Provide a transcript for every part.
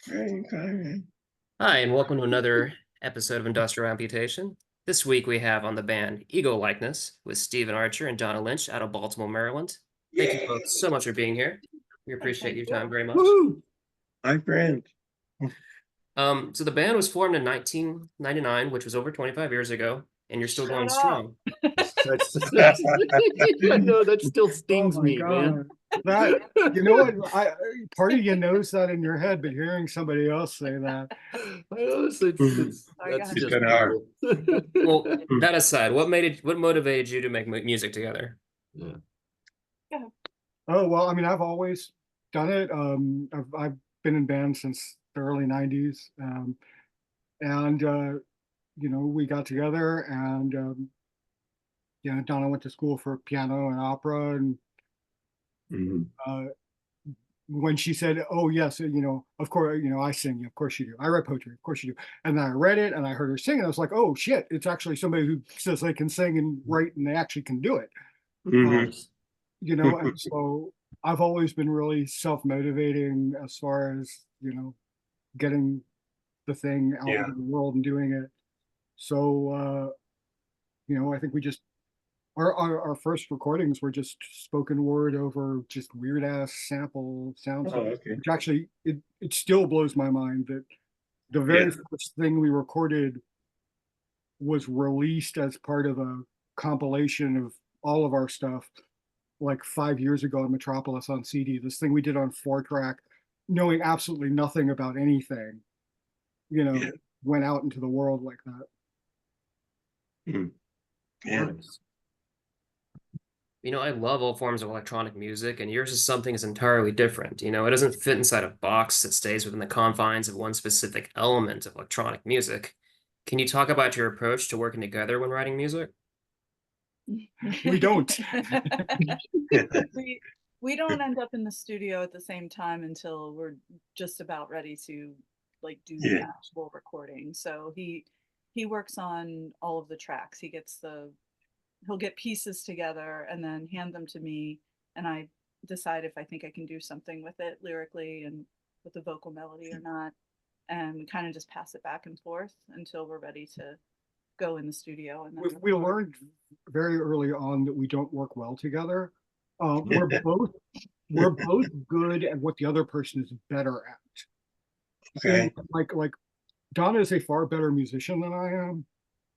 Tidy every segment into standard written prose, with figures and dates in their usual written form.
Okay. Hi, and welcome to another episode of Industrial Amputation. This week we have on the band Ego Likeness with Stephen Archer and Donna Lynch out of Baltimore, Maryland. Thank you both so much for being here. We appreciate Thank your time you. very much. Woo! My friend. So the band was formed in 1999, which was over 25 years ago, and you're still going Shut up. strong. I know that still Oh stings my me, man. God. That, you know what? Part of you knows that in your head, but hearing somebody else say that. I know Sorry, that's guys. just Good heart. brutal. Well, that aside, what motivated you to make music together? Yeah. Oh, well, I mean, I've always done it. I've been in bands since the early 90s. And we got together and Donna went to school for piano and opera, and Mhm. uh, when she said, "Oh yes, of course, I sing. Of course you do. I write poetry. Of course you do." And then I read it, and I heard her sing, and I was like, "Oh shit! It's actually somebody who says they can sing and write, and they actually can do it." Um, Nice. and so I've always been really self-motivating as far as getting the thing out Yeah. into the world and doing it. So I think we just our first recordings were just spoken word over just weird ass sample sounds, Oh, okay. which actually it still blows my mind that the Yeah. very first thing we recorded was released as part of a compilation of all of our stuff like 5 years ago in Metropolis on CD. This thing we did on 4 track, knowing absolutely nothing about anything, you know, Yeah. went out into the world like that. Mm. Yeah. Nice. I love all forms of electronic music, and yours is something that's entirely different. It doesn't fit inside a box that stays within the confines of one specific element of electronic music. Can you talk about your approach to working together when writing music? We don't. we we don't end up in the studio at the same time until we're just about ready to like do the Yeah. actual recording. So he works on all of the tracks. He'll get pieces together and then hand them to me, and I decide if I think I can do something with it lyrically and with the vocal melody or not. And we kind of just pass it back and forth until we're ready to go in the studio and then We record. learned very early on that we don't work well together. Yeah. We're both good at what the other person is better at. And Okay. like Donna is a far better musician than I am,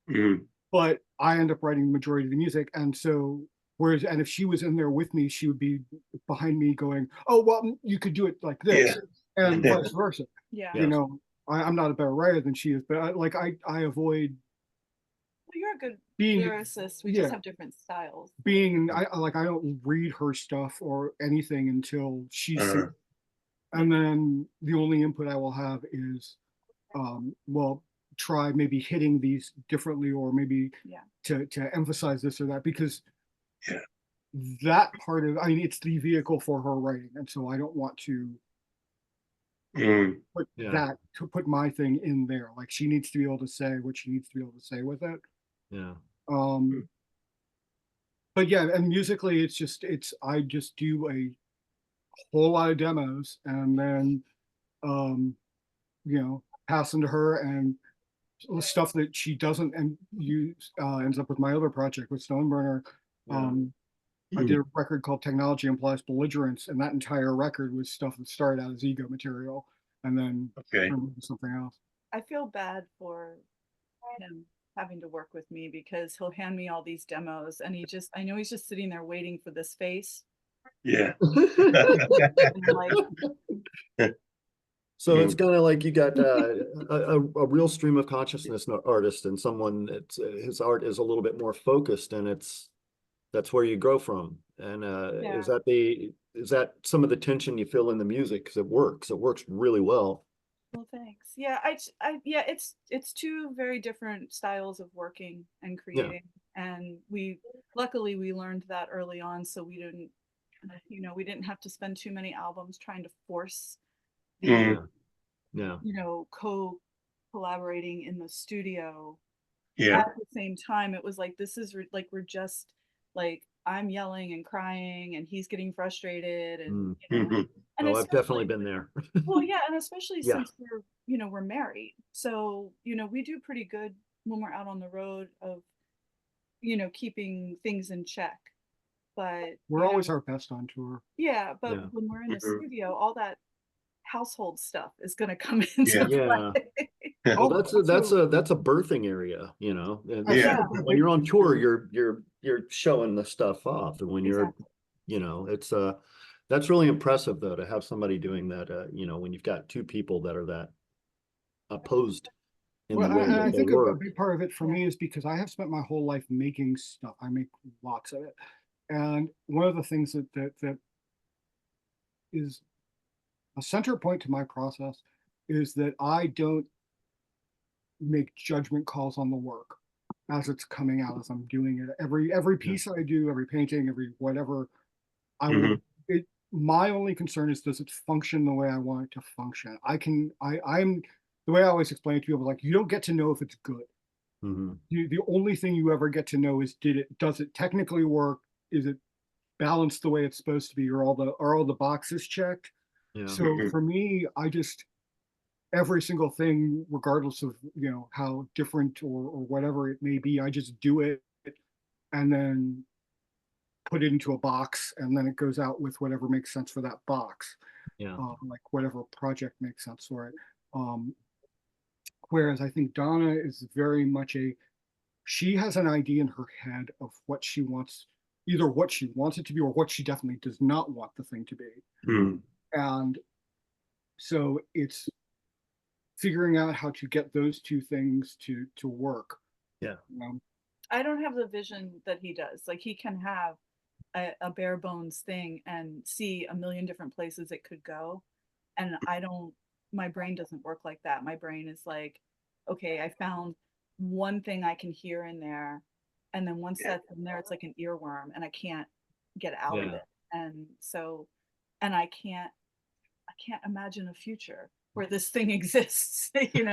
Mhm. but I end up writing the majority of the music. And so and if she was in there with me, she would be behind me going, "Oh, well, you could do it like Yeah. this," and vice versa. Yeah. You Yes. know, I'm not a better writer than she is, but I avoid Well, you're a good being lyricist. We just yeah have different styles. being I don't read her stuff or anything until she's seen, Uh, and then the only input I will have is well, try maybe hitting these differently, or maybe Yeah. to emphasize this or that, because yeah. that part of, I mean, it's the vehicle for her writing, and so I don't want to Mm. Yeah. put my thing in there. Like, she needs to be able to say what she needs to be able to say with it. Yeah. um but yeah, and musically it's I just do a whole lot of demos, and then pass them to her, and stuff that she doesn't and use ends up with my other project with Stoneburner. Yeah. I did Mm. a record called Technology Implies Belligerence, and that entire record was stuff that started out as ego material and then Okay. turned into something else. I feel bad for him having to work with me because he'll hand me all these demos and I know he's just sitting there waiting for this face. Yeah. And I'm like, So it's Mm. kind of like you got a real stream of consciousness artist and someone that's his art is a little bit more focused, and that's where you grow from. And yeah. is that some of the tension you feel in the music? Because it works really well. Well, thanks. Yeah, yeah, it's two very different styles of working and Yeah. creating, and luckily we learned that early on, so we didn't have to spend too many albums trying to force the Mm. Yeah. collaborating in the studio Yeah. at the same time. It was like, this is like we're just like I'm yelling and crying and he's getting frustrated and, Mm. and Oh, I've definitely especially, been there. well, yeah, and especially Yeah. since we're married. So, we do pretty good when we're out on the road of, keeping things in check. But, We're always our best on tour. yeah, but Yeah. when we're in the Mhm. studio, all that household stuff is going to come into Yeah. play. Well, Oh, that's a birthing area, and I Yeah. think a when big you're on thing tour, too- you're showing the stuff off, and when you're, Exactly. it's that's really impressive though to have somebody doing that. When you've got two people that are that opposed in the Well, way I that they think a work. big part of it for Yeah. me is because I have spent my whole life making stuff. I make lots of it. And one of the things that is a center point to my process is that I don't make judgment calls on the work as it's coming out, as I'm doing it. Every piece I do, every painting, every whatever, I will it my only concern is, does it function the way I want it to function? I'm the way I always explain it to people, like, you don't get to know if it's good. Mhm. The only thing you ever get to know is, does it technically work? Is it balanced the way it's supposed to be? Are all the boxes checked? Yeah. So Mhm. for me, I just, every single thing, regardless of how different or whatever it may be, I just do it and then put it into a box, and then it goes out with whatever makes sense for that box, Yeah. like whatever project makes sense for it. Um, Whereas I think Donna is very much she has an idea in her head of what she wants, either what she wants it to be or what she definitely does not want the thing to be. Mhm. And so it's figuring out how to get those two things to work. Yeah. I don't have the vision that he does. Like, he can have a bare bones thing and see a million different places it could go. And my brain doesn't work like that. My brain is like, okay, I found one thing I can hear in there. And then once Yeah. that's in there, it's like an earworm and I can't get out of Yeah. it. And so, and I can't imagine a future where this thing exists, in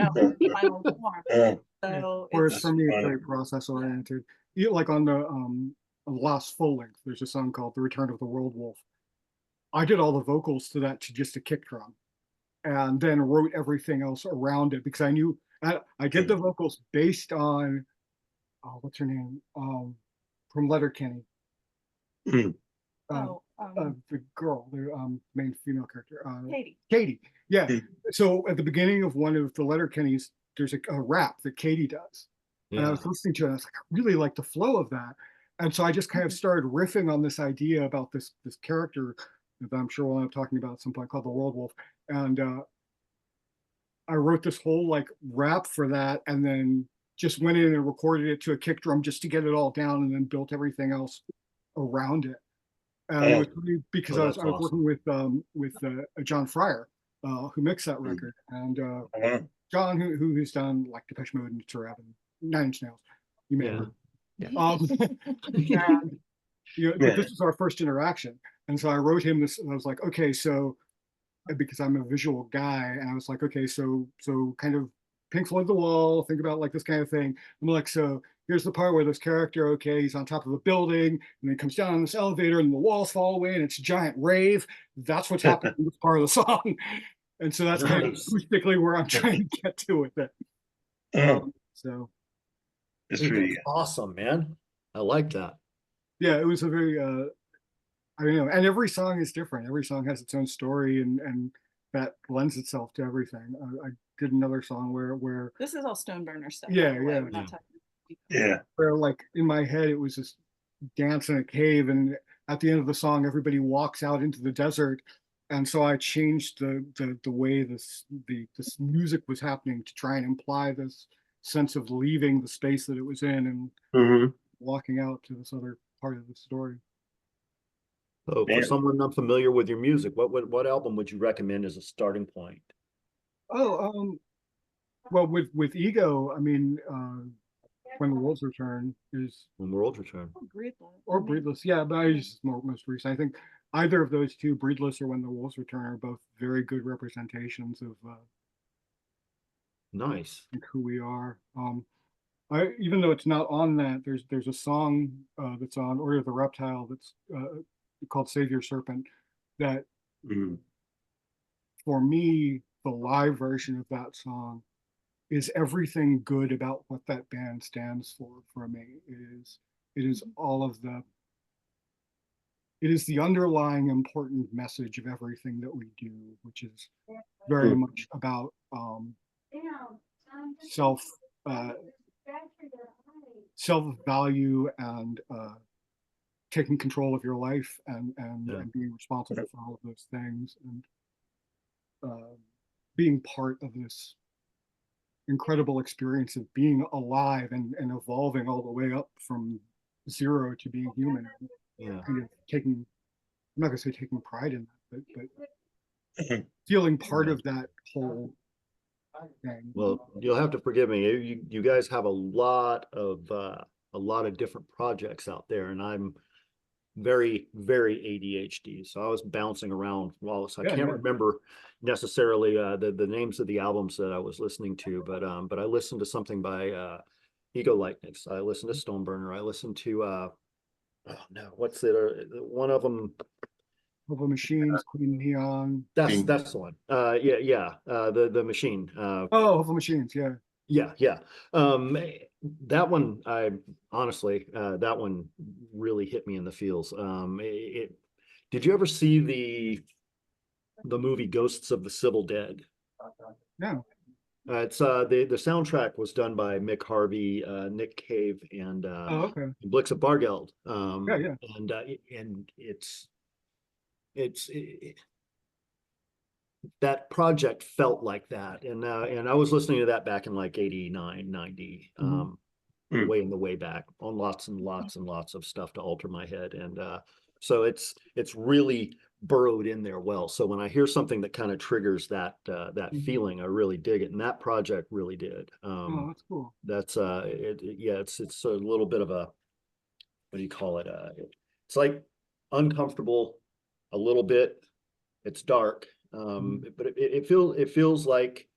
final form. So Whereas it's, for me, it's funny. very process oriented. Like on the last full length, there's a song called "The Return of the World Wolf." I did all the vocals to that to just a kick drum, and then wrote everything else around it because I knew I did the vocals based on, oh, what's her name, from Letterkenny, Mhm. uh, oh, the girl, the main female character, Katie. Katie. Yeah. Mhm. So at the beginning of one of the Letterkennys, there's a rap that Katie does. And I Yeah. was listening to it, and I was like, I really like the flow of that. And so I just kind of started riffing on this idea about this character that I'm sure we'll end up talking about at some point, called the World Wolf. And I wrote this whole like rap for that, and then just went in and recorded it to a kick drum just to get it all down, and then built everything else around it. And it was really because Oh, I that's was working with John Fryer, who mixed that Mm. record, and Uh-huh. John, who's done like Depeche Mode and Turab and Nine Inch Nails. You may have heard. Yeah. And but Yeah. this was our first interaction, and so I wrote him this, and I was like, okay, so because I'm a visual guy, and I was like, okay, so kind of Pink Floyd The Wall, think about like this kind of thing. I'm like, so here's the part where this character, okay, he's on top of a building, and then he comes down on this elevator, and the walls fall away, and it's a giant rave. That's what's happening in this part of the song. And so that's kind of Nice. acoustically where I'm trying to get to with it. So It's it- pretty That's awesome, man. I like that. yeah, it was a very I don't know, and every song is different. Every song has its own story, and that lends itself to everything. I did another song where This is all Stoneburner stuff. Yeah, by the way. yeah. We're not Yeah. talking. Yeah. where like in my head it was this dance in a cave, and at the end of the song everybody walks out into the desert, and so I changed the way this music was happening to try and imply this sense of leaving the space that it was in and Mhm. walking out to this other part of the story. So for Man. someone unfamiliar with your music, what album would you recommend as a starting point? Oh, well, with Ego, I mean, When the Wolves Return is, When Worlds Return. Oh, Breedless. or Breedless, yeah, but I use most recent. I think either of those two, Breedless or When the Wolves Return, are both very good representations of Nice. who we are. even though it's not on that, there's a song that's on Order of the Reptile that's called Savior Serpent, that Mm. for me, the live version of that song is everything good about what that band stands for me. It is all of it is the underlying important message of everything that we do, which is very Mm. much about self uh, self value and taking control of your life Yeah. and being responsible for all of those things, and being part of this incredible experience of being alive and evolving all the way up from zero to being human. Yeah. Kind of taking, I'm not gonna say taking pride in that, but feeling part Yeah. of that whole thing. Well, you'll have to forgive me. You guys have a lot of different projects out there, and I'm very, very ADHD. So I was bouncing around Wallace. I Yeah, can't yeah. remember necessarily the names of the albums that I was listening to, but I listened to something by Ego Lightness. I listened to Stoneburner. I listened to oh no, what's it? One of them. Mobile Machines, Queen Neon. That's Mm. that's the one. Yeah. The Machine. Oh, Mobile Machines, yeah. Yeah. That one, I honestly, that one really hit me in the feels. Did you ever see the movie Ghosts of the Civil Dead? No. It's the soundtrack was done by Mick Harvey, Nick Cave, and Oh, okay. Blixa Bargeld. Yeah. And it's that project felt like that, and I was listening to that back in like 89, 90, Mhm. Mm. way in the way back on lots and lots and lots of stuff to alter my head, and so it's really burrowed in there well. So when I hear something that kind of triggers that Mhm. feeling, I really dig it, and that project really did. Oh, that's cool. That's yeah, it's a little bit of a, what do you call it? It's like uncomfortable a little bit. It's dark, but it feels like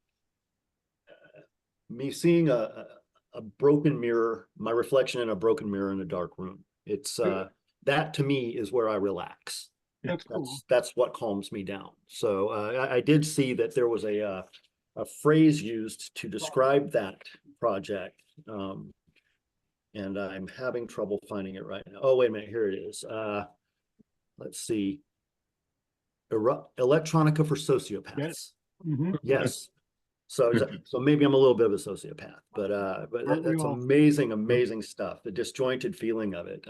me seeing a broken mirror, my reflection in a broken mirror in a dark room. It's that to me is where I relax. That's cool. That's what calms me down. So I did see that there was a phrase used to describe that project, and I'm having trouble finding it right now. Oh, wait a minute, here it is. Let's see. Electronica for sociopaths. Yes. Mhm. Yes. So maybe I'm a little bit of a sociopath, but Aren't we that's all? amazing stuff. The disjointed feeling of it.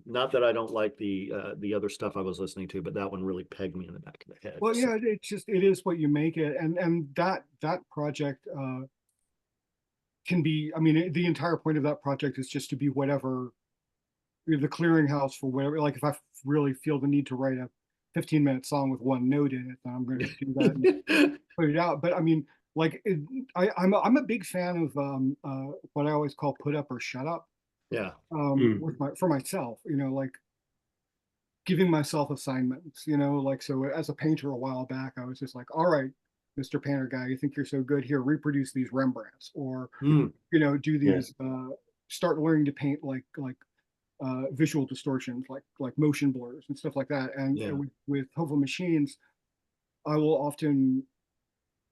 Not that I don't like the other stuff I was listening to, but that one really pegged me in the back of the head. Well, So, yeah, it is what you make it, and that project can be. I mean, the entire point of that project is just to be whatever, the clearinghouse for whatever. Like if I really feel the need to write a 15-minute song with one note in it, then I'm going to do that and put it out. But I mean, like I'm a big fan of what I always call put up or shut up yeah. with for myself. Like giving myself assignments. Like so as a painter a while back, I was just like, all right, Mr. Painter guy, you think you're so good? Here, reproduce these Rembrandts, or Mm, do Yeah. these. Start learning to paint like visual distortions, like motion blurs and stuff like that. And Yeah. with Hova Machines, I will often,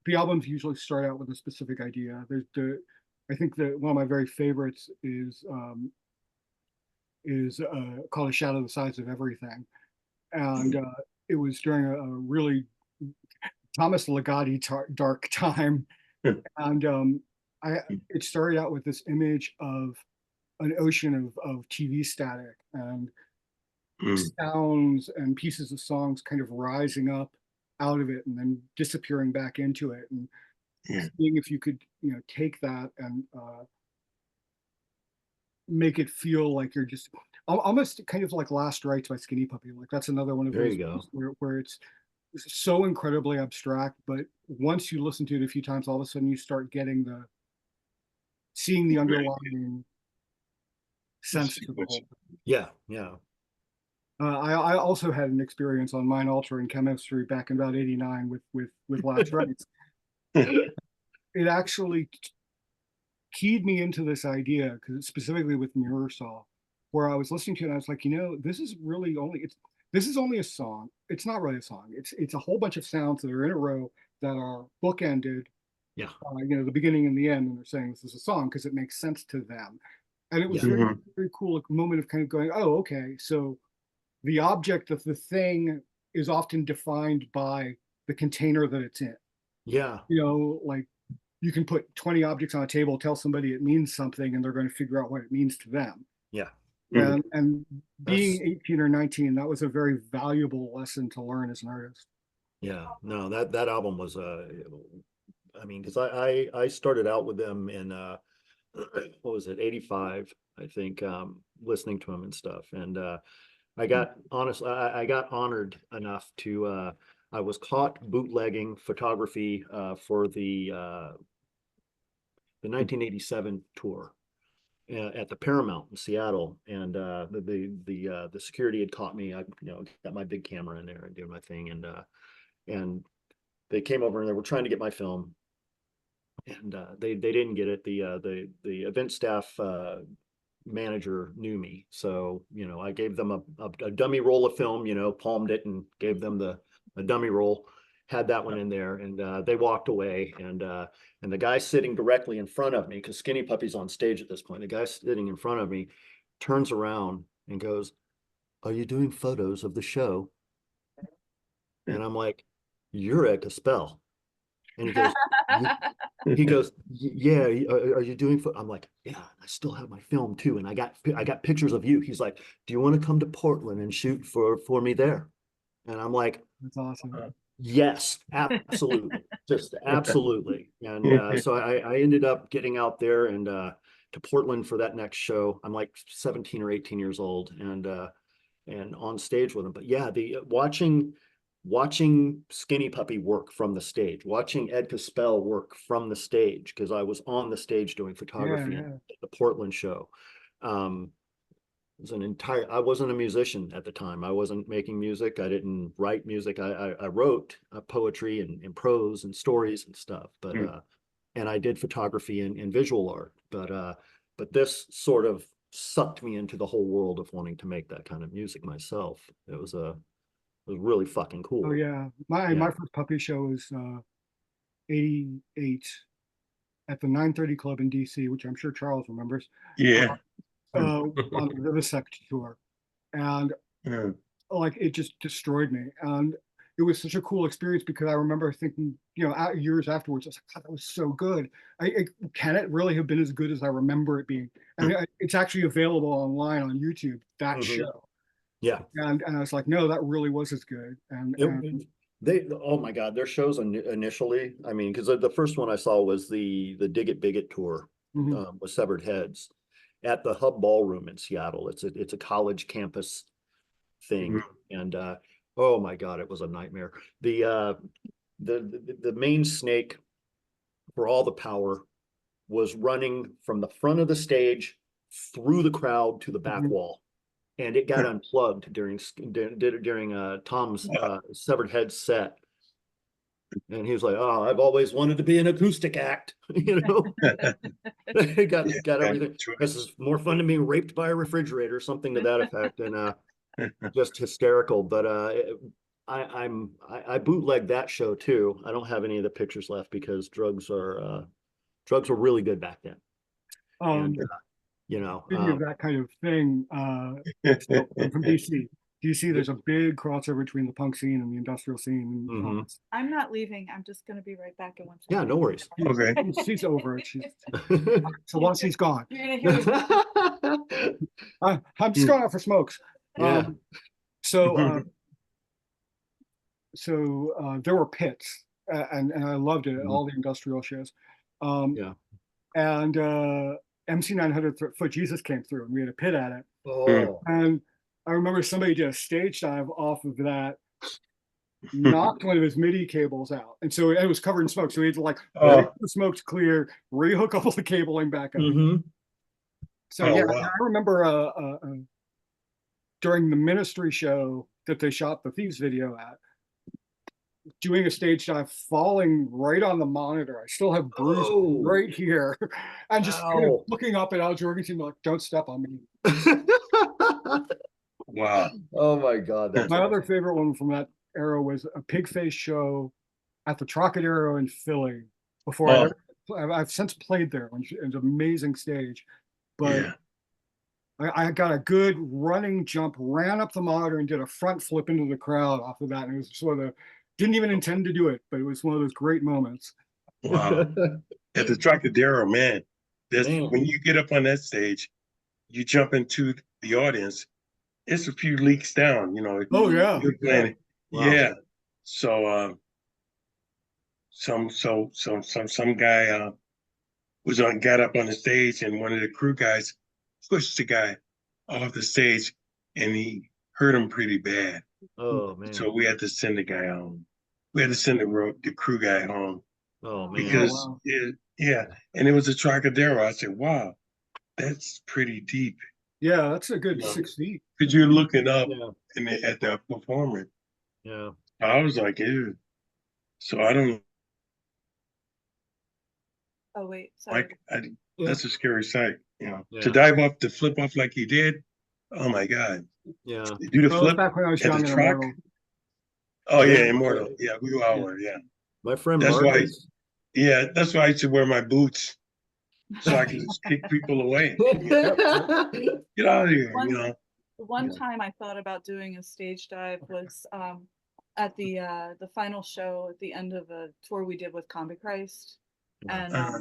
the albums usually start out with a specific idea. I think that one of my very favorites is called A Shadow the Size of Everything, and it was during a really Thomas Ligotti dark time, and it started out with this image of an ocean of TV static and Mm. sounds and pieces of songs kind of rising up out of it and then disappearing back into it, and Yeah. seeing if you could take that and make it feel like you're just almost kind of like Last Rites by Skinny Puppy. Like that's another one of There those you go. where it's so incredibly abstract, but once you listen to it a few times, all of a sudden you start getting seeing the underlying sense to the whole. Yeah. I also had an experience on mind altering chemistry back in about '89 with Last Rites. It actually keyed me into this idea, because specifically with Mirror Saw, where I was listening to it and I was like, this is really this is only a song. It's not really a song. It's a whole bunch of sounds that are in a row that are bookended. Yeah. The beginning and the end, and they're saying this is a song because it makes sense to them. And it was Yeah. very, very cool, like, moment of kind of going, oh, okay, so the object of the thing is often defined by the container that it's in. Yeah. Like, you can put 20 objects on a table, tell somebody it means something, and they're going to figure out what it means to them. Yeah. And being 18 or 19, that was a very valuable lesson to learn as an artist. Yeah. No, that album was I mean, because I started out with them in what was it, 85, I think, listening to them and stuff. And I got honored enough to I was caught bootlegging photography for the 1987 tour at the Paramount in Seattle, and the security had caught me. I got my big camera in there and doing my thing, and they came over and they were trying to get my film, and they didn't get it. The event staff manager knew me, so I gave them a dummy roll of film, palmed it and gave them a dummy roll, had that one in there, and they walked away, and the guy sitting directly in front of me, because Skinny Puppy's on stage at this point, the guy sitting in front of me turns around and goes, "Are you doing photos of the show?" And I'm like, "You're Ed Caspell." And he goes, "Yeah, are you doing?" I'm like, "Yeah, I still have my film too, and I got pictures of you." He's like, "Do you want to come to Portland and shoot for me there?" And I'm like, That's awesome. "Yes, absolutely, just absolutely." And so I ended up getting out there and to Portland for that next show. I'm like 17 or 18 years old, and on stage with him. But yeah, the watching Skinny Puppy work from the stage, watching Ed Caspell work from the stage, because I was on the stage doing photography at the Portland show. It was I wasn't a musician at the time. I wasn't making music. I didn't write music. I wrote poetry and prose and stories and stuff, but and I did photography and visual art. But this sort of sucked me into the whole world of wanting to make that kind of music myself. It was really fucking cool. Oh yeah, my first puppy show was 88 at the 930 Club in DC, which I'm sure Charles remembers. Yeah. On the Vivisect tour, and like, it just destroyed me. And it was such a cool experience, because I remember thinking, years afterwards, I was like, God, that was so good. Can it really have been as good as I remember it being? I mean, it's actually available online on YouTube, that show. Yeah. And I was like, no, that really was as good. And oh my God, their shows initially, I mean, because the first one I saw was the Dig It Bigot tour with Severed Heads at the Hub Ballroom in Seattle. It's a college campus thing, and oh my God, it was a nightmare. The main snake for all the power was running from the front of the stage through the crowd to the back wall, and it got unplugged during Tom's Severed Heads set. And he was like, "Oh, I've always wanted to be an acoustic act," got everything. This is more fun than being raped by a refrigerator, something to that effect, and just hysterical. But I bootlegged that show too. I don't have any of the pictures left, because drugs were really good back then. And speaking of that kind of thing, from DC. DC, there's a big crossover between the punk scene and the industrial scene. I'm not leaving. I'm just going to be right back in 1 second. Yeah, no worries. Okay. She's over it. So once he's gone, You're going to hear I'm just going out for smokes. Yeah. So there were pits, and I loved it at all the industrial shows. And MC 900 Foot Jesus came through, and we had a pit at it. Oh. And I remember somebody did a stage dive off of that, knocked one of his MIDI cables out, and so it was covered in smoke. So we had to the smoke's clear, rehook all the cabling back up. So I remember during the Ministry show that they shot the Thieves video at, doing a stage dive, falling right on the monitor. I still have bruises Oh. right here, and just kind of Ow. looking up at Al Jorgensen like, "Don't step on me." Wow. Oh my God, that's My other favorite one from that era was a pig face show at the Trocadero in Philly. Before Oh. I've since played there, which is an amazing stage, but Yeah. I got a good running jump, ran up the monitor, and did a front flip into the crowd off of that. And it was sort of didn't even intend to do it, but it was one of those great moments. Wow. At the Trocadero, man, that's Man. when you get up on that stage, you jump into the audience. It's a few leagues down, you know. Oh yeah, You're playing. Wow. Yeah. So some guy got up on the stage, and one of the crew guys pushed the guy off the stage, and he hurt him pretty bad. Oh man. So we had to send the guy home. We had to send the crew guy home Oh man. because wow. yeah, and it was a Trocadero. I said, wow, that's pretty deep. Yeah, that's a good Yeah. 6 feet. Because you're looking up Yeah. at the performer. Yeah. I was like, ew. So I don't Oh wait, sorry. like. Yeah. That's a scary sight. You know, Yeah. to dive off, to flip off like he did. Oh my God! Yeah. Do the Well, flip back when I was at young the and track. immortal. Oh yeah, Yeah. immortal. Yeah, we all were. Yeah, My friend that's why. Marcus. Yeah, that's why I used to wear my boots so I could just kick people away. Get out of here, One- you know. One time I thought about doing a stage dive was at the final show at the end of a tour we did with Combi Christ, and Uh,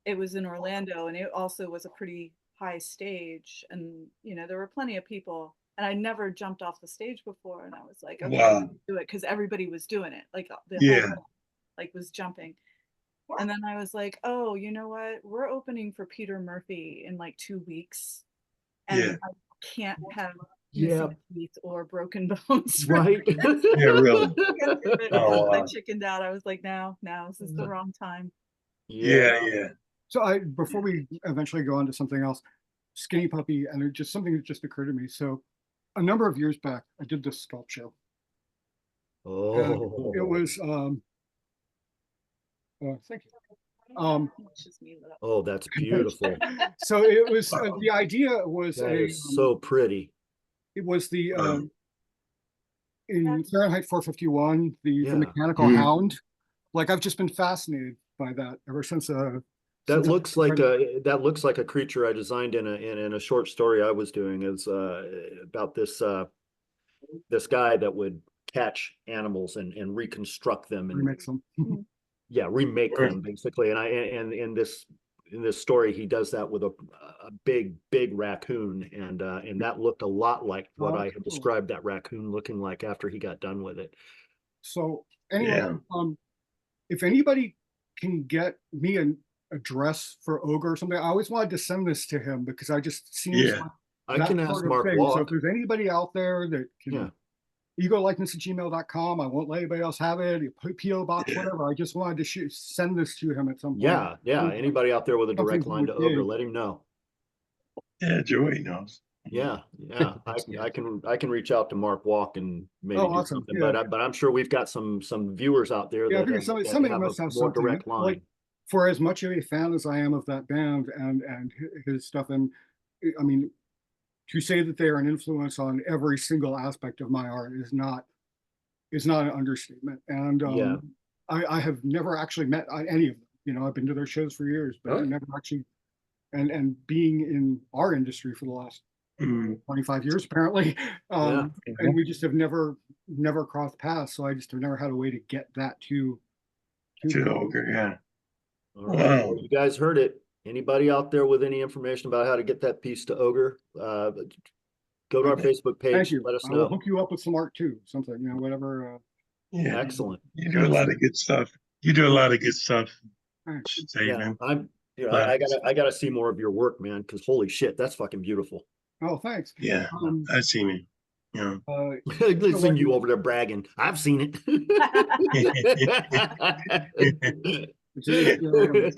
it was in Orlando, and it also was a pretty high stage, and you know there were plenty of people, and I never jumped off the stage before, and I was like, okay, Wow. I'm gonna do it because everybody was doing it, like the Yeah. whole like was jumping. And then I was like, oh, you know what? We're opening for Peter Murphy in like 2 weeks. And Yeah. I can't have Yeah. missing teeth or broken bones. Right. Yeah, really. Oh, I wow. chickened out. I was like, no, this is the wrong time. Yeah. So before we eventually go on to something else, Skinny Puppy, and it just something that just occurred to me. So a number of years back, I did this sculpture. And Oh. it was thank you. It's just me lit up. Oh, that's beautiful. So it was the idea was That is so pretty. it was the Wow. in Fahrenheit 451, the mechanical Mhm. hound. Like I've just been fascinated by that ever since. That since I looks like started- a creature I designed in a short story I was doing. It's about this guy that would catch animals and reconstruct them and remix them. remake Right. them basically. And in this story, he does that with a big raccoon, and that looked a lot like what I had cool. described that raccoon looking like after he got done with it. So anyway, Yeah. if anybody can get me an address for Ogre or something, I always wanted to send this to him because I just seems Yeah. like I that can ask sort of Mark thing. So if Walk. there's anybody out there that can Yeah. egolikeness@gmail.com, I won't let anybody else have it. PO box, Yeah. whatever. I just wanted to send this to him at some point. Yeah. Anybody out there with a Something direct he line to would dig. Ogre, let him know. Yeah, Joey knows. Yeah. I can reach out to Mark Walk and maybe Oh, do awesome. something. Yeah. But I'm sure we've got some viewers out there Yeah, I that, figure that somebody have must a have more something. direct line. Like, for as much of a fan as I am of that band and his stuff, and I mean, to say that they are an influence on every single aspect of my art is not an understatement. And Yeah. I have never actually met any of them. You know, I've been to their shows for years, but I never actually. And being in our industry for the last Mm. 25 years, apparently, Yeah. and we just have never crossed paths. So I just have never had a way to get that to To the them. Ogre, yeah. All right. Wow. Well, you guys heard it. Anybody out there with any information about how to get that piece to Ogre, go to our Facebook Thank page. you. Let us I will know. hook you up with some art too, something, you know, whatever. Yeah. Excellent. You do a lot of good stuff. Thanks. Yeah, Saving. I gotta see more of your work, man, because holy shit, that's fucking beautiful. Oh, thanks. Yeah, I've seen it. Yeah. Listen, you over there bragging. I've seen it.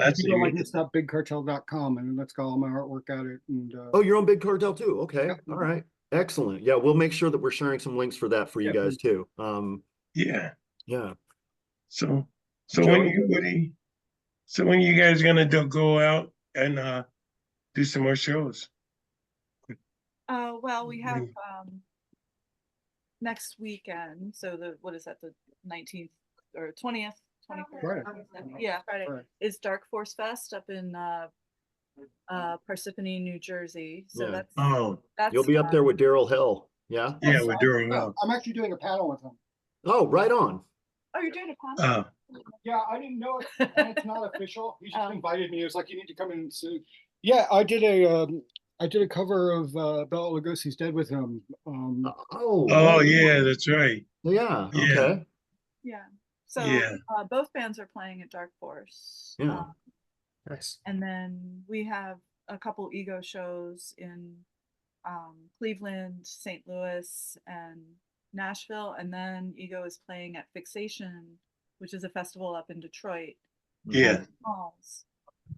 I've seen it. Bigcartel.com, and that's got all my artwork at it. And Oh, you're on Big Cartel too. Okay. Yeah. All right. Excellent. Yeah, we'll make sure that we're sharing some links for that for you Yeah, guys too. Yeah. Yeah. So, so when Joey? you, so when you guys gonna go out and do some more shows? Well, we have When- next weekend. So what is that? The 19th or 20th, 21st? Friday. Yeah, Friday Friday. is Dark Force Fest up in Parsippany, New Jersey. So Yeah. Oh, that's You'll be up there with Daryl Hill. Yeah. yeah, we're doing Yeah, well. I'm actually doing a panel with him. Oh, right on. Oh, you're doing a panel? Yeah, I didn't know it, and it's not official. He just Oh. invited me. He was like, "You need to come in and see." Yeah, I did a cover of Bela Lugosi's "Dead" with him. Oh. Oh, yeah, that's right. Yeah. Yeah. Okay. Yeah. So Yeah. both bands are playing at Dark Force. Yeah. Nice. And then we have a couple ego shows in Cleveland, St. Louis, and Nashville. And then ego is playing at Fixation, which is a festival up in Detroit. Yeah. Falls.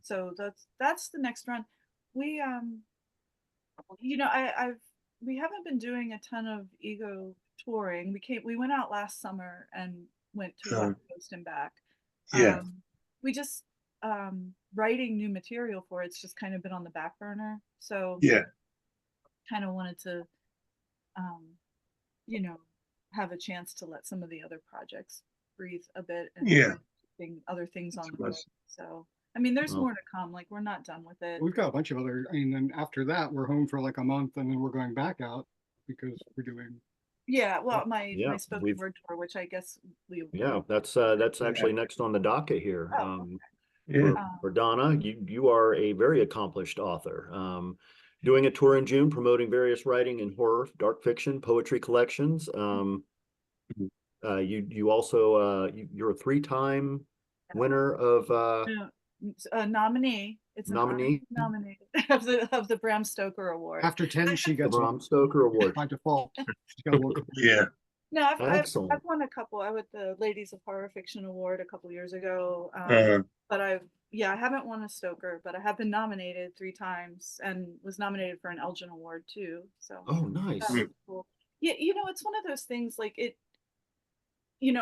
So that's the next run. We we haven't been doing a ton of ego touring. We went out last summer and went to West Coast and back. Yeah. We just writing new material for it's just kind of been on the back burner. So Yeah. kind of wanted to have a chance to let some of the other projects breathe a bit and Yeah. other things on That's the road. nice. So I mean, there's Well. more to come. Like we're not done with it. We've got a bunch of other. I mean, then after that, we're home for like a month, and then we're going back out because we're doing. Yeah, well, Yeah, my spoken we've- word tour, which I guess we Yeah. That's actually next on the docket here. Oh, Yeah. For Donna, you are a very accomplished author. Doing a tour in June, promoting various writing and horror, dark fiction, poetry collections. You also you're a 3-time winner of nominee. It's an honor to Nominee? be nominated of the Bram Stoker Award. After 10, she the gets Bram Stoker Award. by default. She's got to work. Yeah. No, I've Excellent. won a couple. I won the Ladies of Horror Fiction Award a couple years ago. Uh-huh. But I haven't won a Stoker, but I have been nominated 3 times and was nominated for an Elgin Award too. So Oh, nice. that was cool. Yeah, it's one of those things like it.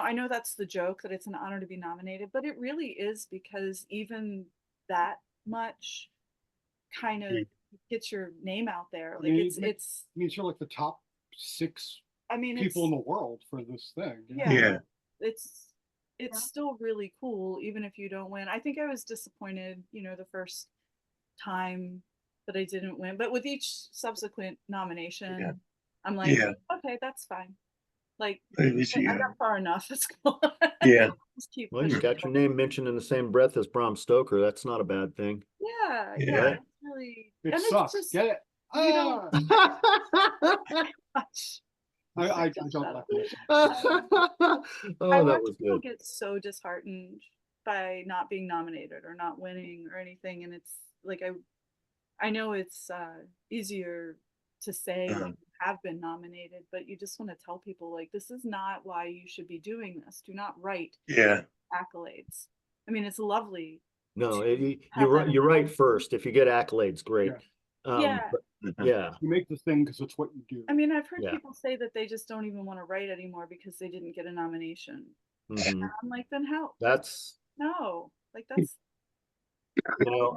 I know that's the joke that it's an honor to be nominated, but it really is because even that much kind of gets your name out there. Like mean, it's. I mean, you're like the top 6 I mean, people in the world for this thing. Yeah. Yeah. It's still really cool, even if you don't win. I think I was disappointed, the first time that I didn't win, but with each subsequent nomination, Yeah. I'm like, Yeah. okay, that's fine. Like, At least you I got- got far enough. It's cool. Yeah. Just keep Well, you pushing got your forward. name mentioned in the same breath as Bram Stoker. That's not a bad thing. Yeah, Yeah. it's really. It and sucks. It's just, Get it? you don't- I don't like this. Oh, I that watch was people good. get so disheartened by not being nominated or not winning or anything, and it's like I know it's easier to say Uh-huh. when you have been nominated, but you just want to tell people like this is not why you should be doing this. Do not write Yeah. accolades. I mean, it's lovely. No, to have you're right. that You're right. acknowledged. First, if you get accolades, great. Yeah. But yeah, You make the thing because it's what you do. I mean, I've heard Yeah. people say that they just don't even want to write anymore because they didn't get a nomination. mhm. I'm like, then how? That's No, like that's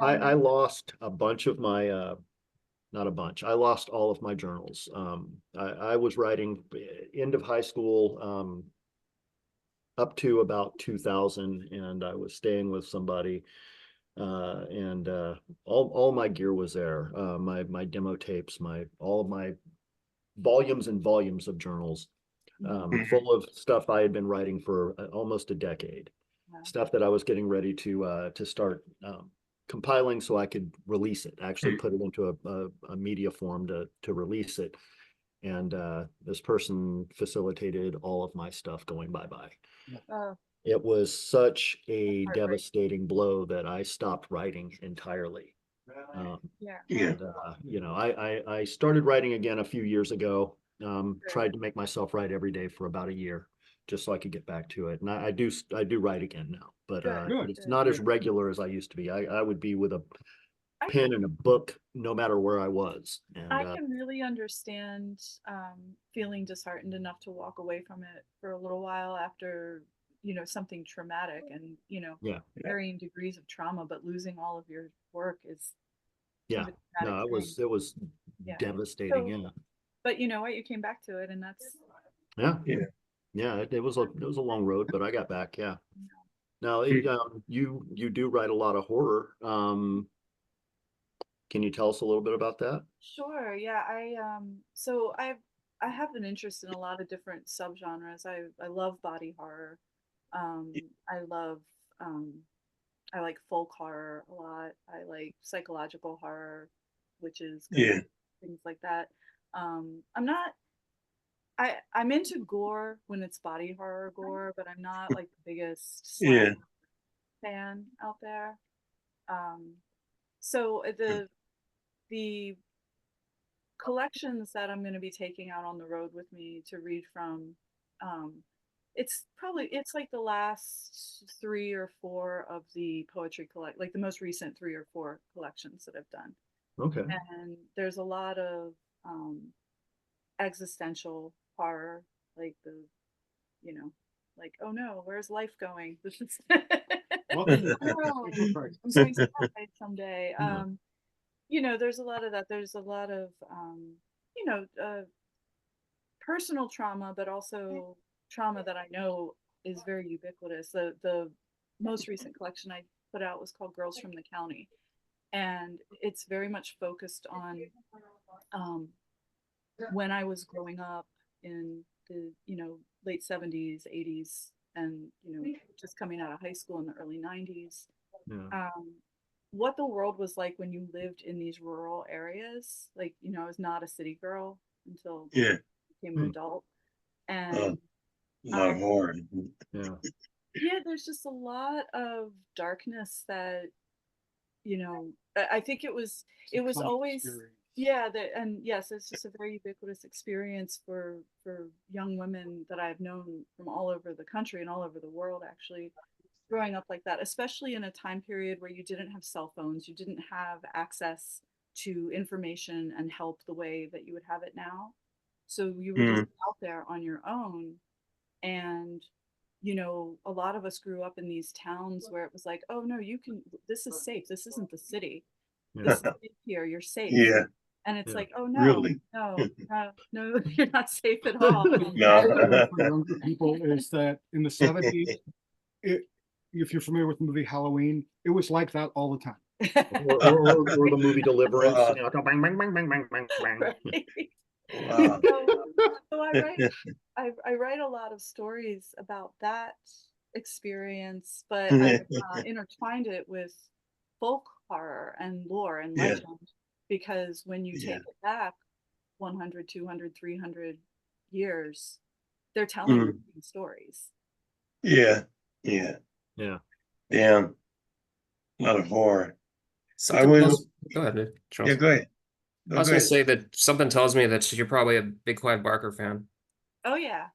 I lost a bunch of my not a bunch. I lost all of my journals. I was writing end of high school up to about 2000, and I was staying with somebody, and all my gear was there. My demo tapes, all of my volumes and volumes of journals, full of stuff I had been writing for almost a decade. Wow. Stuff that I was getting ready to start compiling so I could release it, actually put it into a media form to release it. And this person facilitated all of my stuff going bye-bye. It was such a Heartbreaking. devastating blow that I stopped writing entirely. yeah. Yeah. And I started writing again a few years ago. Tried to make myself write every day for about a year, just so I could get back to it. And I do write again now, but Good. it's not as regular as I used to be. I would be with a I pen and a book no matter where I was. And I can really understand feeling disheartened enough to walk away from it for a little while after you know, something traumatic and, you know, Yeah. varying degrees of trauma, but losing all of your work is Yeah. a traumatic No, thing. it was Yeah. devastating. So- Yeah. But you know what? You came back to it, and that's Yeah. Yeah. Yeah. It was a long road, but I got back. Yeah. Now, you do write a lot of horror. Can you tell us a little bit about that? sure. Yeah, so I have an interest in a lot of different subgenres. I love body horror. I love um I like folk horror a lot. I like psychological horror, witches, Yeah. ghosts, things like that. I'm not I'm into gore when it's body horror gore, but I'm not like the biggest Yeah. slasher fan out there. Um, so the collections that I'm going to be taking out on the road with me to read from, um, it's like the last 3 or 4 of the poetry like the most recent 3 or 4 collections that I've done, Okay. and there's a lot of um, existential horror, like the you know, like, oh no, where's life going? This is Welcome to oh, Central Park. I'm going to die someday. Yeah. You know, there's a lot of that. There's a lot of you know, personal trauma, but also trauma that I know is very ubiquitous. The most recent collection I put out was called Girls from the County, and it's very much focused on um, when I was growing up in the late 70s, 80s, and just coming out of high school in the early 90s. Yeah. What the world was like when you lived in these rural areas. Like, I was not a city girl until Yeah. I became an adult. And A lot of horror. Yeah. yeah, there's just a lot of darkness that, I think it was Chronic always, experience. yeah, and yes, it's just a very ubiquitous experience for young women that I've known from all over the country and all over the world, actually, growing up like that, especially in a time period where you didn't have cell phones, you didn't have access to information and help the way that you would have it now. So you were just out there on your own. And, a lot of us grew up in these towns where it was like, oh no, this is safe. This isn't the city. This is safe here. You're safe. Yeah. And it's Yeah. like, oh no, Really? no, no, you're not safe at all. No. For younger people is that in the 70s, if you're familiar with the movie Halloween, it was like that all the time. Or the movie Deliverance. Wow. Bang, bang, bang, bang, bang, bang, bang. Right. Wow. So I write a lot of stories about that experience, but I intertwined it with folk horror and lore and Yeah. legend, because when you Yeah. take it back 100, 200, 300 years, they're telling the same stories. Yeah. Yeah. Yeah. Damn. A lot of horror. Something went- tells- Go ahead, dude. Charles. Yeah, go ahead. No, I was go gonna ahead. say that something tells me that you're probably a big Clive Barker fan. Oh yeah,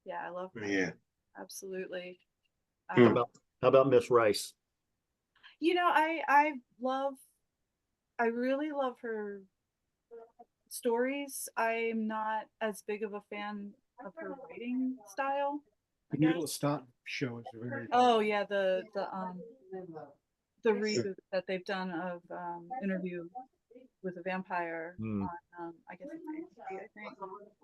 yeah, I love that. Yeah. Absolutely. Hmm. How about Miss Rice? I really love her stories. I'm not as big of a fan of her writing style, I The Needle guess. Stott show is very. Oh yeah, the reboot that they've done of Interview with a Vampire Hmm. on I guess it's ABC, I think.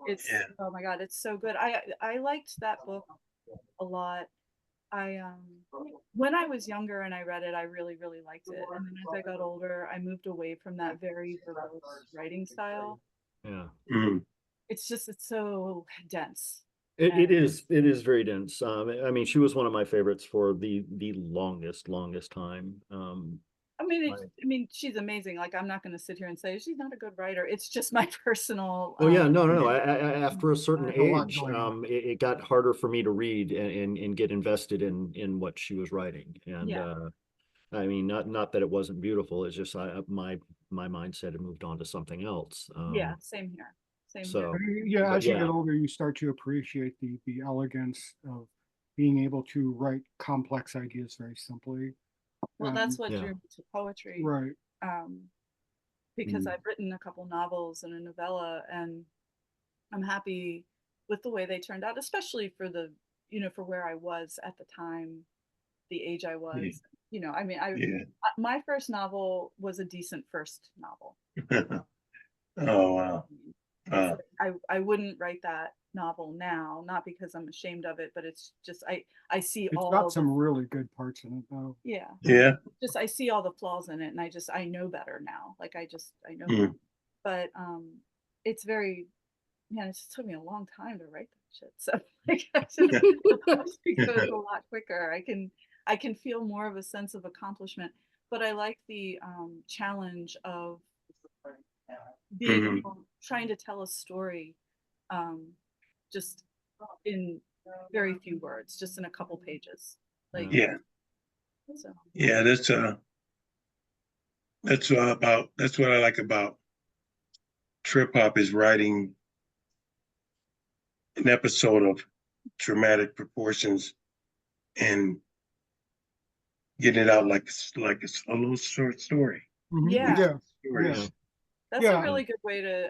It's Yeah. oh my god, it's so good. I liked that book a lot. I when I was younger and I read it, I really, really liked it. And then as I got older, I moved away from that very verbose writing style. Yeah. It's so dense. It is very dense. I mean, she was one of my favorites for the longest time. I mean, she's amazing. Like, I'm not going to sit here and say she's not a good writer. It's just my personal. Oh yeah, no. After a certain There's a lot age, going on. it got harder for me to read and get invested in what she was writing. And Yeah. I mean, not that it wasn't beautiful. It's just my mindset had moved on to something else. Yeah, same here. Same So here. Yeah, but as you yeah. get older, you start to appreciate the elegance of being able to write complex ideas very simply. Well, that's what yeah. drew me to poetry. Right. Because I've written a couple novels and a novella, and I'm happy with the way they turned out, especially for the you know, for where I was at the time, the age I was, Yeah. you know, I mean, Yeah. my first novel was a decent first novel. Oh, wow. It's like, I wouldn't write that novel now, not because I'm ashamed of it, but it's just I see It's all got the, some really good parts in it though. yeah, Yeah. just I see all the flaws in it, and I know better now. Like I know Mm. better. But it's very, man, it just took me a long time to write that shit. So like the poetry goes a lot quicker. I can feel more of a sense of accomplishment. But I like the challenge of being trying to tell a story um, just in very few words, just in a couple pages. Like, Yeah. so Yeah. That's what I like about trip hop is writing an episode of dramatic proportions and getting it out like it's a little short story. Mhm. yeah, Yeah. Stories. Yeah. that's a Yeah. really good way to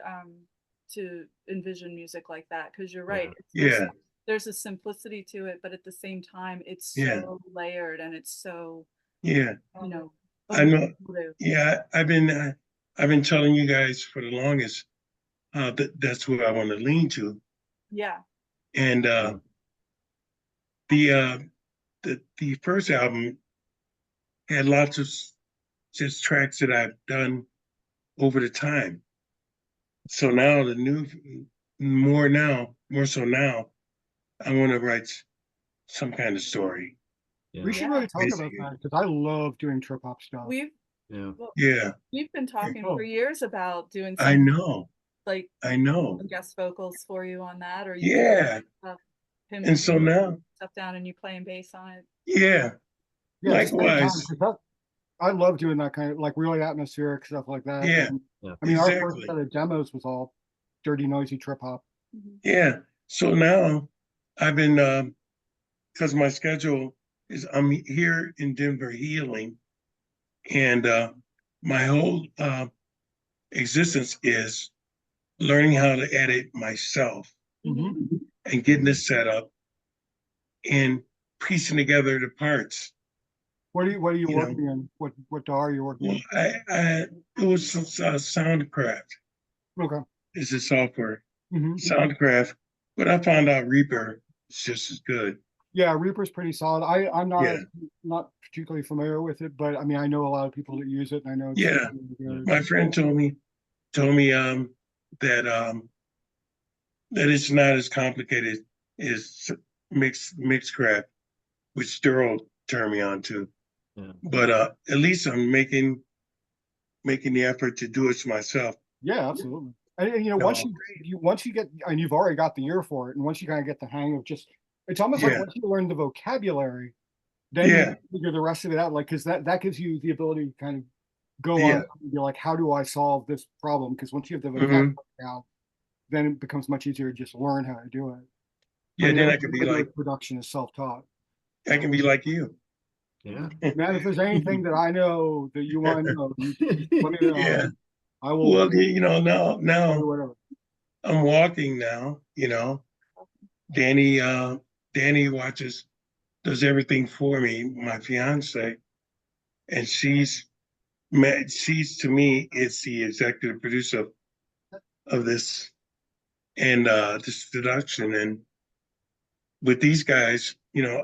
envision music like that, because you're right. Yeah. There's a simplicity to it, but at the same time, it's Yeah. so layered and it's so, Yeah. you know, I know. emotive. Yeah. I've been telling you guys for the longest that's what I want to lean to. Yeah. And the first album had lots of just tracks that I've done over the time. So now the new, more so now, I want to write some kind of story. We should Yeah. really talk about Basically. that because I love doing trip hop stuff. We've Yeah. well, Yeah, we've been talking cool. for years about doing I some know. like I know. guest vocals for you on that, or you Yeah. him And so now, stuff down and you playing bass on it. Yeah, yeah, it's a great time likewise. 'cause I love doing that kind of like really atmospheric stuff like that. Yeah, And, Yeah. I mean, our first exactly. set of demos was all dirty, noisy trip hop. Mhm. Yeah. So now I've been, because my schedule is, I'm here in Denver healing, and my whole existence is learning how to edit myself Mhm. and getting this set up and piecing together the parts. What are you You know. working in? What DAW are you working Well, in? it was Soundcraft Okay. is the software, Mhm. Soundcraft, but I found out Reaper is just as good. Yeah, Reaper's pretty solid. I'm Yeah. not particularly familiar with it, but I mean, I know a lot of people that use it, and I know it's Yeah. really good. My friend told me that that it's not as complicated as Mixcraft, which Daryl turned me on to. Yeah. But at least I'm making the effort to do it myself. Yeah, absolutely. And you know, No. once you get, and you've already got the ear for it, and once you kind of get the hang of just, it's almost like Yeah. once you learn the vocabulary, then Yeah. you figure the rest of it out. Like, because that gives you the ability to kind of go Yeah. on and be like, how do I solve this problem? Because once you have the Mhm. vocabulary down, then it becomes much easier to just learn how to do it. Yeah, mean, then I everything could be we do like with production is self-taught. you. Yeah. Man, if there's anything that I know that you want to know, let me know. Yeah. I will Well, tell you now whatever. I'm walking now, Danny does everything for me, my fiance, and she's to me is the executive producer of this and this production. And with these guys,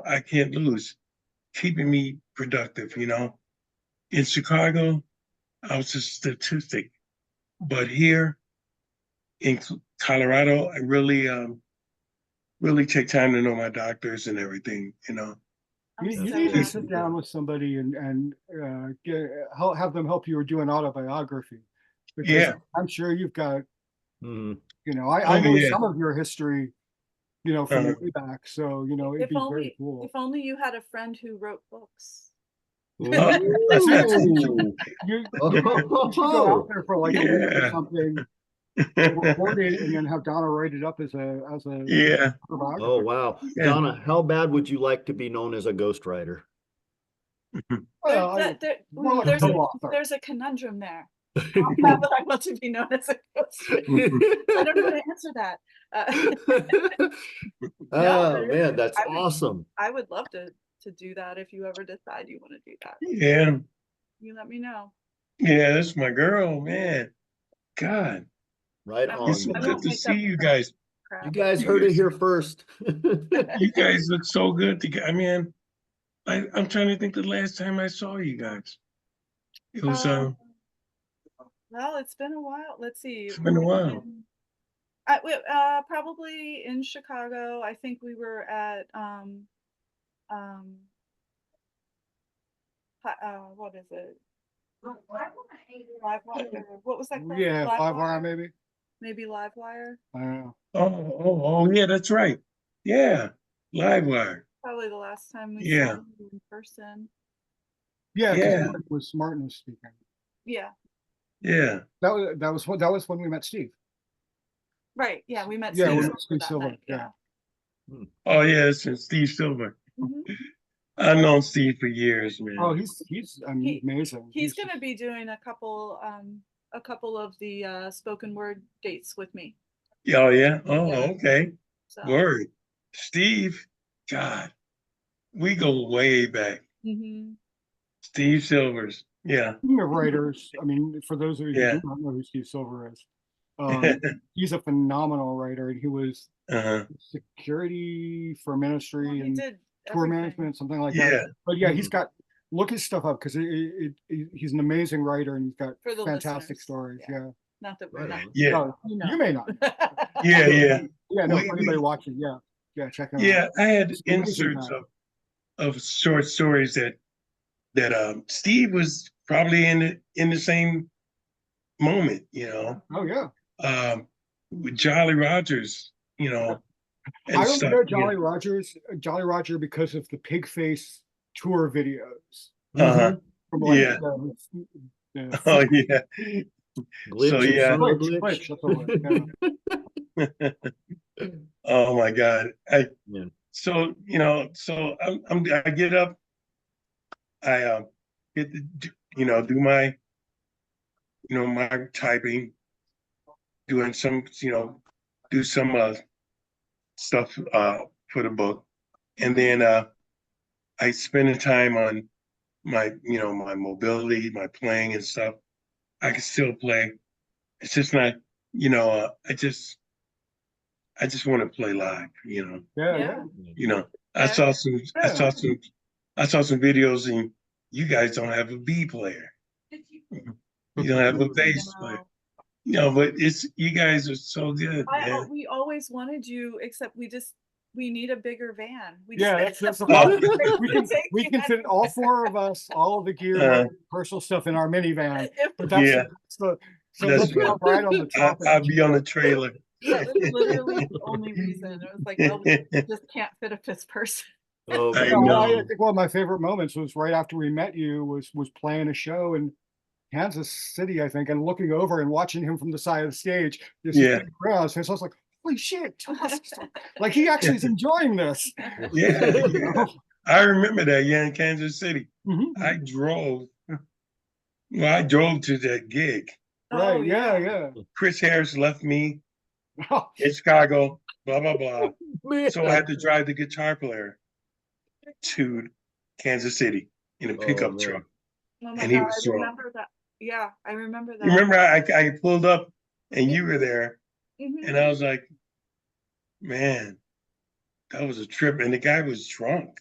I can't lose, keeping me productive, In Chicago, I was a statistic, but here in Colorado, I really take time to know my doctors and everything, I'm You so need to happy. sit down with somebody and have them help you do an autobiography, because Yeah. I'm sure you've got, Mhm. I know yeah. some of your history, from Uh, way back. So, it'd be very cool. If only you had a friend who wrote books. You should go out Oh, there for like a week or Yeah. something, record it, and then have Donna write it up as a Yeah. autobiography. oh, wow. Yeah. Donna, how bad would you like to be known as a ghostwriter? Well, more like a co-author. There's a conundrum there. Not that I want to be known as a ghost. I don't know how to answer that. Oh, but man, that's I would- awesome. I would love to do that if you ever decide you want to do that. Yeah, You let me know. yeah, that's my girl, man. God, Right I on. it's so I man. good won't to make see up you for guys. crap. You guys heard it here first. You guys look so good together. I mean, I'm trying to think the last time I saw you guys. It was Well, it's been a while. Let's see. it's been a while. Probably in Chicago. I think we were at what is it? Livewire. What was that called? Yeah, Five Wire Livewire? maybe. Maybe Livewire. I don't know. Oh, yeah, that's right. Yeah, Livewire. Probably the last time we Yeah. saw you in person. Yeah, Yeah. because Martin was speaking. Yeah. Yeah, That was when we met Steve. Right. Yeah, we met Yeah, Steve we Silver met Steve that Silver, night, yeah. oh yeah, it's Steve Silver. Mhm. I've known Steve for years, man. Oh, he's He- amazing. He's going to be doing a couple of the spoken word dates with me. Oh yeah. Oh, Yeah. okay. So. Word. Steve, God, we go way back. Mhm. Steve Silvers. Yeah. Speaking of writers, I mean, for those of you Yeah. who do not know who Steve Silver is, he's a phenomenal writer, and he was Uh-huh. security for ministry Well, he and did tour everything. management, something like Yeah. that. But yeah, he's got look his stuff up because he's an amazing writer and he's got For the fantastic listeners, stories. yeah. Yeah, Not that we're Right not. on. Yeah. No, You know. you may not. Yeah, yeah. Yeah, no, We- for anybody we- watching, yeah, check him out. Yeah, I had It's amazing, inserts man. of short stories that Steve was probably in the same moment, you know. Oh yeah, With Jolly Rogers, you know, and I stuff. remember Jolly Roger because of the pig face tour videos Uh-huh. from like Yeah. yeah. Oh yeah. Glitch So, and yeah. son of a Glitch, glitch. that's the word, yeah. Oh my God. Yeah. So I get up, I get to do my my typing, doing some do some stuff for the book, and then I spend the time on my my mobility, my playing and stuff. I can still play. It's just not I just want to play live, Yeah, Yeah. I Okay. saw some videos, and you guys don't have a B player. You don't have a bass player. No. But you guys are so good, man. We always wanted you, except we need a bigger van. We Yeah, just that's the problem. we can fit all four of us, all of the gear, personal stuff in our minivan. But that's Yeah. so That's let's go right on the top. I'll be on the trailer. That was literally the only reason. It was like, well, we just can't fit a fifth person. Oh, I man. know. I think one of my favorite moments was right after we met you was playing a show in Kansas City, I think, and looking over and watching him from the side of the stage. This Yeah. big crowd. So I was like, holy shit, like he actually is enjoying this. Yeah, You know? I remember that. Yeah, in Kansas City, Mhm. I drove. Well, I drove to that gig. Right, Oh, yeah. Chris Harris left me Oh, in Chicago. Blah blah blah. Man. So I had to drive the guitar player to Kansas City in a pickup man. truck. Oh my And he God, was I drunk. remember that. Yeah, I remember that. You remember I pulled up and you were there, Mhm. and I was like, man, that was a trip. And the guy was drunk.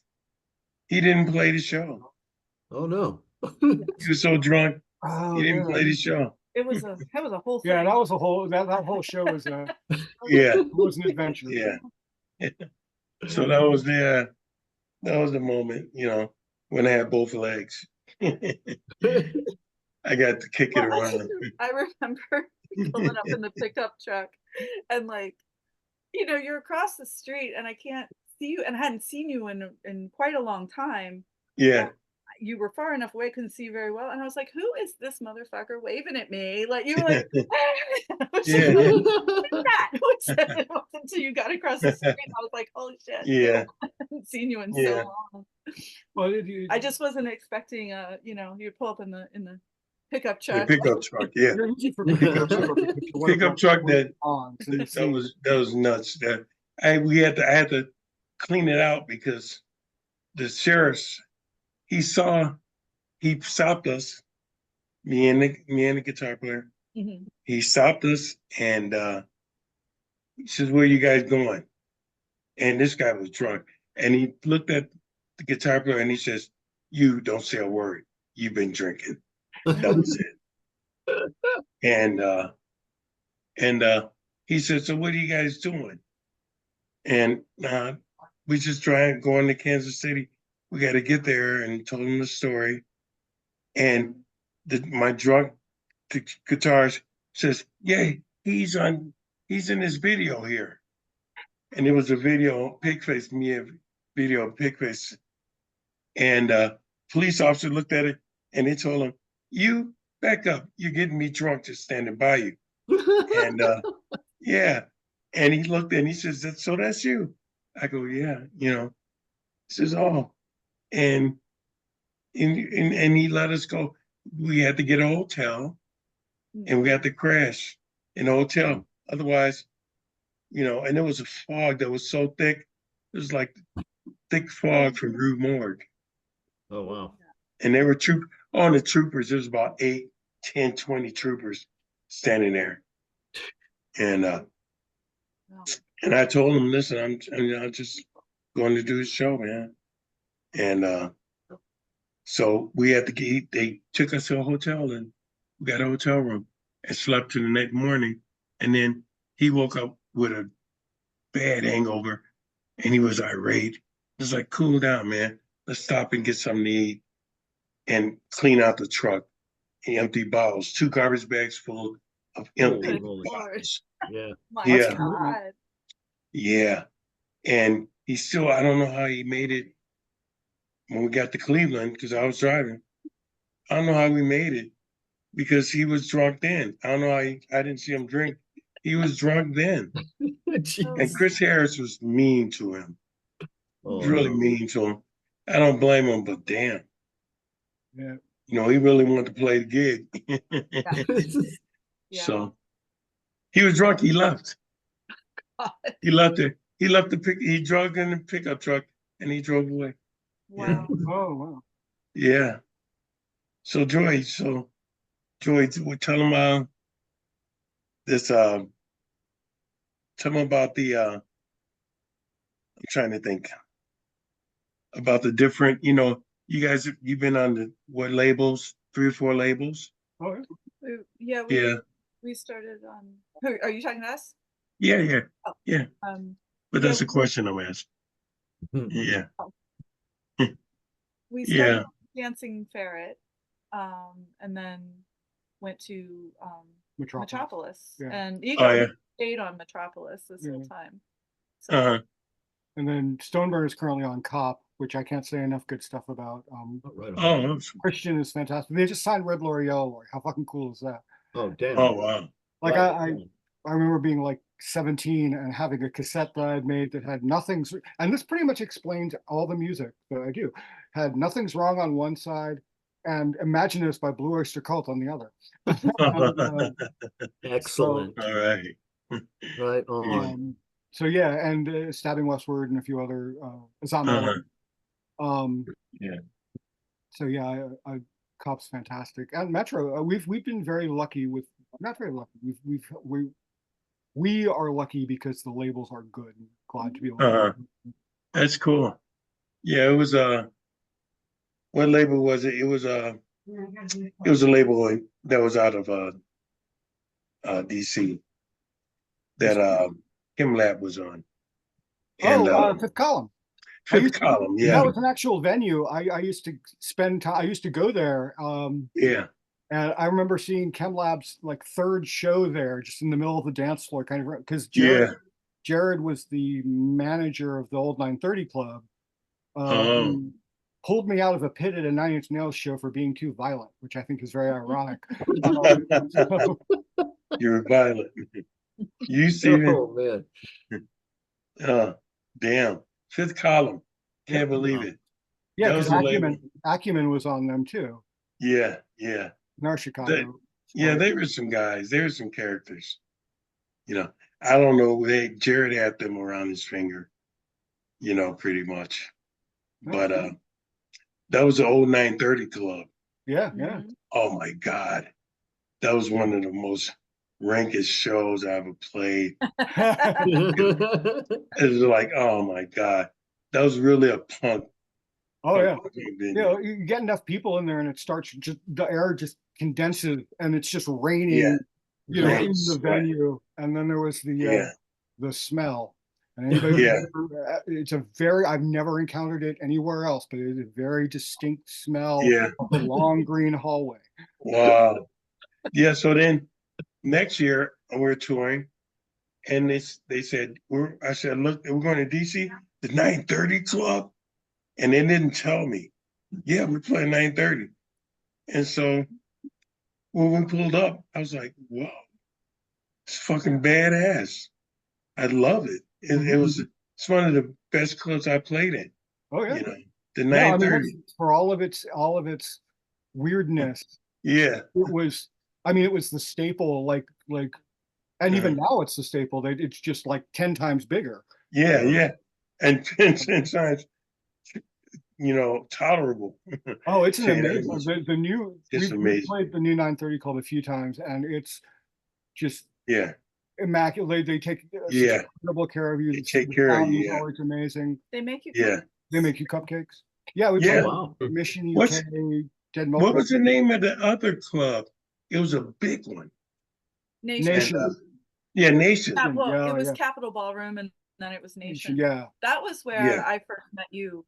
He didn't play the show. Oh, no. He was so drunk, oh, he didn't yeah. play the show. It was a whole thing. Yeah, that was a whole that whole show was Yeah, was an adventure. yeah. So that was the moment, when I had both legs. I got to kick it around. I remember pulling up in the pickup truck and you're across the street and I can't see you, and I hadn't seen you in quite a long time. Yeah, You were far enough away, couldn't see very well, and I was like, "Who is this motherfucker waving at me?" Like you were like, I was Yeah. like, "Who's that?" Who said it? It wasn't until you got across the street. I was like, "Holy shit!" yeah, I haven't seen you in Yeah. so long. Well, I just wasn't expecting you pull up in the Pickup The truck. pickup truck, yeah. You're looking for pickup truck. Pickup truck that that that was nuts. That I had to clean it out because the sheriff's he stopped us, me and the guitar player. Mhm. He stopped us and he says, "Where you guys going?" And this guy was drunk. And he looked at the guitar player and he says, "You don't say a word. You've been drinking." That was it. And he said, "So what are you guys doing?" And we just going to Kansas City. We got to get there, and told him the story. And my drunk guitarist says, "Yeah, he's in this video here." And it was a video, Pigface, a video of Pigface. And police officer looked at it and they told him, "You back up. You're getting me drunk just standing by you." And yeah. And he looked and he says, "So that's you?" I go, "Yeah, you know." He says, "Oh." And and he let us go. We had to get a hotel and we had to crash in a hotel. Otherwise, and there was a fog that was so thick. It was like thick fog from Rue Morgue. Oh, wow. And there were on the troopers, there's about 8, 10, 20 troopers standing there. And Wow. and I told them, "Listen, I'm just going to do a show, man." And so we had to they took us to a hotel and we got a hotel room and slept till the next morning. And then he woke up with a bad hangover and he was irate. It was like, "Cool down, man. Let's stop and get something to eat and clean out the truck." He emptied bottles, 2 garbage bags full of empty Holy moly. bottles. Yeah. My Yeah. God. Yeah. And I don't know how he made it when we got to Cleveland, because I was driving. I don't know how we made it because he was drunk then. I don't know how I didn't see him drink. He was drunk then. And Chris Harris was mean to him. Oh, Really no. mean to him. I don't blame him, but damn. Yeah. He really wanted to play the gig. Yeah. So he was drunk. He left. God. He left it. He drove in the pickup truck and he drove away. Wow. Oh wow. Yeah. So Joy, we tell him this tell him about the I'm trying to think about the different, you guys you've been on what labels, 3 or 4 labels? Oh yeah. Yeah, Yeah. we started on. Are you talking to us? Yeah. Oh. Yeah. But yeah, that's a question I'm asking. Hmm. Yeah. We Yeah. started Dancing Ferret, and then went to Metropolis. Yeah. And Oh, Eagle yeah. stayed on Metropolis this whole Yeah. time. So Uh-huh. And then Stoneburn is currently on Cop, which I can't say enough good stuff about. Oh, right on. Oh, Christian is fantastic. They just signed Red Lorry, Yellow Lorry. How fucking cool is that? Oh, damn. oh wow. Like Right. I remember being like 17 and having a cassette that I'd made that had nothing's, and this pretty much explains all the music that I do. Had Nothing's Wrong on one side and Imagine This by Blue Oyster Cult on the other. And, Excellent. All right. Right on. so yeah, and Stabbing Westward and a few other Zammo. Yeah. So yeah, Cop's fantastic, and Metro. We've been very lucky with, not very lucky. We are lucky because the labels are good. And glad to be able to. That's cool. Yeah, it was what label was it? It was a label that was out of DC that Kim Lab was on. And Fifth Column. Fifth Column, yeah. That was an actual venue. I used to spend time. I used to go there. Yeah. And I remember seeing ChemLab's like 3rd show there, just in the middle of the dance floor, kind of, because Jared was the manager of the old 930 Club. Who pulled me out of a pit at a 9 Inch Nails show for being too violent, which I think is very ironic. You're violent. You see it? Oh, man. Damn. Fifth Column. Can't believe it. Yeah, That because was a label. Acumen was on them too. Yeah. in our Chicago. Yeah, there were some guys, there were some characters. You know, I don't know, Jared had them around his finger, pretty much. But that was the old 930 club. Yeah, Mhm. Oh my God. That was one of the most rankest shows I ever played. yeah. It was like, oh my God. That was really a punk Oh yeah. venue. You get enough people in there and it starts just the air just condenses and it's just raining, Yeah. in the Sweat. venue. And then there was Yeah. the smell. And anybody, Yeah. it's a very, I've never encountered it anywhere else, but it's a very distinct smell Yeah. of the long green hallway. Wow. Yeah. So then next year we're touring and they said, I said, look, we're going to DC, the 930 club. And they didn't tell me. Yeah, we're playing 930. And so when we pulled up, I was like, wow, it's fucking badass. I love it. It's one of the best clubs I played in. Oh yeah. The Yeah, I mean, 930. for all of its weirdness, Yeah. it was, I mean, it was the staple, and even now it's the staple. It's just like 10 times bigger. Yeah, yeah. And 10 times, tolerable. Oh, it's an Yeah, that amazing, was the new, just we've amazing. played the new 930 Club a few times and it's just Yeah, immaculate. They take such yeah. incredible care of you. They The take care of sound you, is yeah. always amazing. They make you. Yeah. They make you cupcakes. Yeah, we Yeah. played Wow. Mission UK, What's- Dead Milk. What was the name of the other club? It was a big one. Nation. Nation. And, yeah, Nation. Well, Yeah, it was yeah. Capitol Ballroom, and then it was Nation. Yeah. That was where Yeah. I first met you.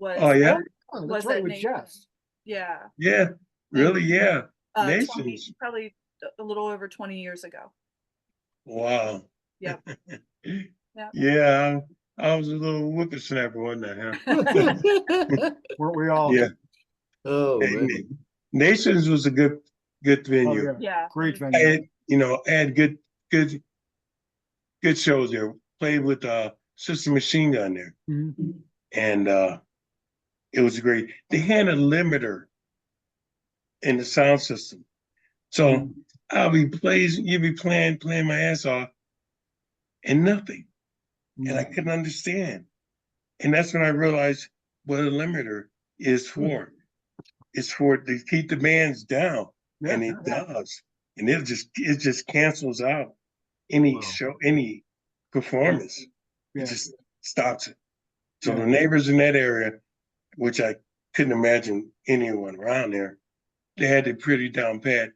Oh, yeah? Oh, Was that's right, at with Nation. Jess. Yeah. Yeah, really, yeah. 20, Nations. probably a little over 20 years ago. Wow. Yep. Yep. Yeah, I was a little whippersnapper, wasn't I? Huh? Weren't we all? Yeah. Oh, man. Nations was a good Oh, venue. yeah. Yeah. Great I venue. had, I had good shows there. Played with Sister Machine Gun there. Mhm. And it was great. They had a limiter in the sound system. So you'd be playing my ass off and nothing. And I couldn't understand. And that's when I realized what a limiter is for. It's for to keep the bands down. Yeah. And it does. And it just cancels out any Wow. show, any performance. Yeah. It just stops it. So Yeah. the neighbors in that area, which I couldn't imagine anyone around there, they had it pretty down pat.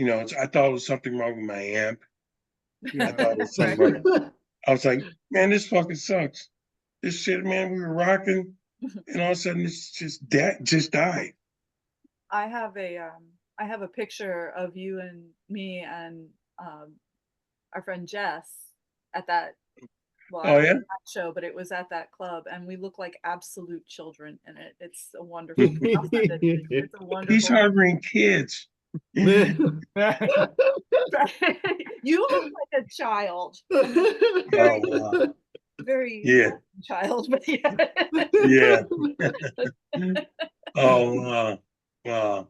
I thought it was something wrong with my amp. I thought it was something wrong. I was like, man, this fucking sucks. This shit, man, we were rocking, and all of a sudden it's just died. I have a picture of you and me and our friend Jess at that. Well, I Oh, don't yeah? know that show, but it was at that club, and we look like absolute children in it. It's a wonderful. I'll send it to you. It's a wonderful. He's harboring kids. You look like a child. Oh, wow. Very Yeah. child, but yeah. Yeah. Oh, wow.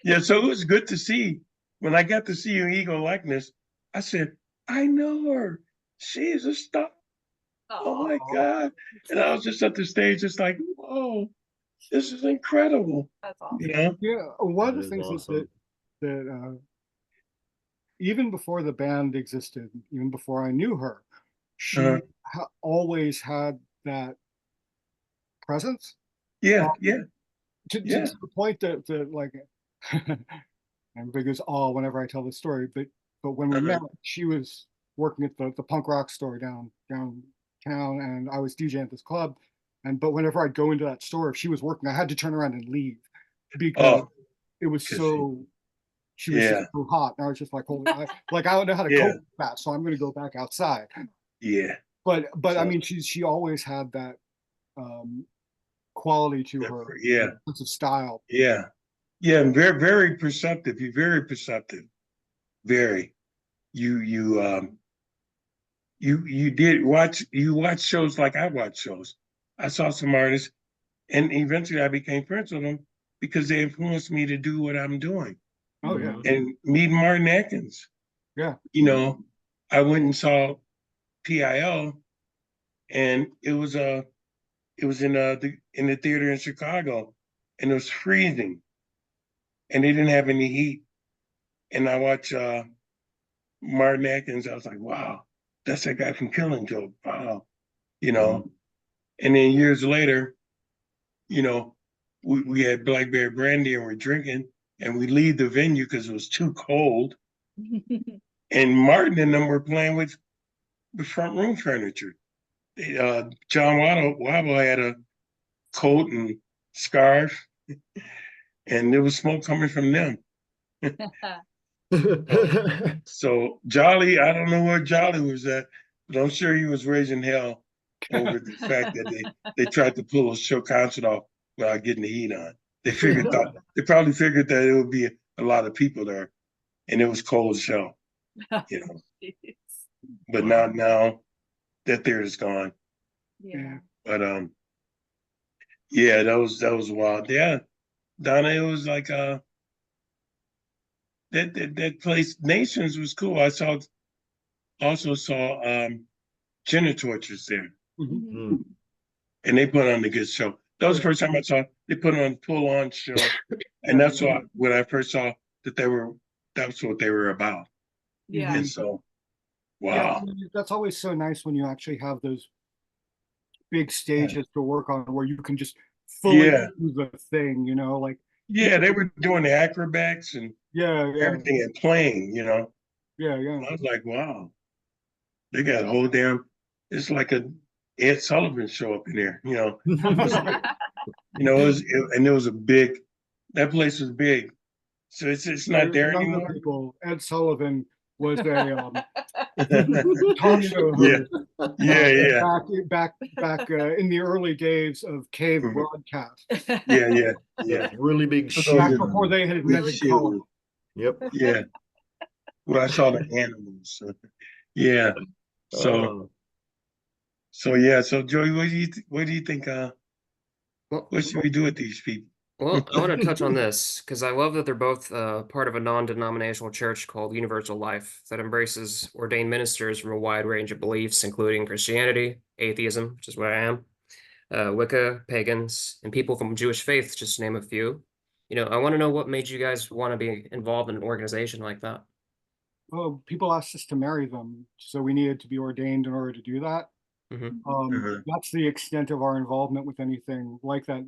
Yeah, so it was good to see. When I got to see your ego likeness, I said, I know her. She's a star. Oh my God. And I was just at the stage, just like, whoa, this is incredible. That's awesome. Yeah, one of That the is things awesome. that even before the band existed, even before I knew her, she always had that presence. Yeah, yeah. To Yeah. the point that like everybody goes, oh, whenever I tell this story, but when we met, she was working at the punk rock store downtown, and I was DJing at this club, but whenever I'd go into that store, if she was working, I had to turn around and leave because it was so. She was just so hot, and I was just like, holy, I don't know how to cope with that, so I'm going to go back outside. Yeah. But I mean, she always had that quality to her, sense of style. Yeah. Yeah, and very, very perceptive. You're very perceptive. Very. You watch shows like I watch shows. I saw some artists, and eventually I became friends with them because they influenced me to do what I'm doing. Oh, yeah. And meeting Martin Atkins, Yeah. you know, I went and saw PIL, and it was in the theater in Chicago, and it was freezing, and they didn't have any heat. And I watched Martin Atkins. I was like, wow, that's that guy from Killing Joke. Wow, you know. And then years later, you know, we had blackberry brandy and we're drinking, and we leave the venue because it was too cold. And Martin and them were playing with the front room furniture. John Wobble had a coat and scarf, and there was smoke coming from them. So Jolly, I don't know where Jolly was at, but I'm sure he was raising hell over the fact that they tried to pull a show concert off without getting the heat on. They probably figured that it would be a lot of people there, and it was cold show, you know. But now that theater's gone. Yeah. But yeah, that was wild. Yeah, Donna, it was like that place Nations was cool. I also saw Gender Torches there, Mhm. and they put on a good show. That was the first time I saw they put on a full on show, and that's when I first saw that's what they were about. Yeah. And so, Yeah, wow, that's always so nice when you actually have those big stages to work on where you can just fully Yeah. do the thing, you know, like yeah, they were doing the acrobats and yeah, everything and playing, you know. yeah. And I was like, wow, they got a whole damn. It's like a Ed Sullivan show up in there, you know. You know, it was a big. That place was big, so it's not there Younger anymore. people, Ed Sullivan was a talk show Yeah, host yeah. back in the early days of cave Mhm. broadcast, Yeah. Those really big For those back shoes. before they had Big invented color. shoes. Yep. Yeah. Well, I saw the animals. Yeah. Oh. So yeah. So Joey, what do you think? Well, What should we do with these people? well, I want to touch on this because I love that they're both part of a non-denominational church called Universal Life that embraces ordained ministers from a wide range of beliefs, including Christianity, atheism, which is what I am, Wicca, pagans, and people from Jewish faith, just to name a few. You know, I want to know what made you guys want to be involved in an organization like that. Oh, people asked us to marry them, so we needed to be ordained in order to do that. Mhm. That's the extent of our involvement with anything like that.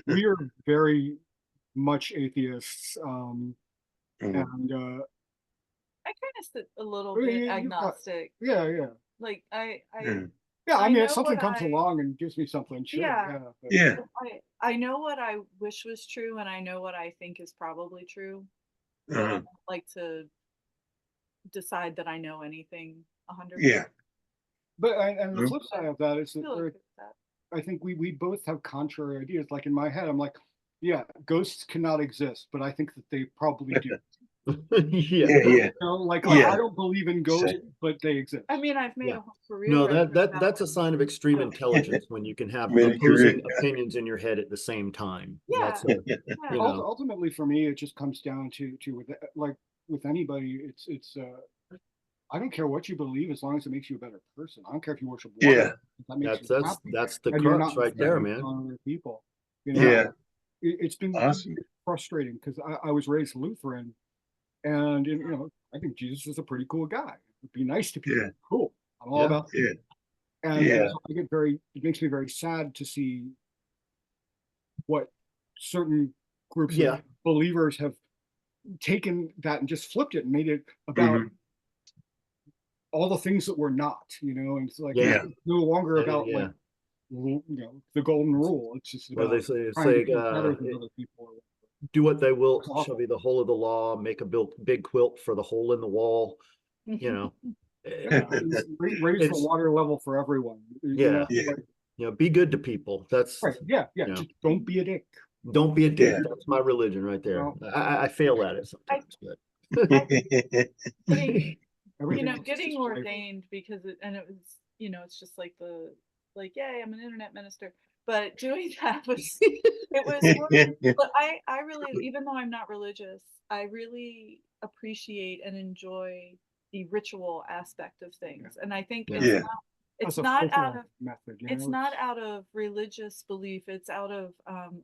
We are very much atheists, Mhm. and I kind of sit a little Yeah, bit you got- agnostic. yeah. Like Yeah. Yeah, I I mean, know if something what comes I- along and gives me something, sure. Yeah. But- Yeah. I know what I wish was true, and I know what I think is probably true. But I Uh-huh. don't like to decide that I know anything 100%. Yeah. But and the Mhm. flip side of that is I feel that okay with that. I think we both have contrary ideas. Like in my head, I'm like, yeah, ghosts cannot exist, but I think that they probably do. Yeah. Yeah. You know, like Yeah. I don't believe in ghosts, Same. but they exist. I mean, I've made Yeah. a whole career. No, out of that's a sign of extreme Yeah. intelligence when you can have Made a opposing career. opinions in your head at the same time. Yeah. That's Yeah. you know. Ultimately, for me, it just comes down to with anybody, it's I don't care what you believe as long as it makes you a better person. I don't care if you worship water. Yeah. If that makes That's you that's happy, that's the and you're crux not right there, inflicting man. on other people. You know, Yeah. it's been Awesome. frustrating because I was raised Lutheran, and you know, I think Jesus is a pretty cool guy. It'd be nice to people. Yeah. Cool. I'm all Yeah. about. Yeah. And Yeah. so it makes me very sad to see what certain groups Yeah. of believers have taken that and just flipped it and made it about Mhm. all the things that we're not, you know, and it's like Yeah. it's no longer about Yeah. like you know, the golden rule. It's just Well, about they trying to say be better than other people. do what they will It's awful. shall be the whole of the law. Make a big quilt for the hole in the wall. You know. Yeah, raise the It's- water level for everyone. You Yeah. know, Yeah. like, You know, be good to people. That's right. Yeah. you know. Just don't be a dick. Don't be a dick. Yeah. That's my religion right there. Well- I fail at it sometimes, but Getting, Everything is getting just flavor. ordained because it was, it's just like yay, I'm an internet minister. but doing that was it was work. But I really, even though I'm not religious, I really appreciate and enjoy the ritual aspect of things. And I think Yeah. Yeah. it's As a not out filter of method, you it's know, not out of religious belief, it's out of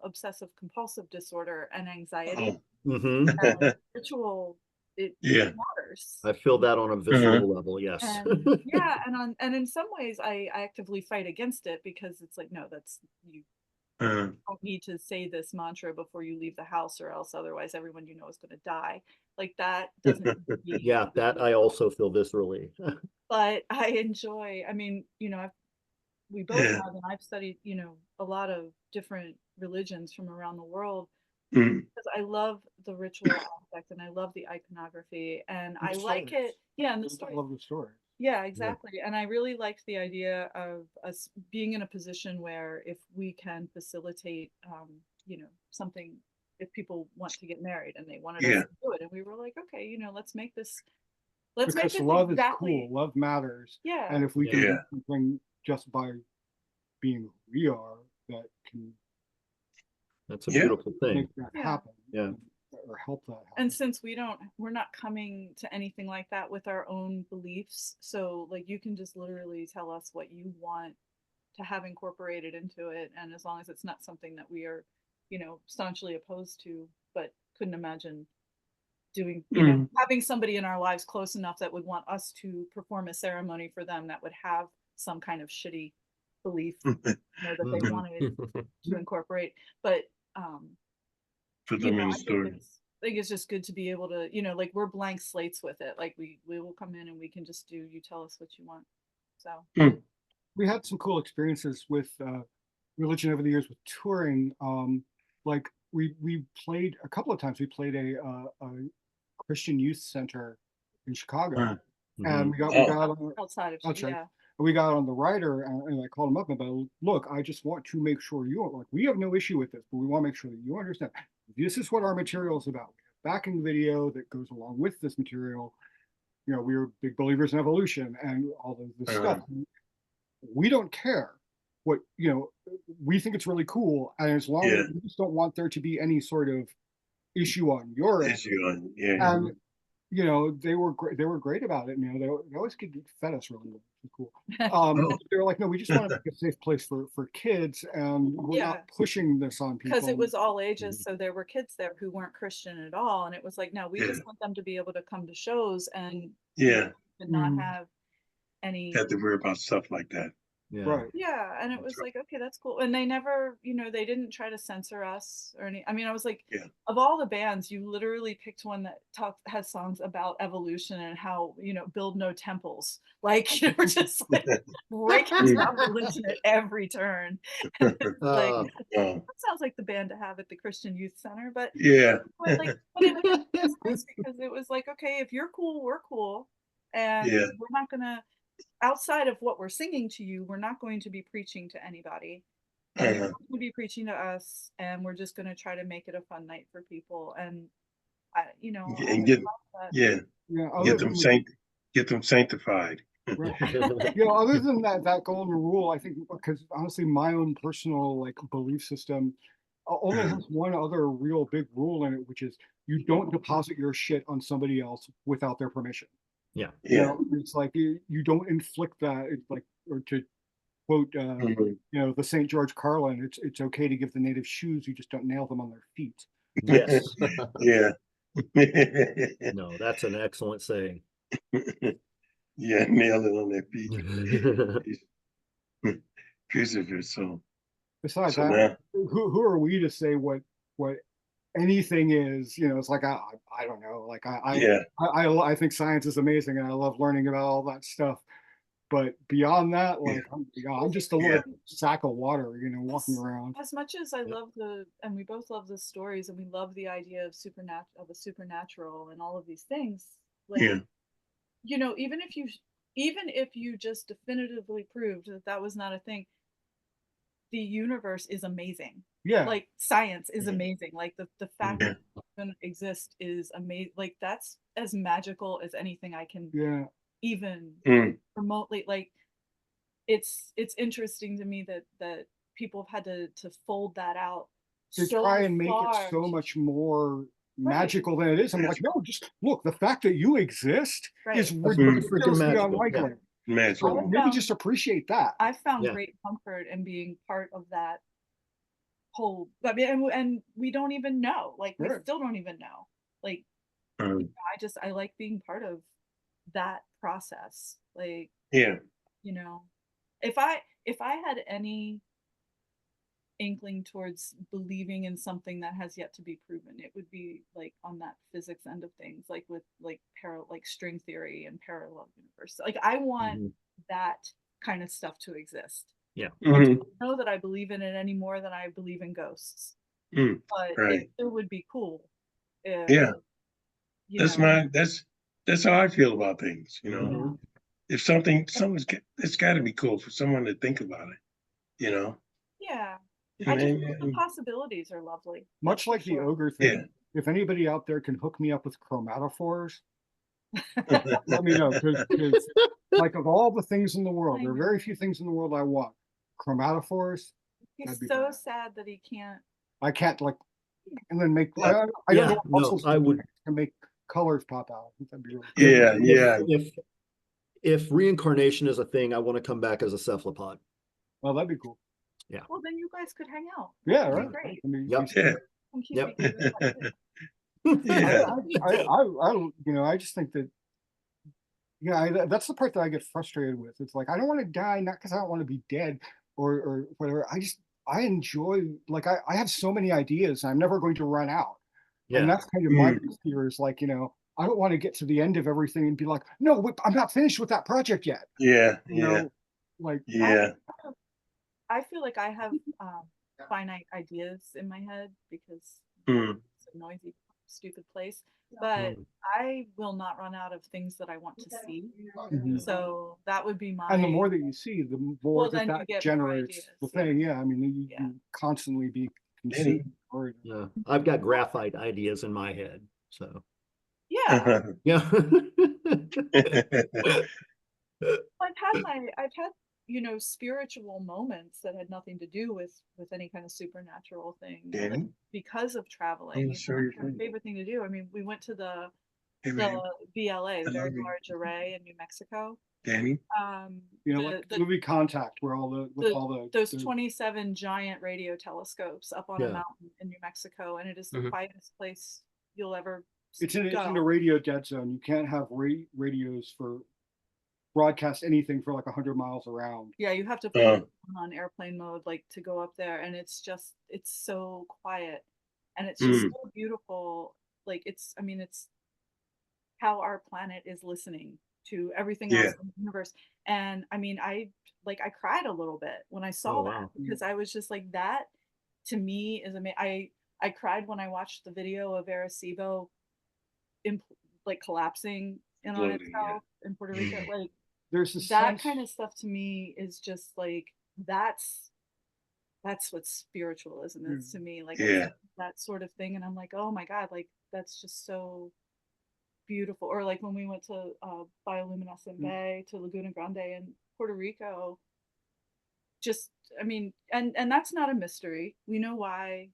obsessive compulsive disorder and anxiety. Oh. Mhm. And ritual, it Yeah. matters. I feel that on a visceral level, yes. And yeah, and in some ways I actively fight against it because it's like, no, that's you Uh, don't need to say this mantra before you leave the house, or else otherwise everyone you know is going to die. Like that doesn't need to be. Yeah, that I also feel viscerally. But I enjoy, I mean, we both yeah. have, and I've studied, a lot of different religions from around the world Mm. because I love the ritual aspect and I love the iconography and I the like stories. it. Yeah, and the I story. love the story. Yeah, exactly. And I really liked the idea of us being in a position where if we can facilitate, something, if people want to get married and they wanted us Yeah. to do it, and we were like, okay, let's make Because this love is exactly. cool, love matters. Yeah. And if we can Yeah. do something just by being who we are, that can That's a Yeah. beautiful thing. make that Yeah. happen. Yeah. Or help that happen. And since we're not coming to anything like that with our own beliefs, so like you can just literally tell us what you want to have incorporated into it, and as long as it's not something that we are, staunchly opposed to, but couldn't imagine doing, Mm. having somebody in our lives close enough that would want us to perform a ceremony for them that would have some kind of shitty belief, that they Mhm. wanted to incorporate. But Put them in the I think story. it's just good to be able to, like we're blank slates with it. Like we will come in and we can just do, you tell us what you want. So Mm. We had some cool experiences with religion over the years with touring. Like we played a couple of times. We played a Christian youth center in Chicago, and Mhm. we got outside of outside. yeah. We got on the writer and I called him up about, look, I just want to make sure we have no issue with this, but we want to make sure that you understand this is what our material is about. We have backing video that goes along with this material. We're big believers in evolution and all of this stuff. We don't care what, we think it's really cool. And as long Yeah. as we just don't want there to be any sort of issue on your end. Issue on. Yeah. And they were great. They were great about it. They always fed us really well. Which was cool. They were like, no, we just want to make a safe place for kids, and we're not pushing this on people. Because it was all ages, so there were kids there who weren't Christian at all, and it was like, no, we just want them to be able to come to shows and Yeah. not have any. Have to worry about stuff like that. Yeah. Right. Yeah, and it was like, okay, that's cool. And they never, they didn't try to censor us or any. I mean, I was like, Yeah. of all the bands, you literally picked one that has songs about evolution and how, build no temples. Like, we're just like breaking down religion at every turn. And it's like, that sounds like the band to have at the Christian Youth Center. But Yeah. but it was nice because it was like, okay, if you're cool, we're cool, and Yeah. we're not gonna. Outside of what we're singing to you, we're not going to be preaching to anybody. And you're not going to be preaching to us, and we're just going to try to make it a fun night for people. And And get get them sanctified. Right. Other than that golden rule, I think, because honestly, my own personal belief system only has one other real big rule in it, which is you don't deposit your shit on somebody else without their permission. Yeah. Yeah. It's like you don't inflict that. It's like, or to quote, the St. George Carlin, it's okay to give the natives shoes, you just don't nail them on their feet. Yes. Yeah. No, that's an excellent saying. Yeah, nail it on their feet. Crucifix. So Besides so that, now, who are we to say what anything is? It's like I don't know. Like I think science is amazing, and I love learning about all that stuff. But beyond that, I'm just a little sack of water, walking around. As much as I love and we both love the stories, and we love the idea of the supernatural and all of these things. Like, even if you just definitively proved that was not a thing, the universe is amazing. Yeah. Like science is amazing. Like the fact that it doesn't exist is amazing. Like that's as magical as anything I can even remotely, like it's interesting to me that people have had to fold that out To so try and make it far so to- much more Right. magical than it is. I'm like, no, just look, the fact that you exist is Right. ridiculously magical, unlikely. Magical. So maybe just appreciate that. I found Yeah. great comfort in being part of that whole. I mean, and we don't even know. Like, we Right. still don't even know. Like, Um, I like being part of that process. Like, yeah. you know, if I had any inkling towards believing in something that has yet to be proven, it would be like on that physics end of things, like with like like string theory and parallel universe. Like, I want Mhm. that kind of stuff to exist. Mhm. I don't know that I believe in it any more than I believe in ghosts, Mm, but right. it still would be cool if, Yeah. you That's know, that's how I feel about things, you know. Mhm. If it's got to be cool for someone to think about it, you know. yeah. I And just then, think the possibilities are lovely. Much that's for like the sure. ogre thing. Yeah. If anybody out there can hook me up with chromatophores, let me know. Because like of all the things in the world, I there are very know. few things in the world I want. Chromatophores, He's that'd be so bad. sad that he can't. I can't like, and then make. Yeah. I don't Yeah, know what no, muscles I would- to make colors pop out. That'd be really cool. yeah, yeah. If reincarnation is a thing, I want to come back as a cephalopod. Well, that'd be cool. Well, then you guys could hang out. Yeah, That'd be right. great. I mean, Yep. Yeah. Come keep Yep. me- Yeah. I just think that, that's the part that I get frustrated with. It's like, I don't want to die, not because I don't want to be dead or whatever. I enjoy, like, I have so many ideas. I'm never going to run out. And Yeah, that's kind of my fear is like, I don't want to get to the end of everything and be like, no, I'm not finished with that project yet. Yeah. You Yeah. know, like, Yeah. I feel like I have finite ideas in my head because Mm. it's a noisy, stupid place. But Mm. I will not run out of things that I want to see. mhm. So that would be my. And the more that you see, the more Well, then you that get more generates ideas, the yeah. thing. Yeah, I mean, Yeah. you constantly be Danny. consumed. Or, yeah. I've got graphite ideas in my head, so Yeah, yeah. I've had spiritual moments that had nothing to do with any kind of supernatural thing, like, Danny? because of traveling. I'm sure you're My fine. favorite thing to do. I mean, we went to the Hey, man. VLA, the I Very love you. Large Array in New Mexico. Danny? like the movie Contact, where those 27 giant radio telescopes up on a Yeah. mountain in New Mexico, and it is the Mhm. quietest place you'll ever it's in go. a radio dead zone. You can't have radios for broadcast anything for like 100 miles around. Yeah, you have to put it on airplane mode, like, to go up there, and it's so quiet, and it's just so beautiful. Like, it's how our planet is listening to everything else Yeah. in the universe. And I mean, I cried a little bit when I saw Oh, that, wow. because I was just like, that to me is amazing. I cried when I watched the video of Arecibo like collapsing in on Exploding, itself in Puerto Rico. Like, There's this that sense, kind of stuff to me is just like, that's what spiritualism is to me. Like, Yeah. it's that sort of thing, and I'm like, oh my God, like, that's just so beautiful. Or like when we went to Bioluminescent Bay, to Laguna Grande in Puerto Rico, just, I mean, and that's not a mystery. We know why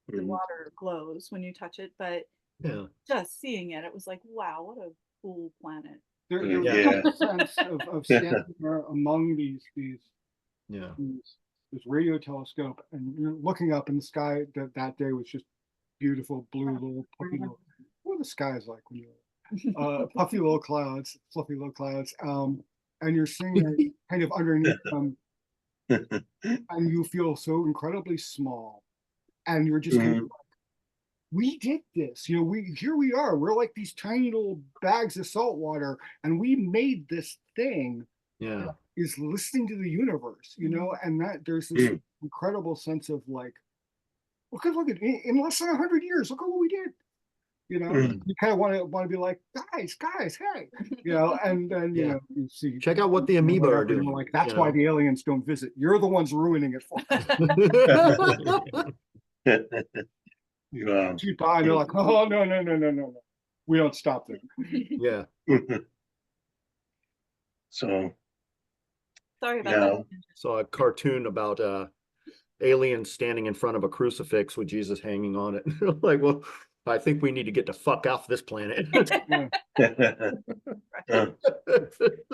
the water glows when you touch it, but Yeah. just seeing it, it was like, wow, what a cool planet. there Yeah. was a sense of standing there among these Yeah. this radio telescope, and you're looking up, and the sky that day was just beautiful blue, little puffy little, what the sky is like when you're puffy little clouds, fluffy little clouds, and you're seeing it kind of underneath them, and you feel so incredibly small, and you're just kind of like, we did this, here we are, we're like these tiny little bags of salt water, and we made this thing Yeah. that is listening to the universe, and that there's this incredible sense of like, look at in less than 100 years, look at what we did. You kind of want to be like, guys, hey, and then Yeah. you see, Check out what the amoeba are whatever, and doing. you're like, that's why the aliens don't visit. You're the ones ruining it for us. You die, and they're like, oh no, we don't stop there. Yeah. So Sorry about Yeah. that. Saw a cartoon about alien standing in front of a crucifix with Jesus hanging on it. Like, well, I think we need to get the fuck off this planet. Uh,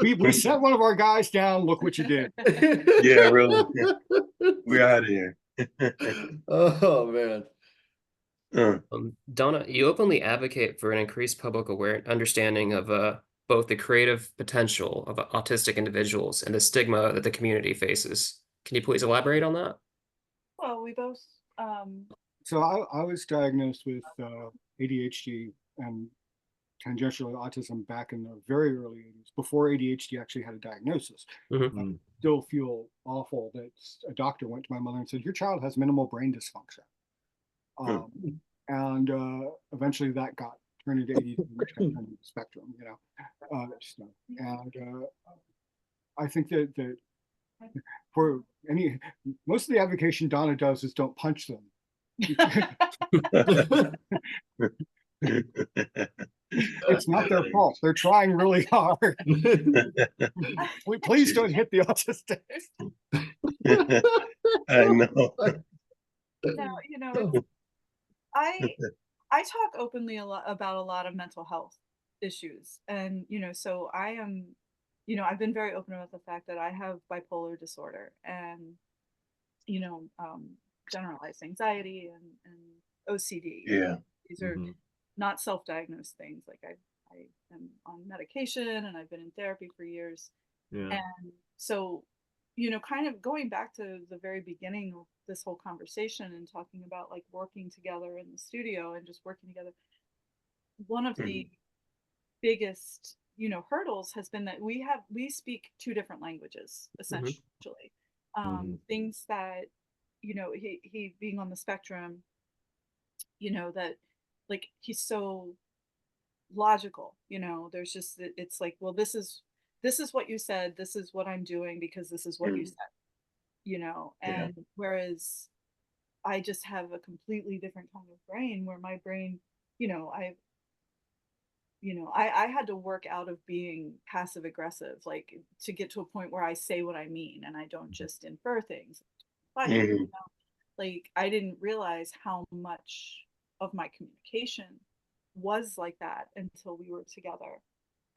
We sent one of our guys down. Look what you did. yeah, really. We're out of here. Oh man. Donna, you openly advocate for an increased public understanding of both the creative potential of autistic individuals and the stigma that the community faces. Can you please elaborate on that? Well, we both, So I was diagnosed with ADHD and tangential autism back in the very early 80s, before ADHD actually had a diagnosis. Mhm. I still feel awful that a doctor went to my mother and said, your child has minimal brain dysfunction. And eventually that got turned into ADHD, which got turned into spectrum, you know. And I think that for most of the advocation Donna does is don't punch them. It's not their fault. They're trying really hard. Please don't hit the autistic. I know. now, you know, I talk openly about a lot of mental health issues, and you know, so I am, you know, I've been very open about the fact that I have bipolar disorder and, you know, generalized anxiety and OCD. Yeah. These are not self-diagnosed things. Like I am on medication and I've been in therapy for years. Yeah. And so, you know, kind of going back to the very beginning of this whole conversation and talking about like working together in the studio and just working together, one of the biggest, you know, hurdles has been that we speak two different languages, essentially. Things that, you know, he being on the spectrum, you know, that like he's so logical, you know, there's just, it's like, well, this is what you said, this is what I'm doing because this is what you said, you know. And whereas I just have a completely different kind of brain, where my brain, you know, I had to work out of being passive aggressive, like to get to a point where I say what I mean and I don't just infer things. But you know, like I didn't realize how much of my communication was like that until we were together.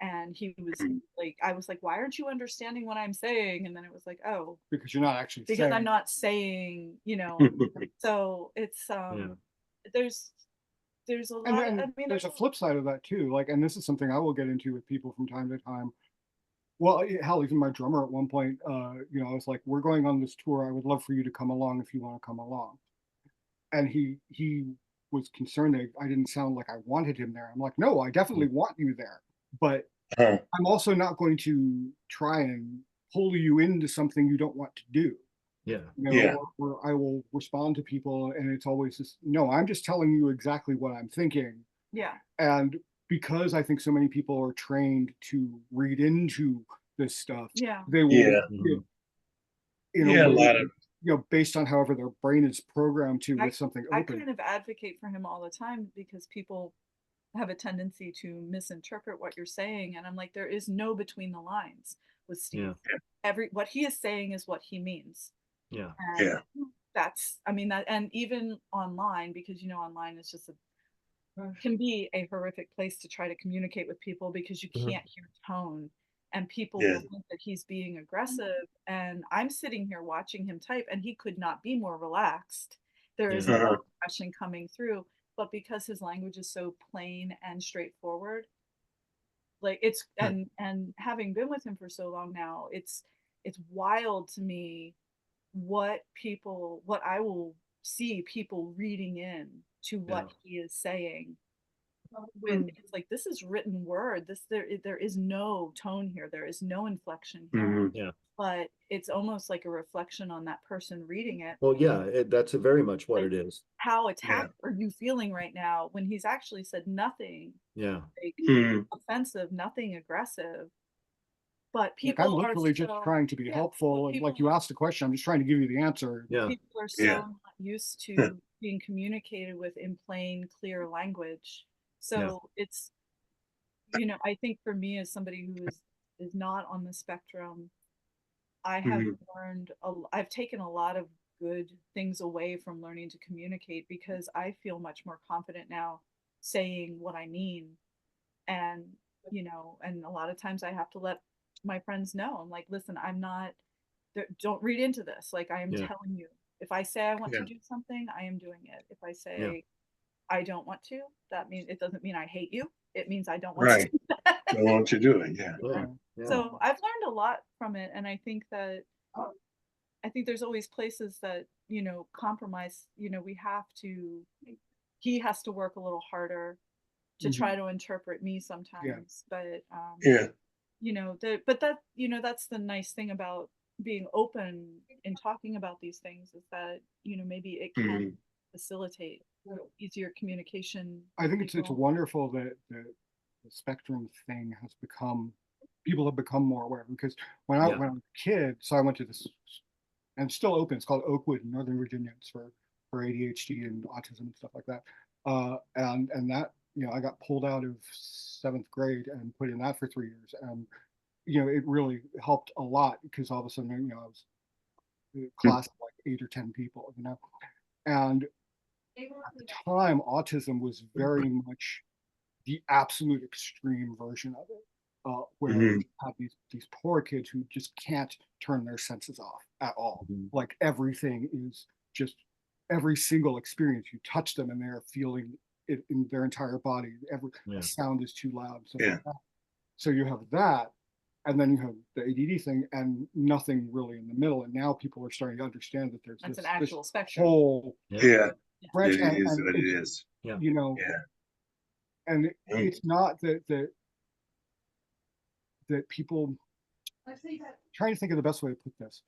And he was like, I was like, why aren't you understanding what I'm saying? And then it was like, oh, Because you're not actually because saying. I'm not saying, you know. So it's there's a lot. And I mean, there's a flip side of that too. Like, and this is something I will get into with people from time to time. Well, hell, even my drummer at one point, you know, I was like, we're going on this tour. I would love for you to come along if you want to come along. And he was concerned that I didn't sound like I wanted him there. I'm like, no, I definitely want you there. But I'm also not going to try and pull you into something you don't want to do. Yeah. You know, or I will respond to people and it's always just, no, I'm just telling you exactly what I'm thinking. yeah. And because I think so many people are trained to read into this stuff, they will, you know, a lot of, you know, based on however their brain is programmed to with something open. I kind of advocate for him all the time because people have a tendency to misinterpret what you're saying, and I'm like, there is no between the lines with Steve. What he is saying is what he means. And that's, I mean, that, and even online, because you know, online is just can be a horrific place to try to communicate with people because you can't hear tone, and people will think that he's being aggressive. And I'm sitting here watching him type, and he could not be more relaxed. There is no aggression coming through, but because his language is so plain and straightforward, like it's and having been with him for so long now, it's wild to me what I will see people reading in to what he is saying, when it's like, this is written word, there is no tone here, there is no inflection here. But it's almost like a reflection on that person reading it. Well, that's very much what like, it is. How attacked are you feeling right now, when he's actually said nothing offensive, nothing aggressive. But people I'm literally just trying to be helpful. Like you asked a question, I'm just trying to give you the answer. People are so not used to being communicated with in plain, clear language. So it's, you know, I think for me as somebody who is not on the spectrum, I have learned, I've taken a lot of good things away from learning to communicate, because I feel much more confident now saying what I mean. And, you know, and a lot of times I have to let my friends know, I'm like, listen, I'm not, don't read into this. Like, I am Yeah. telling you, if I say I want Yeah. to do something, I am doing it. If I Yeah. say I don't want to, that means, it doesn't mean I hate you. It means I don't want Right. to do that. I want you to do it. Yeah. Yeah. Yeah. So I've learned a lot from it. And I think that, I think there's always places that, you know, compromise, you know, we have to, he has to work a little harder to Mhm. try to interpret me sometimes. But, Yeah. you know, but that, you know, that's the nice thing about being open and talking about these things, is that, you know, maybe it can facilitate easier communication. I with think it's people. wonderful that the spectrum thing has become, people have become more aware, because when I Yeah. when I was a kid, so I went to this, and it's still open, it's called Oakwood in Northern Virginia. It's for ADHD and autism and stuff like that. And that, you know, I got pulled out of 7th grade and put in that for 3 years. And, you know, it really helped a lot, because all of a sudden, you know, I was in a class of like 8 or 10 people, you know. And at the time, autism was very much the absolute extreme version of it, where you have these poor kids who just can't turn their senses off at all. Mhm. Like, everything is just, every single experience, you touch them and they're feeling it in their entire body. Every Yeah. a sound is too loud. So, Yeah. so you have that, and then you have the ADD thing, and nothing really in the middle. And now people are starting to understand that there's That's this an actual spectrum. whole Yeah. branch, It and, is and what it it's, is. Yeah. you know, Yeah. and Mm. it's not that people, trying to think of the best way to put this.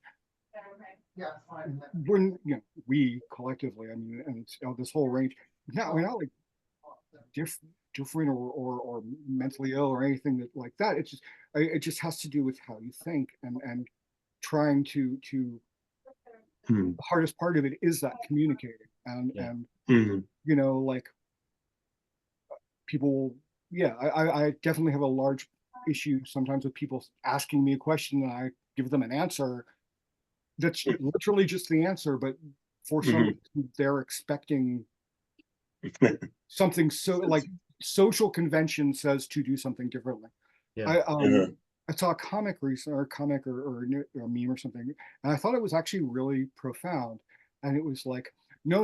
When, you know, we collectively, I mean, and it's, you know, this whole range. We're not like different or mentally ill or anything that like that. It's just, it just has to do with how you think, and trying to Mm. the hardest part of it is that communicating, and Yeah. Mm. you know, like, people, yeah, I definitely have a large issue sometimes with people asking me a question and I give them an answer that's literally just the answer, but for some reason they're expecting something, so like, social convention says to do something differently. Yeah. I saw a comic recently, or a comic, or a meme or something, and I thought it was actually really profound. And it was like, no,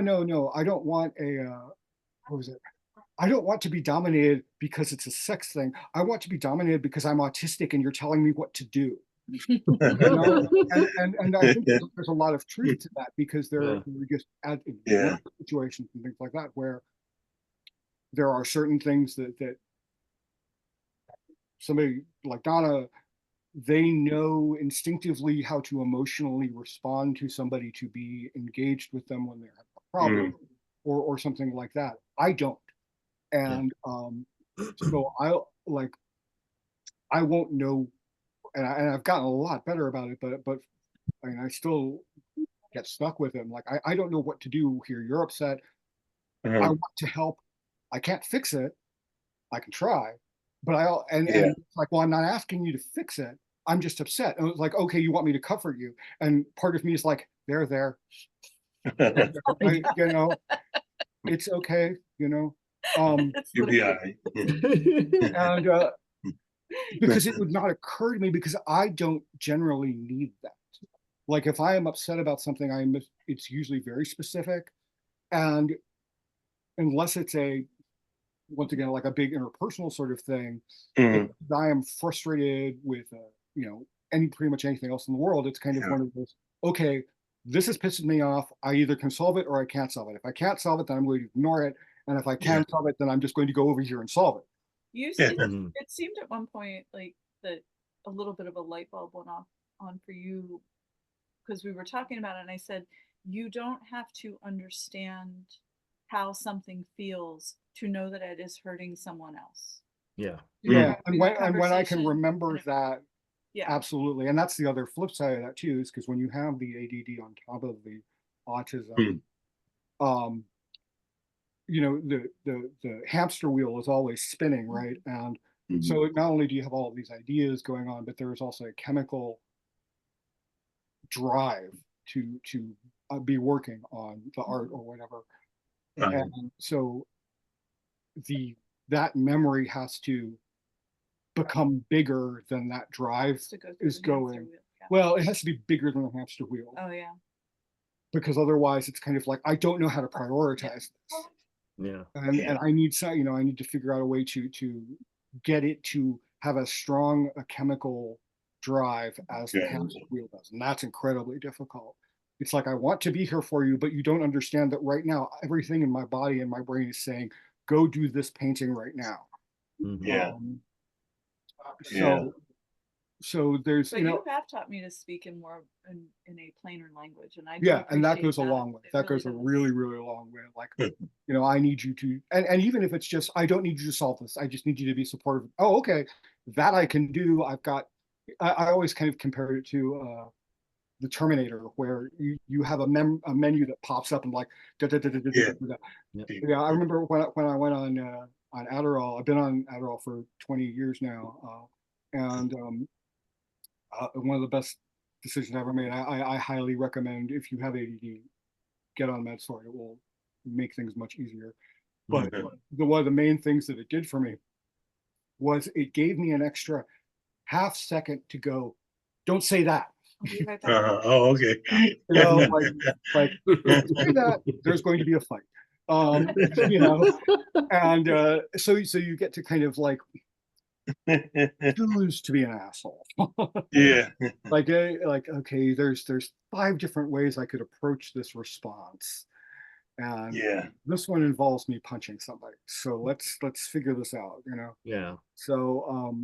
I don't want a what was it? I don't want to be dominated because it's a sex thing. I want to be dominated because I'm autistic and you're telling me what to do. You know? And I think there's a lot of truth to that, because Yeah. we're just at Yeah. situations and things like that, where there are certain things that somebody like Donna, they know instinctively how to emotionally respond to somebody to be engaged with them when they have a problem, or something like that. I don't. And so I won't know, and I've gotten a lot better about it, but I mean, I still get stuck with him. Like, I don't know what to do here. You're upset. I want to help. I can't fix it. I can try, but and it's like, well, I'm not asking you to fix it. I'm just upset. And it was like, okay, you want me to comfort you? And part of me is like, there. You know, it's okay. You know, You'll be all right. and because it would not occur to me, because I don't generally need that. Like, if I am upset about something, it's usually very specific, and unless it's once again, like a big interpersonal sort of thing, if I am frustrated with, you know, pretty much anything else in the world, it's kind of one of those, okay, this is pissing me off. I either can solve it or I can't solve it. If I can't solve it, then I'm going to ignore it. And if I can solve it, then I'm just going to go over here and solve it. It seemed at one point like that a little bit of a light bulb went off on for you, because we were talking about it, and I said, you don't have to understand how something feels to know that it is hurting someone else. Yeah. Yeah. And when I can Conversation. remember that, Yeah. absolutely. And that's the other flip side of that too, is because when you have the ADD on top of the autism, you know, the hamster wheel is always spinning, right? And so not only do you have all of these ideas going on, but there is also a chemical drive to be working on the art or whatever. And so that memory has to become bigger than that drive Has to go through is the hamster going. wheel, yeah. Well, it has to be bigger than the hamster wheel, Oh, yeah. because otherwise it's kind of like, I don't know how to prioritize this. Yeah. And I need I need to figure out a way to get it to have as strong a chemical drive as the hamster wheel does. And that's incredibly difficult. It's like, I want to be here for you, but you don't understand that right now, everything in my body and my brain is saying, go do this painting right now. Yeah. So there's, But you have taught me to speak in more in a plainer language, and I do yeah, and that appreciate goes a long way. It That really goes a does. really, really long way. Like, I need you to, and even if it's just, I don't need you to solve this. I just need you to be supportive. Oh, okay, that I can do. I've got, I always kind of compared it to the Terminator, where you have a menu that pops up and like, da, da, da, da, da, da, da, da. Yeah, I remember when I went on Adderall. I've been on Adderall for 20 years now, and one of the best decisions I ever made. I highly recommend, if you have ADD, get on meds for it. It will make things much easier. But one of the main things that it did for me was it gave me an extra half second to go, don't say that. I'll be right back. Oh, okay. Like don't say that, there's going to be a fight. And so you get to kind of like choose to be an asshole. Yeah. Like okay, there's 5 different ways I could approach this response, and this one involves me punching somebody, so let's figure this out. Yeah. So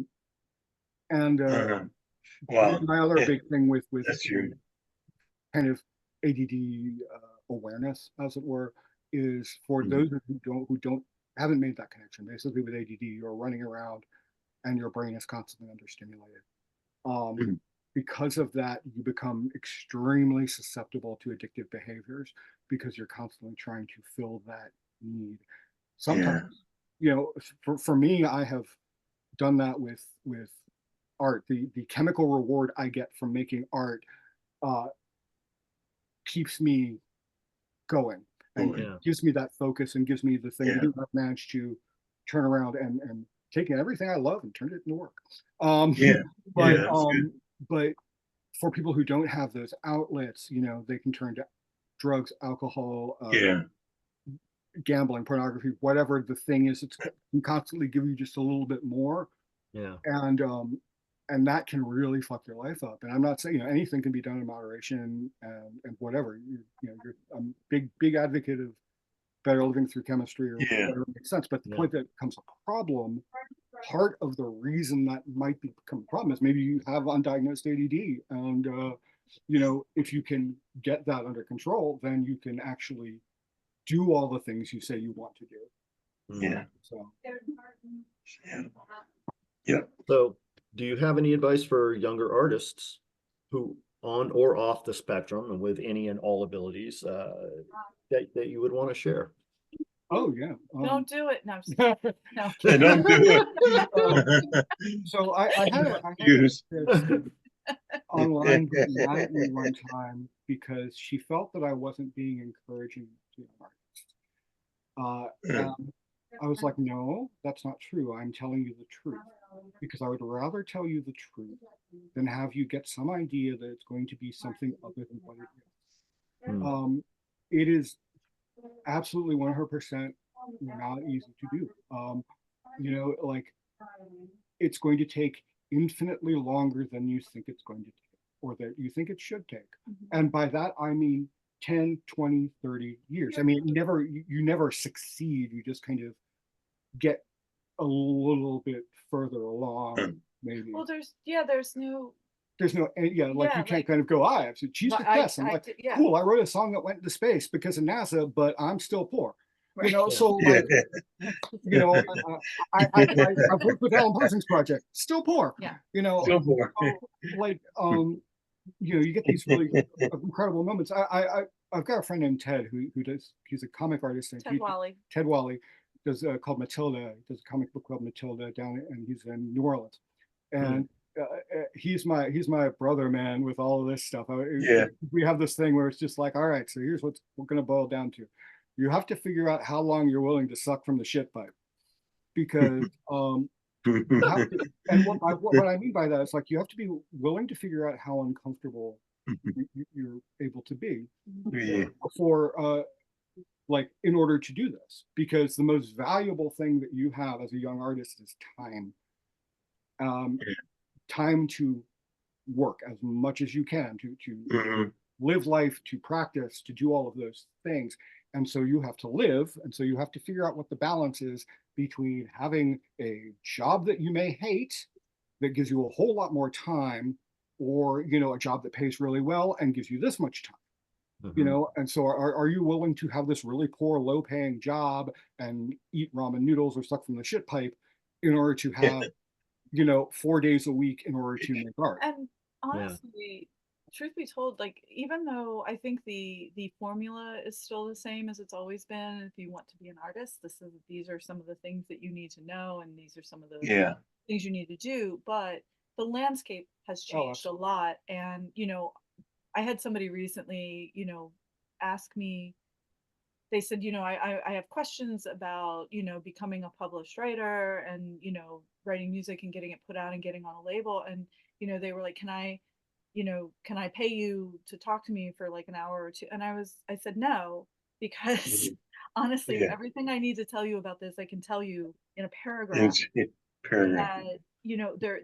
and Wow. my other big thing with That's true. kind of ADD awareness, as it were, is for those who don't haven't made that connection. Basically, with ADD, you're running around and your brain is constantly understimulated. Because of that, you become extremely susceptible to addictive behaviors, because you're constantly trying to fill that need. Sometimes, for me, I have done that with art. The chemical reward I get from making art keeps me going and gives me that focus and gives me the thing to do. I've managed to turn around and taken everything I love and turned it into work. But for people who don't have those outlets, they can turn to drugs, alcohol, gambling, pornography, whatever the thing is. It's can constantly give you just a little bit more. Yeah. And that can really fuck your life up. And I'm not saying anything can be done in moderation and whatever. You're a big advocate of better living through chemistry or whatever makes sense. But the point that becomes a problem, part of the reason that might become a problem is maybe you have undiagnosed ADD, and if you can get that under control, then you can actually do all the things you say you want to do. Yeah. So. Yeah. So, do you have any advice for younger artists who on or off the spectrum and with any and all abilities that you would want to share? Oh yeah. Don't do it. No. No. Don't do it. So I had Use. online mad at me one time because she felt that I wasn't being encouraging to artists. I was like, no, that's not true. I'm telling you the truth, because I would rather tell you the truth than have you get some idea that it's going to be something other than what it is. It is absolutely 100% not easy to do. Like, it's going to take infinitely longer than you think it's going to take, or that you think it should take. And by that, I mean 10, 20, 30 years. I mean, you never succeed. You just kind of get a little bit further along, maybe. Well, there's no, like you can't kind of go, I have achieved success. I'm like, cool, I wrote a song that went into space because of NASA, but I'm still poor. So like, I've worked with Alan Parsons' project, still poor. Still poor. Like, you get these really incredible moments. I've got a friend named Ted who does. He's a comic artist. Ted Wally does called Matilda. He does a comic book called Matilda and he's in New Orleans. And he's my brother, man, with all of this stuff. Yeah. We have this thing where it's just like, all right, so here's what we're going to boil down to. You have to figure out how long you're willing to suck from the shit pipe, because you have to, and what I mean by that is like you have to be willing to figure out how uncomfortable you're able to be Yeah. before like in order to do this, because the most valuable thing that you have as a young artist is time. Time to work as much as you can to live life, to practice, to do all of those things. And so you have to live, and so you have to figure out what the balance is between having a job that you may hate that gives you a whole lot more time, or a job that pays really well and gives you this much time. And so are you willing to have this really poor, low paying job and eat ramen noodles or suck from the shit pipe in order to have 4 days a week in order to make art? And honestly, truth be told, like, even though I think the formula is still the same as it's always been, if you want to be an artist, these are some of the things that you need to know, and these are some of the things you need to do. But the landscape has changed a lot. And I had somebody recently ask me, they said, I have questions about becoming a published writer and writing music and getting it put out and getting on a label. And they were like, can I pay you to talk to me for like an hour or two? And I said no, because honestly, everything I need to tell you about this, I can tell you in a paragraph. That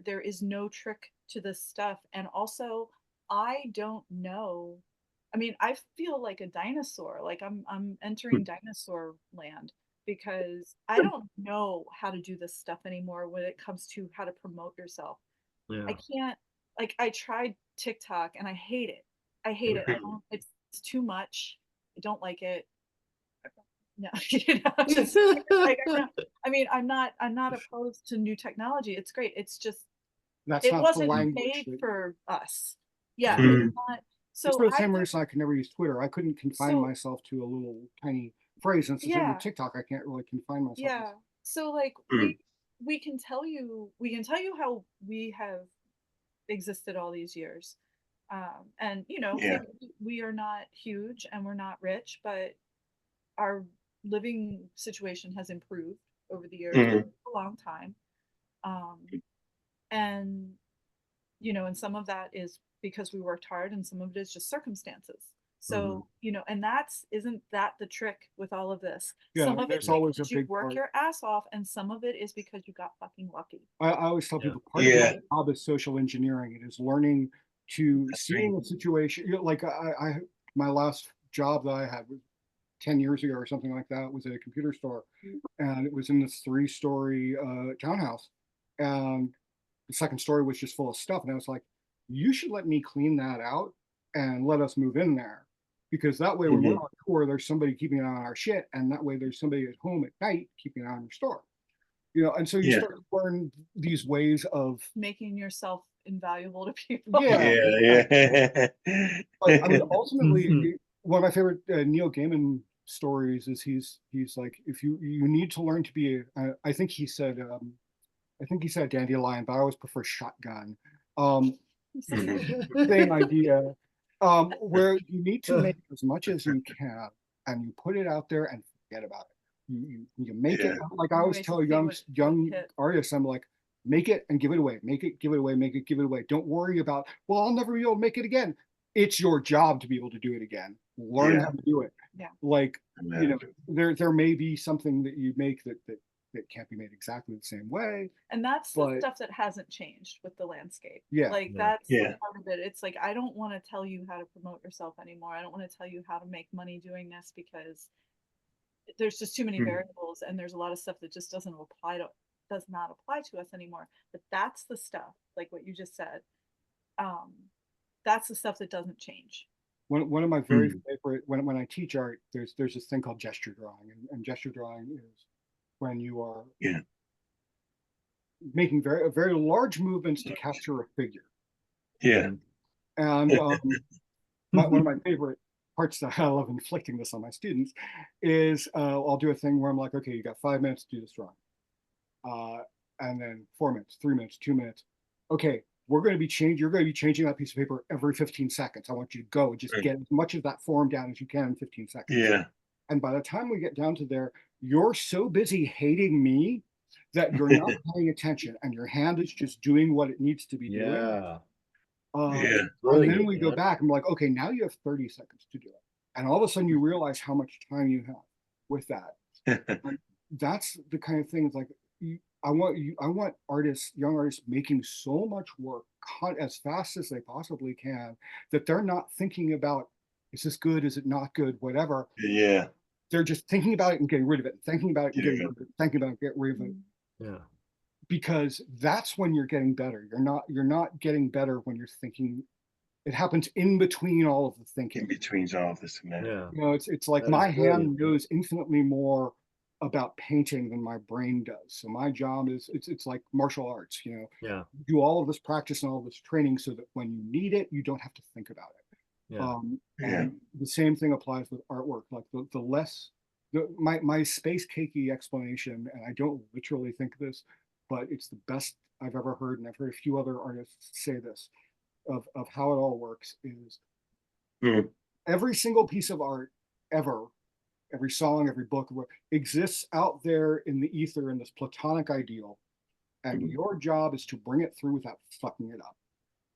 there is no trick to this stuff. And also, I don't know. I mean, I feel like a dinosaur, like I'm entering dinosaur land, because I don't know how to do this stuff anymore when it comes to how to promote yourself. I can't, like, I tried TikTok and I hate it. I hate it. It's too much. I don't like it. No, just like, I mean, I'm not opposed to new technology. It's great. It's just, it wasn't made for us. Yeah, it's not. So it's for the same reason I could never use Twitter. I couldn't confine myself to a little tiny phrase. And so with TikTok, I can't really confine myself. Yeah. So like we can tell you how we have existed all these years. And we are not huge and we're not rich, but our living situation has improved over the years for a long time. And and some of that is because we worked hard, and some of it is just circumstances. So and isn't that the trick with all of this? Some of it is because you work your ass off, and some of it is because you got fucking lucky. I always tell people part of my job is social engineering. It is learning to seeing a situation. Like my last job that I had was 10 years ago or something like that, was at a computer store, and it was in this 3-story townhouse, and the second story was just full of stuff. And I was like, you should let me clean that out and let us move in there, because that way when we're on tour, there's somebody keeping an eye on our shit, and that way there's somebody at home at night keeping an eye on your store. And so you start to learn these ways of making yourself invaluable to people. But I mean, ultimately, one of my favorite Neil Gaiman stories is he's like, if you need to learn to be I think he said dandelion, but I always prefer shotgun. Same idea, where you need to make as much as you can, and you put it out there and forget about it. You make it, like I always tell young artists, I'm like, make it and give it away, make it, give it away, make it, give it away. Don't worry about, well, I'll never be able to make it again. It's your job to be able to do it again. Learn how to do it. Like, there may be something that you make that can't be made exactly the same way. And that's the stuff that hasn't changed with the landscape. Like that's part of it. It's like, I don't want to tell you how to promote yourself anymore. I don't want to tell you how to make money doing this, because there's just too many variables, and there's a lot of stuff that just does not apply to us anymore. But that's the stuff, like what you just said. That's the stuff that doesn't change. One of my very favorite, when I teach art, there's this thing called gesture drawing, and gesture drawing is when you are making very large movements to capture a figure. And one of my favorite parts that I love inflicting this on my students is I'll do a thing where I'm like, okay, you got 5 minutes to do this drawing, and then 4 minutes, 3 minutes, 2 minutes. Okay, you're going to be changing that piece of paper every 15 seconds. I want you to go and just Right. get as much of that form down as you can in 15 seconds. Yeah. And by the time we get down to there, you're so busy hating me that you're not paying attention, and your hand is just doing what it needs to be doing. Yeah. Yeah. Really And then good, we go man. back and we're like, okay, now you have 30 seconds to do it. And all of a sudden you realize how much time you have with that. And that's the kind of thing. It's like, I want artists, young artists, making so much work as fast as they possibly can, that they're not thinking about, is this good? Is it not good? Whatever. Yeah. They're just thinking about it and getting rid of it, thinking about it and getting Yeah. rid of it, thinking about it, get rid of it. Yeah. Because that's when you're getting better. You're not getting better when you're thinking. It happens in between all of the In thinking. between all this and that. Yeah. You know, it's like That my is very hand important. knows infinitely more about painting than my brain does. So my job is, it's like martial arts, you know, Yeah. do all of this practice and all this training so that when you need it, you don't have to think about it. Yeah. Yeah. And the same thing applies with artwork. Like the less, my space cakey explanation, and I don't literally think this, but it's the best I've ever heard, and I've heard a few other artists say this, of how it all works is Mm. every single piece of art ever, every song, every book exists out there in the ether in this platonic ideal, and Mhm. your job is to bring it through without fucking it up.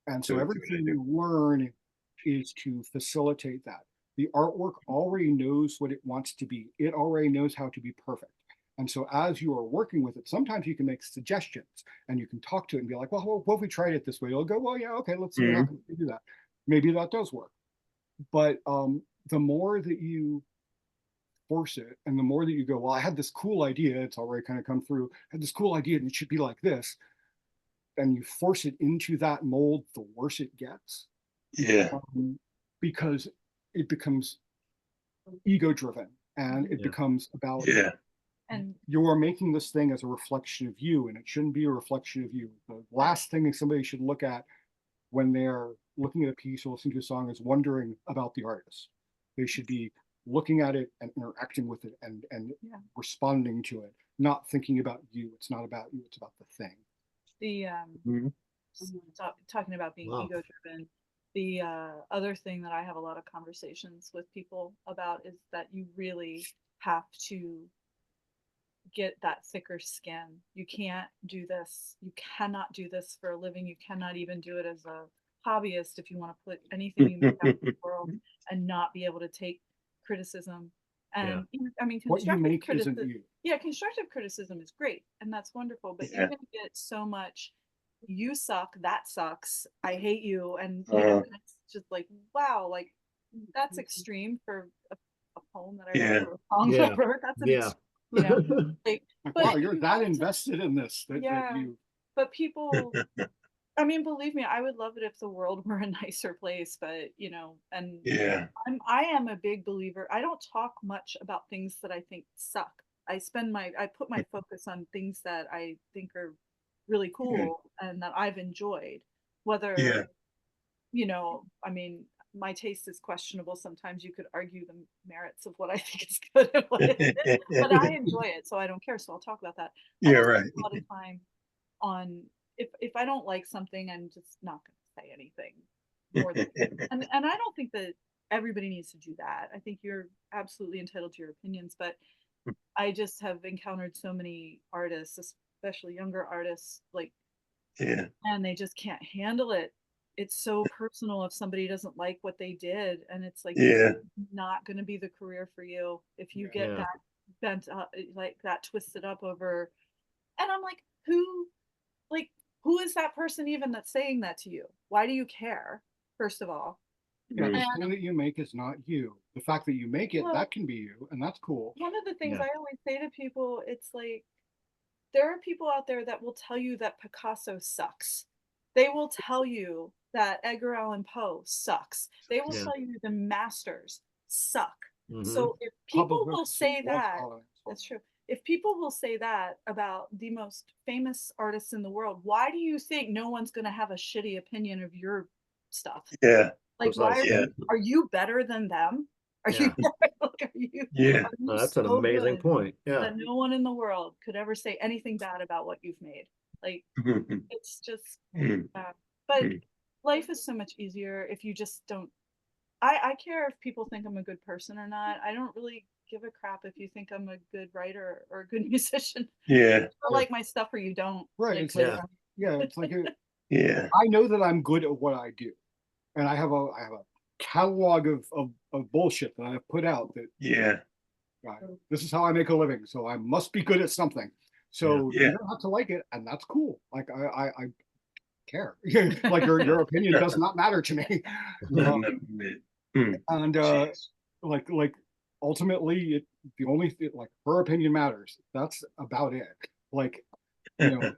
And so Good, everything good. you learn is to facilitate that. The artwork already knows what it wants to be. It already knows how to be perfect. And so as you are working with it, sometimes you can make suggestions and you can talk to it and be like, well, what if we tried it this way? You'll go, well, yeah, okay, let's see what happens if we do that. Maybe that does work. But the more that you force it, and the more that you go, well, I had this cool idea, it's already kind of come through, I had this cool idea and it should be like this, and you force it into that mold, the worse it gets. Yeah. Because it becomes ego driven, and it Yeah. becomes about, Yeah. And you are making this thing as a reflection of you, and it shouldn't be a reflection of you. The last thing somebody should look at when they're looking at a piece or listening to a song is wondering about the artist. They should be looking at it and interacting with it and Yeah. responding to it, not thinking about you. It's not about you, it's about the thing. the Mhm. talking about being Wow. ego driven, the other thing that I have a lot of conversations with people about is that you really have to get that thicker skin. You can't do this. You cannot do this for a living. You cannot even do it as a hobbyist if you want to put anything you make out in the world and not be able to take criticism. And I mean, What you constructive make criticism. isn't you. Yeah, constructive criticism is great and that's wonderful, but Yeah. you're going to get so much. You suck. That sucks. I hate you. And you know, it's just like, wow, like that's extreme for a poem that I Yeah. wrote or a song Yeah. that I wrote. That's an Yeah. you know, like, Like, but wow, you're you that have to- invested in this that Yeah. you. but people, I mean, believe me, I would love it if the world were a nicer place, but you know, and Yeah. I am a big believer. I don't talk much about things that I think suck. I put my focus on things that I think are really cool and that I've enjoyed. Whether, Yeah. you know, I mean, my taste is questionable. Sometimes you could argue the merits of what I think is good and what isn't, but I enjoy it, so I don't care. So I'll talk about that. I Yeah, don't right. spend a lot of time on if I don't like something, I'm just not going to say anything more than and I don't think that everybody needs to do that. I think you're absolutely entitled to your opinions, but I just have encountered so many artists, especially younger artists, like, Yeah. and they just can't handle it. It's so personal if somebody doesn't like what they did, and it's like this Yeah. is not going to be the career for you if you get Yeah. that bent up, like that twisted up over. And I'm like, who is that person even that's saying that to you? Why do you care? First of all, Yeah, the And- thing that you make is not you. The fact that you make it, Well- that can be you, and that's cool. one of the things Yeah. I always say to people, it's like, there are people out there that will tell you that Picasso sucks. They will tell you that Edgar Allan Poe sucks. They will Yeah. tell you the masters suck. Mhm. So if people Public will records say was that, tolerance. that's true. If people will say that about the most famous artists in the world, why do you think no one's going to have a shitty opinion of your stuff? Yeah. Like, why Precisely. are you better than them? Are Yeah. you like, are you Yeah. are you No, that's an so amazing good point. Yeah. that no one in the world could ever say anything bad about what you've made? Like, it's just Mm. but But Hmm. life is so much easier if you just don't. I care if people think I'm a good person or not. I don't really give a crap if you think I'm a good writer or a good musician. Yeah, You like my stuff or you don't. Right, Like, it's like, Yeah. yeah, it's like, yeah, I know that I'm good at what I do. And I have a catalog of bullshit that I've put out that yeah, this is how I make a living, so I must be good at something. So Yeah. you don't have to like it, and that's cool. Like I care. Like your opinion does not matter to me. Um, Hmm. and Jeez. like ultimately, the only thing, like, her opinion matters. That's about it. Like, you know,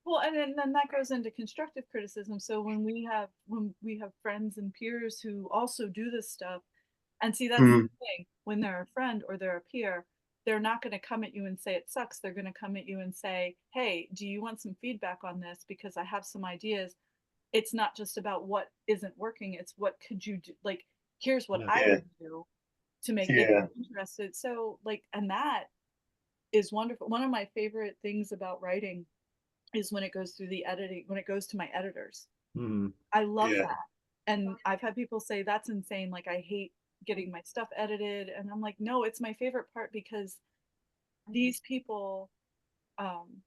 well, and then that goes into constructive criticism. So when we have friends and peers who also do this stuff, and see, that's the Mhm. thing. When they're a friend or they're a peer, they're not going to come at you and say it sucks. They're going to come at you and say, "Hey, do you want some feedback on this? Because I have some ideas." It's not just about what isn't working. It's what could you do? Like, here's what Yeah. I Yeah. would do to make Yeah. them interested. So, like, and that is wonderful. One of my favorite things about writing is when it goes through the editing, when it goes to my editors. Mhm. I love Yeah. that. And I've had people say that's insane. Like, I hate getting my stuff edited. And I'm like, no, it's my favorite part because these people, um,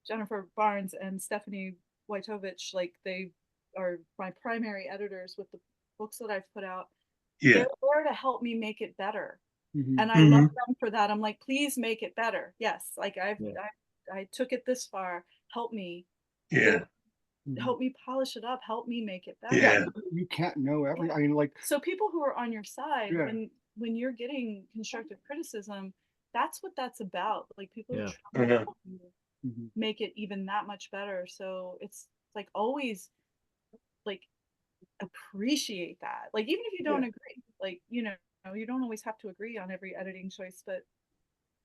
Jennifer Barnes and Stephanie Wojtowicz, like, they are my primary editors with the books that I've put out. Yeah. They're there to help me make it better. mhm. And I love Mhm. them for that. I'm like, please make it better. Yes. Like, Yeah. I took it this far. Help me. Yeah. Help me polish it up. Help me make it better. Yeah. You can't know every. Yeah. I mean, like, So people who are on your side, Yeah. when you're getting constructive criticism, that's what that's about. Like, people Yeah. are trying to Uh-huh. help you mhm. make it even that much better. So it's like, always, like, appreciate that. Like, even if you don't agree, like, you don't always have to agree on every editing choice, but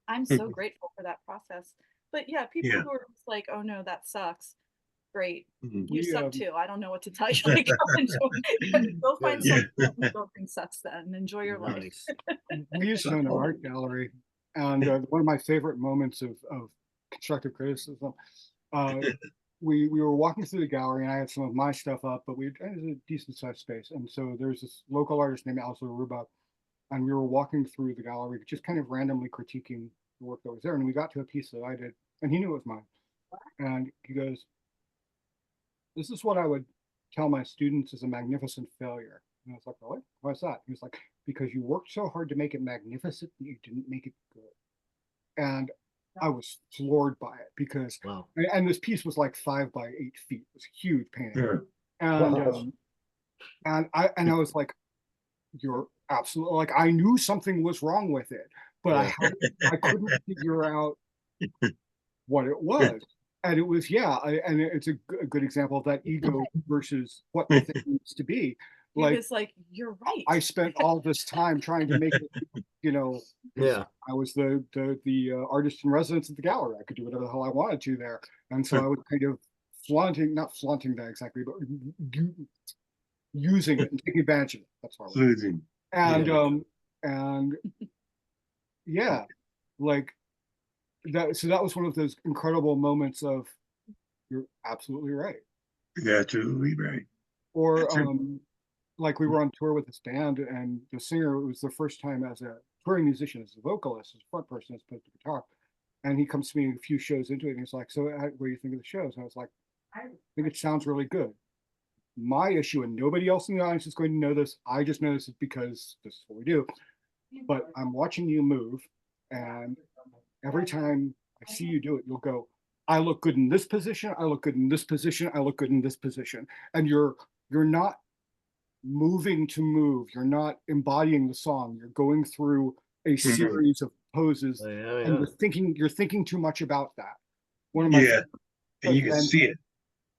I'm so Mhm. grateful for that process. But yeah, people Yeah. who are just like, oh no, that sucks. Great. Mhm. You We suck too. I don't know what to tell you. Like, go find Yeah. something that you don't think sucks then. Enjoy your life. Nice. we used to own an art gallery, and one of my favorite moments of constructive criticism, uh, we were walking through the gallery, and I had some of my stuff up, but it was a decent sized space, and so there's this local artist named Alice Ruba, and we were walking through the gallery, just kind of randomly critiquing the work that was there, and we got to a piece that I did, and he knew it was mine, and he goes, "This is what I would tell my students is a magnificent failure." And I was like, "Really? Why's that?" He was like, "Because you worked so hard to make it magnificent, and you didn't make it good." And I was floored by it because, Wow. and this piece was like 5 by 8 feet. It was a huge painting, Yeah. and Wow. I was like, "You're absolutely like." I knew something was wrong with it, but Yeah. I couldn't figure out what it was. And it was, yeah, and it's a good example of that ego versus what the thing needs to be. He Like, was like, you're right. I spent all this time trying to make it, 'cause Yeah. I was the artist in residence at the gallery. I could do whatever the hell I wanted to there, and so I was kind of not flaunting that exactly, but using it and taking advantage of it. That's what I was. Losing. And Yeah. and yeah, like that. So that was one of those incredible moments of, you're absolutely right. You're absolutely right. Or That's it. like, we were on tour with this band, and the singer, it was the first time as a touring musician, as a vocalist, as a front person, as opposed to guitar. And he comes to me a few shows into it, and he's like, "So, what do you think of the shows?" And I was like, "I think it sounds really good." My issue, and nobody else in the audience is going to know this, I just know this because this is what we do. But I'm watching you move, and every time I see you do it, you'll go, "I look good in this position. I look good in this position. I look good in this position." And you're not moving to move. You're not embodying the song. You're going through a series of poses, Yeah. and Yeah. you're thinking too much about that. One of my Yeah. And you can events, see it.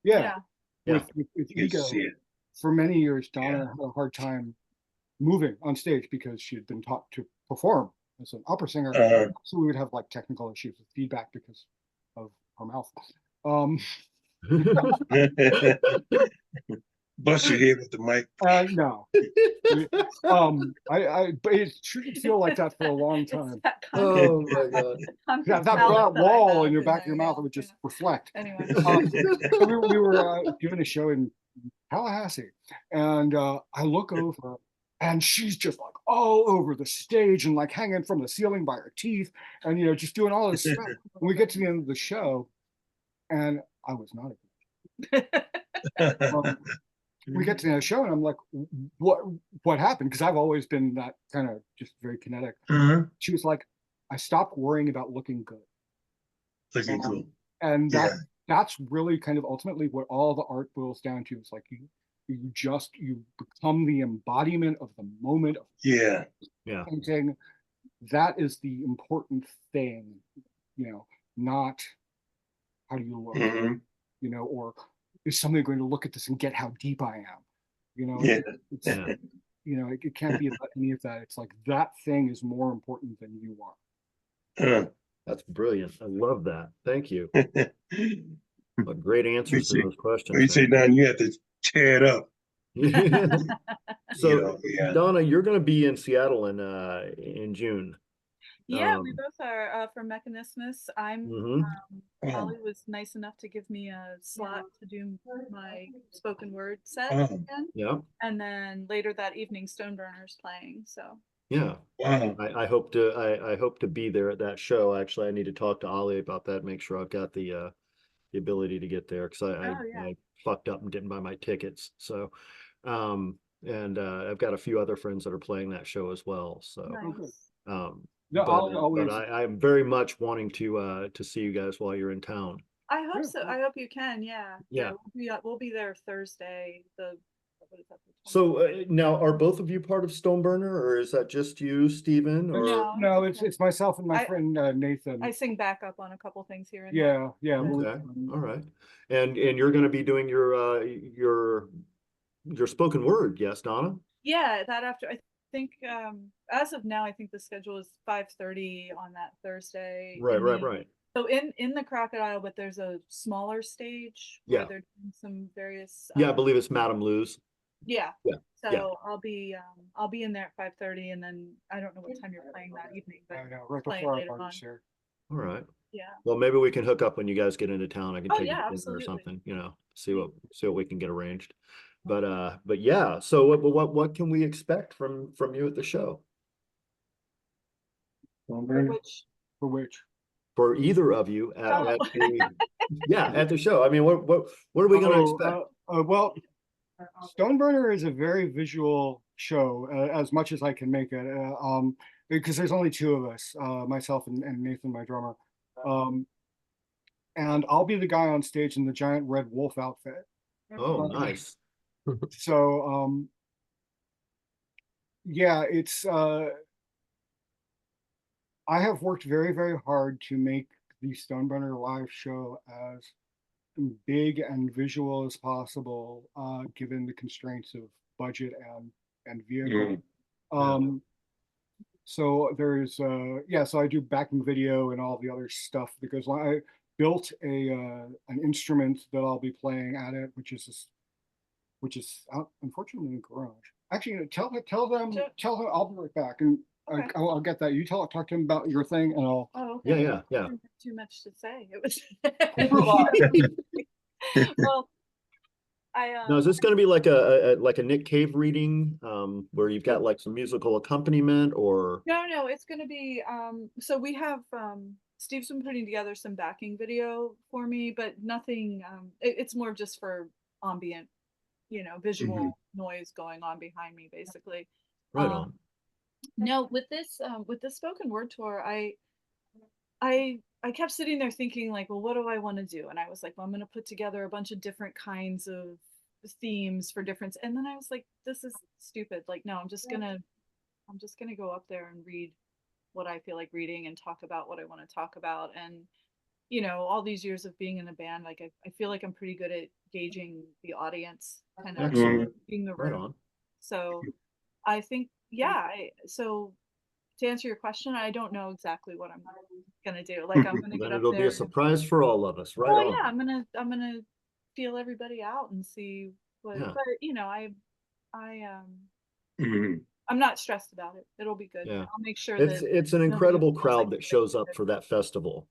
yeah, Yeah. with You can ego. see it. For many years, Donna had a hard time moving on stage because she had been taught to perform as an opera singer. So we would have like technical issues with feedback because of her mouth. Um, Bust your head with the mic. no. But it shouldn't feel like that for a long It's time. that Oh my God. That palette that I wall have in your in back of there, your mouth yeah, would just yeah. reflect. Anyway. So we were doing a show in Tallahassee. And I look over and she's just like all over the stage and like hanging from the ceiling by her teeth and, you know, just doing all this stuff. And we get to the end of the show and I was not. We get to the end of the show and I'm like, what happened? Because I've always been that kind of just very kinetic. Uh-huh. She was like, I stopped worrying about looking good. Looking cool. And Yeah. that's really kind of ultimately what all the art boils down to. It's like you become the embodiment of the moment of Yeah. painting. That is the important thing, you know, not how do you look, Hmm. you know, or is somebody going to look at this and get how deep I am? You know, Yeah. it's, you know, it can't be about any of that. It's like that thing is more important than you are. That's brilliant. I love that. Thank you. Uh. What great answers to those questions. You say, Don, you have to tear it up. So, Yeah. Donna, you're going to be in Seattle in June. Yeah, we both are for Mechanismus. Mhm. Ollie was nice enough to give me a slot to do my spoken word set Oh. again. Yeah. And then later that evening, Stoneburner's playing. So Yeah. Wow. I hope to be there at that show. Actually, I need to talk to Ollie about that, make sure I've got the ability to get there because I fucked up and didn't buy my tickets. So and I've got a few other friends that are playing that show as well. So nice. No, Ollie but always. I'm very much wanting to see you guys while you're in town. I hope so. I hope you can. Yeah. Yeah. We'll be there Thursday. What is that? So now, are both of you part of Stoneburner, or is that just you, Stephen? Or No, it's myself and my friend Nathan. I sing backup on a couple things here and yeah. okay, all right. And you're going to be doing your spoken word, yes, Donna? Yeah, that after I think as of now, I think the schedule is 5:30 on that Thursday. Right. So in the Crocodile, but there's a smaller stage where they're doing some various. I believe it's Madame Lou's. Yeah. Yeah. So I'll be in there at 5:30, and then I don't know what time you're playing that evening, but right playing before later our on. share. All right. Yeah. Well, maybe we can hook up when you guys get into town. I can take you to dinner or absolutely. something, you know, see what we can get arranged. But yeah, so what can we expect from you at the show? For which? For either of you Oh. at the show. I mean, what are we going to expect? Well, Stoneburner is a very visual show, as much as I can make it, because there's only two of us, myself and Nathan, my drummer. And I'll be the guy on stage in the giant red wolf outfit. Oh, nice. So, yeah, it's, I have worked very, very hard to make the Stoneburner live show as big and visual as possible, given the constraints of budget and vehicle. So there's so I do backing video and all the other stuff because I built an instrument that I'll be playing at it, which is out, unfortunately, in the garage. Actually, tell them I'll be right back, and okay. I'll get that. You talk to him about your thing, and I'll. Oh, okay. Yeah. I didn't have too much to say. It was. Well, Now, is this going to be like a Nick Cave reading, where you've got like some musical accompaniment, or? No, it's going to be. So we have Steve's been putting together some backing video for me, but nothing. It's more just for ambient, visual noise going on behind me, basically. Right on. No, with this spoken word tour, I kept sitting there thinking like, well, what do I want to do? And I was like, well, I'm going to put together a bunch of different kinds of themes for different. And then I was like, this is stupid. Like, no, I'm just gonna go up there and read what I feel like reading and talk about what I want to talk about. And all these years of being in a band, like I feel like I'm pretty good at gauging the audience, kind of being the room. Right on. So I think, so to answer your question, I don't know exactly what I'm gonna do. Like I'm gonna get up it'll there. Be a surprise for all of us, right? Well, yeah, I'm gonna feel everybody out and see what. Yeah. But I'm not stressed about it. It'll be good. Yeah. I'll make sure it's an incredible crowd that shows up for that festival.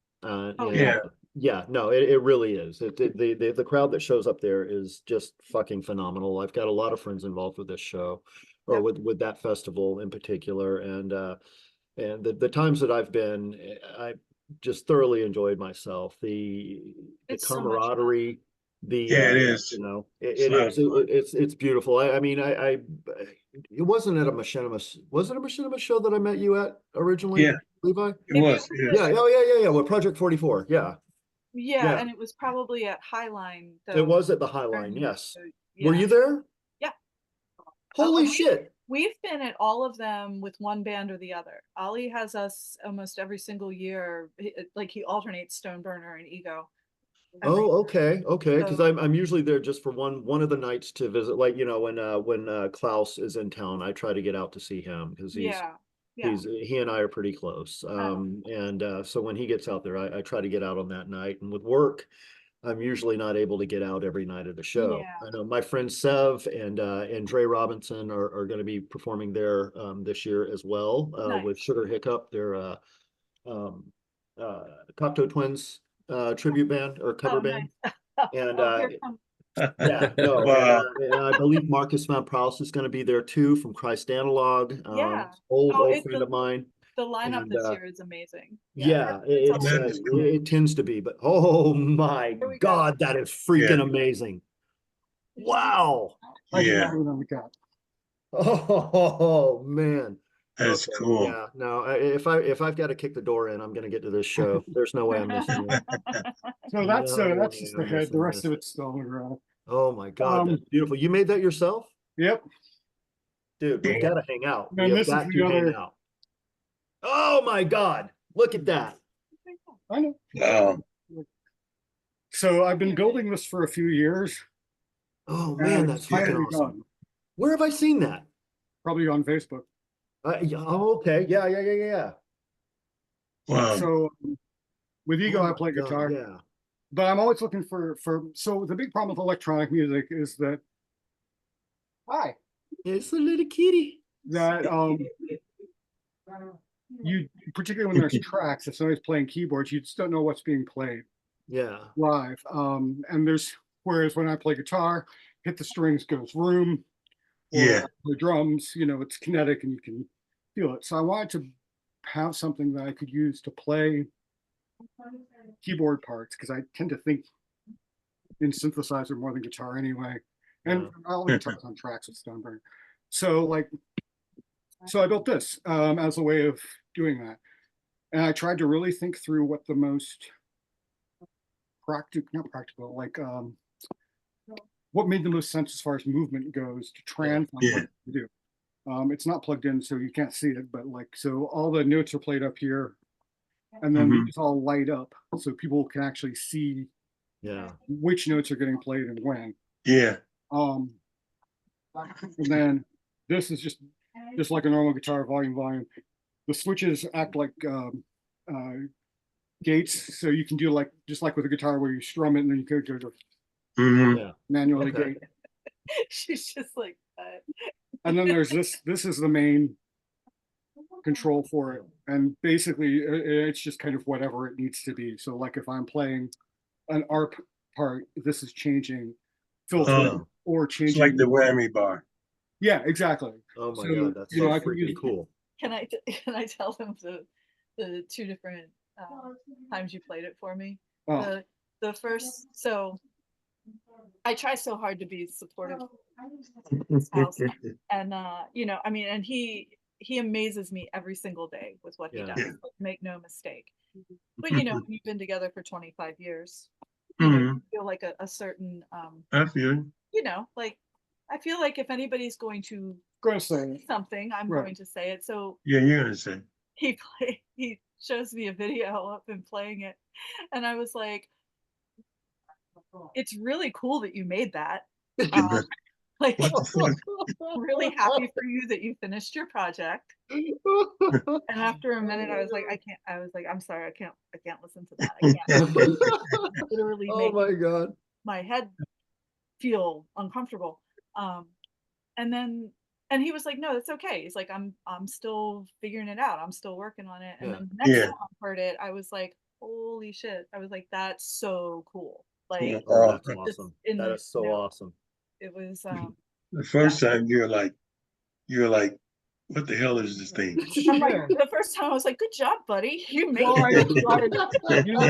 Yeah, no, it really is. The crowd that shows up there is just fucking phenomenal. I've got a lot of friends involved with this show, or Yep. with that festival in particular, and the times that I've been, I just thoroughly enjoyed myself. The It's so much fun. camaraderie, Yeah, it is. you know, It's it a lot is. of fun. It's beautiful. I mean, it wasn't at a machinima. Was it a machinima show that I met you at originally, Yeah. Levi? It was. It Yeah. is. Oh, yeah. With Project 44. Yeah. Yeah, Yeah. and it was probably at Highline though. It was at the High Line, during- yes. so, Were yeah. you there? Yeah. Holy we- shit. We've been at all of them with one band or the other. Ollie has us almost every single year. Like he alternates Stoneburner and Ego. every Oh, year. okay. Because So- I'm usually there just for one of the nights to visit. Like, you know, when Klaus is in town, I try to get out to see him because Yeah. he and I are pretty close. And so when he gets out there, I try to get out on that night. And with work, I'm usually not able to get out every night of the show. Yeah. I know my friend Sev and Dre Robinson are going to be performing there this year as well with Nice. Sugar Hiccup, their Cocteau Twins tribute band or cover Oh, band. nice. And Here come- yeah, no, Wow. and I believe Marcus Van Prous is going to be there too from Christ Analog. Yeah. Old it's friend of mine. The lineup And, this year is amazing. Yeah, it's all- That is cool. it tends to be, but oh my Here we go. God, that is freaking amazing. Wow. I do Yeah. not remember that. Oh man. That's Okay, cool. Yeah, no, if I've got to kick the door in, I'm gonna get to this show. There's no way I'm missing it. So that's No just way the I'm head. The missing rest this. of it's stolen around. Oh my God, that's beautiful. You made that yourself? Yep. Dude, we've Yeah. got to hang out. And We this have is got the to hang other- out. Oh my God, look at that. I know. Wow. So I've been building this for a few years. Oh and man, it's that's fucking finally awesome. done. Where have I seen that? Probably on Facebook. Okay. Yeah. Wow. So with Ego, Oh I my play God, guitar, Yeah. but I'm always looking for. So the big problem with electronic music is that, It's a little kitty. that you particularly when there's tracks, if somebody's playing keyboards, you just don't know what's being played Yeah. live. And whereas when I play guitar, hit the strings goes room, or Yeah. the drums, it's kinetic and you can feel it. So I wanted to have something that I could use to play keyboard parts because I tend to think in synthesizer more than guitar anyway. And Yeah. all the guitars on tracks with Stoneburn. So I built this as a way of doing that. And I tried to really think through what the most not practical, what made the most sense as far as movement goes to translate what to do. It's not plugged in, so you can't see it, but so all the notes are played up here, and then Mhm. these all light up, so people can actually see Yeah. which notes are getting played and when. Yeah. And then this is just like a normal guitar, volume. The switches act like gates, so you can do just like with a guitar where you strum it and then you could go to Hmm. Yeah. manually Okay. gate. She's just like, And then there's this is the main control for it, and basically it's just kind of whatever it needs to be. So if I'm playing an ARP part, this is changing filter or It's changing. like the whammy bar. Yeah, exactly. Oh my So, God, that's you so know, I can freaking use- cool. can I tell them the two different times you played it for me? Oh, The first, so I try so hard to be supportive house. And and he amazes me every single day with what he Yeah. does. Yeah. Make no mistake. But when you've been together for 25 years, Mhm. you feel like a certain I feel it. I feel like if anybody's going to gonna say say something, I'm Right. going to say it. So Yeah, you're gonna say. he shows me a video of him playing it, and I was like, it's really cool that you made that. Like, What the fuck? I'm really happy for you that you finished your project. And after a minute, I was like, I'm sorry, I can't listen to that. I can't literally Oh make my God. my head feel uncomfortable. And he was like, no, that's okay. He's like, I'm still figuring it out. I'm still working on it. And Yeah. then the next Yeah. time I heard it, I was like, holy shit. I was like, that's so cool. Like Yeah. Oh, that's Uh, just awesome. in That the is so note, awesome. it was The first time you're like, what the hell is this thing? I'm like Yeah. the first time I was like, good job, buddy. You made Well, it. you know,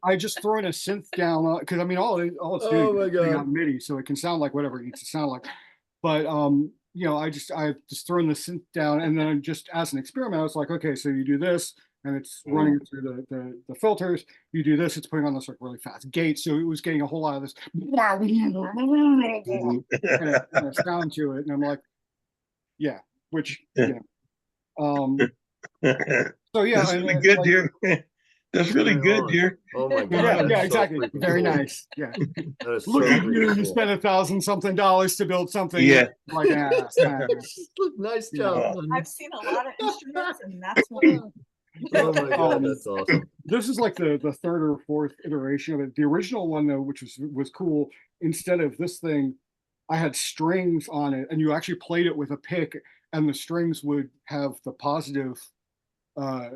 I just thrown a synth down because I mean, all it's doing Oh my is putting God. out MIDI, so it can sound like whatever it needs to sound like. But you know, I've just thrown the synth down, and then just as an experiment, I was like, okay, so you do this, and it's running it through the filters. You do this, it's putting on this like really fast gate, so it was getting a whole lot of this kind of sound to it, and I'm like, yeah, which you know, so yeah, That's and really good, like. dear. That's really Right good, on. dear. Oh my God. Yeah, that yeah, is so exactly. freaking Very cool. nice. Yeah. That is Look so at freaking you cool. spent $1,000 something to build something. Yeah. Like, Nice Yeah. job, Oh. honey. I've seen a lot of instruments and that's one. Oh my God, that's awesome. This is like the third or fourth iteration of it. The original one though, which was cool, instead of this thing, I had strings on it, and you actually played it with a pick, and the strings would have the positive, uh,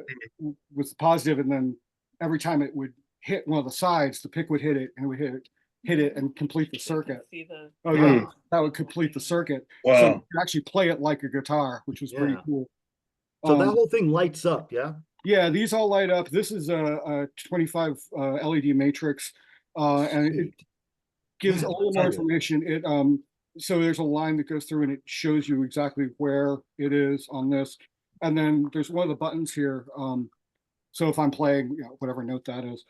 was positive, and then every time it would hit one of the sides, the pick would hit it, and it would hit it and complete the You can circuit. see the Oh yeah, Mm. that would complete the circuit. So Wow. you could actually play it like a guitar, which was pretty Yeah. cool. So that whole thing lights up, yeah? Yeah, these all light up. This is a 25 LED matrix, and it Sweet. gives Man, a little I more tell you. information. It so there's a line that goes through and it shows you exactly where it is on this. And then there's one of the buttons here. So if I'm playing, you know, whatever note that is,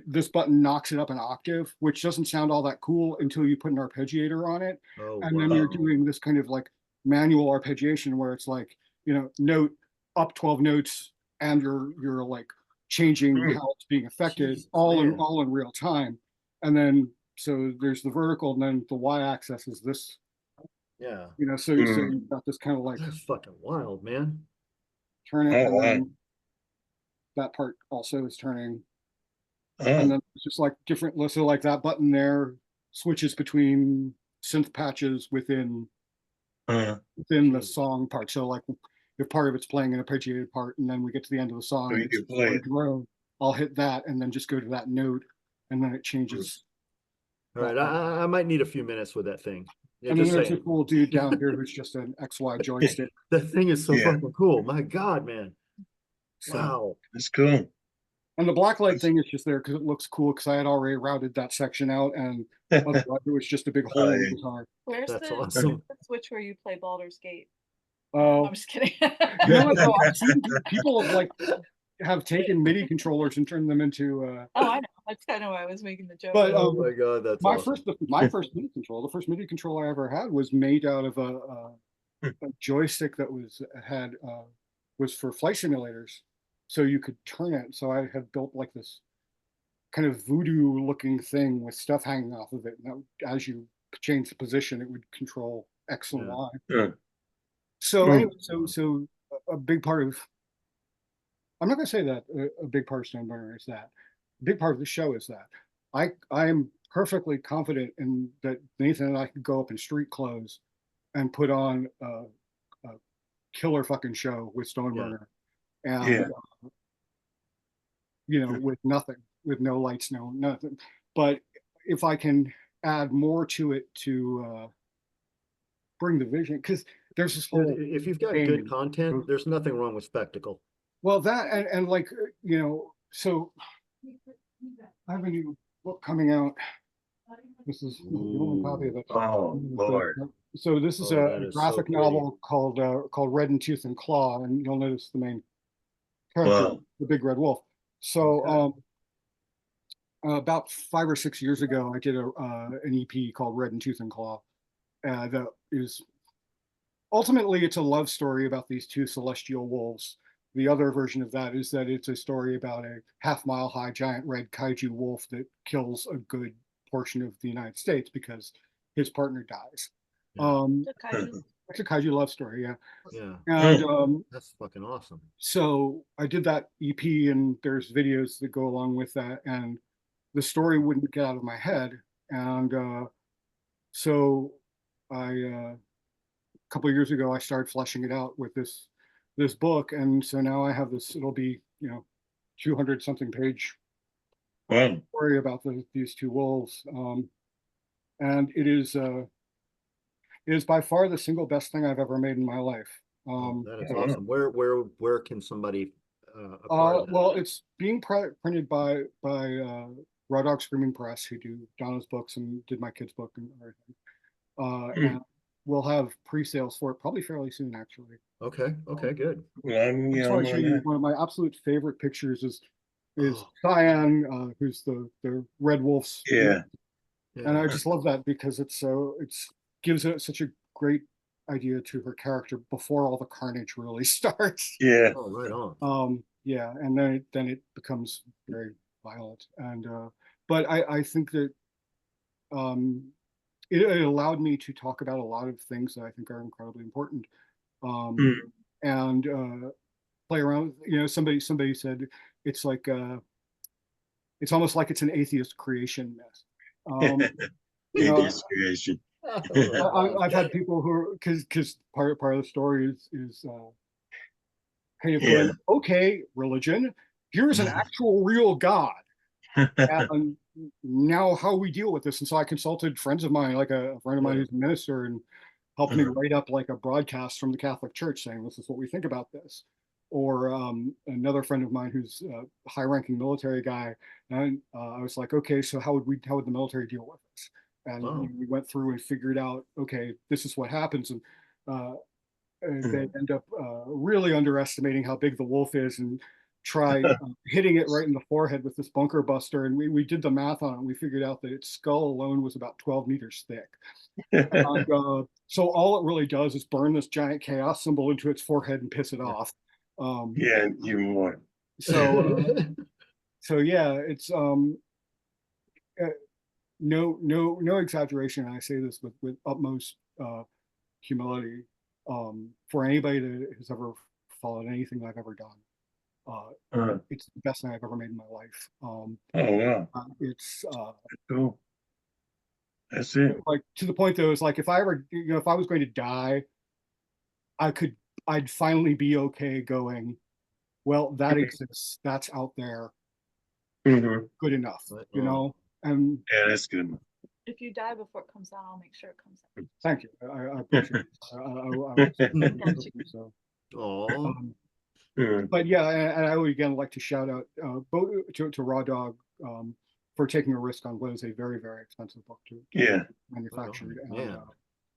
this button knocks it up an octave, which doesn't sound all that cool until you put an arpeggiator on it. Oh, And then you're wow. doing this kind of like manual arpeggiation where it's like, you know, note up 12 notes, and you're like changing Mm. how it's being affected Jesus, all man. in real time. And then so there's the vertical, and then the y-axis is this, Yeah. you know, so Mm. you've got this kind of like That's fucking wild, man. turn it, Oh, and wow. then that part also is turning. And Oh. then it's just like different, so like that button there switches between synth patches within Uh, the song part. So like if part of it's playing an arpeggiated part, and then we get to the end of the song, So you and it's can play on it. drone, I'll hit that and then just go to that note, and then it changes. All right, I might need a few minutes with that thing. Yeah, And then just there's a saying. cool dude down here who's just an XY joystick. That thing is so Yeah. fucking cool. My God, man. So, Wow. That's cool. and the blacklight thing is just there because it looks cool, because I had already routed that section out, and otherwise it was just a big hole in the yeah. guitar. Where's That's the awesome. switch where you play Baldur's Gate? Oh, I'm just kidding. you know what though? I've seen people have taken MIDI controllers and turned them into Oh, I know. That's kind of why I was making the joke. But Oh my God, that's my awesome. first MIDI control, the first MIDI controller I ever had was made out of a joystick that was for flight simulators, so you could turn it. So I had built like this kind of voodoo looking thing with stuff hanging off of it, and as you change the position, it would control X and Yeah. Y. Yeah. So Mm. anyway, so a big part of, I'm not going to say that a big part of Stone Burner is that. A big part of the show is that I am perfectly confident in that Nathan and I could go up in street clothes and put on a killer fucking show with Stone Yeah. Burner, and Yeah. you know, with nothing, with no lights, no nothing. But if I can add more to it to bring the vision, because there's this Dude, whole if you've got thing. good content, there's nothing wrong with spectacle. Well, that and like, you know, so I have a new book coming out. This is the only copy of it. Oh, Lord. So this is Oh, a that is so graphic pretty. novel called Red in Tooth and Claw, and you'll notice the main character, Wow. the big red wolf. So Okay. about 5 or 6 years ago, I did an EP called Red in Tooth and Claw. That is ultimately, it's a love story about these two celestial wolves. The other version of that is that it's a story about a half-mile high giant red kaiju wolf that kills a good portion of the United States because his partner dies. Yeah. It's a kaiju love story, yeah. Yeah. And That's fucking awesome. so I did that EP, and there's videos that go along with that, and the story wouldn't get out of my head, and so a couple of years ago I started fleshing it out with this book, and so now I have this. It'll be, you know, 200 something page Wow. story about these two wolves. And it is by far the single best thing I've ever made in my life. That is Oh, wow. awesome. Where can somebody acquire that? Well, it's being printed by Raw Dog Screaming Press, who do Donna's books and did my kids' book and everything. And we'll have pre-sales for it probably fairly soon, actually. Okay, good. Well, I just I'm want to show on you that. one of my absolute favorite pictures is Oh. Cyan, who's the Red Wolf's. Yeah. And I Yeah. just love that because it's gives it such a great idea to her character before all the carnage really starts. Yeah. Oh, right on. Yeah, and then it becomes very violent. And but I think that it allowed me to talk about a lot of things that I think are incredibly important. Mm. And play around. You know, somebody said it's like it's almost like it's an atheist creation myth. You know, Atheist creation. I've had people who are because part of the story is kind of Yeah. going, okay, religion, here's an actual real God. And now how we deal with this. And so I consulted friends of mine, like a friend of mine who's a minister, and helped me write up like a broadcast from the Catholic Church saying this is what we think about this. Or another friend of mine who's a high-ranking military guy, and I was like, okay, so how would the military deal with this? And Wow. we went through and figured out, okay, this is what happens, and they end up really underestimating how big the wolf is and try hitting it right in the forehead with this bunker buster. And we did the math on it. And we figured out that its skull alone was about 12 meters thick. And, so all it really does is burn this giant chaos symbol into its forehead and piss it off. Yeah, even more. So yeah, it's no exaggeration. And I say this with utmost humility. For anybody that has ever followed anything I've ever done, it's the best thing I've ever made in my life. Oh wow. It's Cool. That's it. like to the point though, it's like if I ever, if I was going to die, I'd finally be okay going, well, that exists, that's out there, Mhm. good enough, Right you on. know. And Yeah, that's good. If you die before it comes out, I'll make sure it comes out. thank you, I appreciate it. So, Oh, but yeah, and I would again like to shout out both to Raw Dog for taking a risk on what is a very, very expensive book to Yeah. manufacture, and man.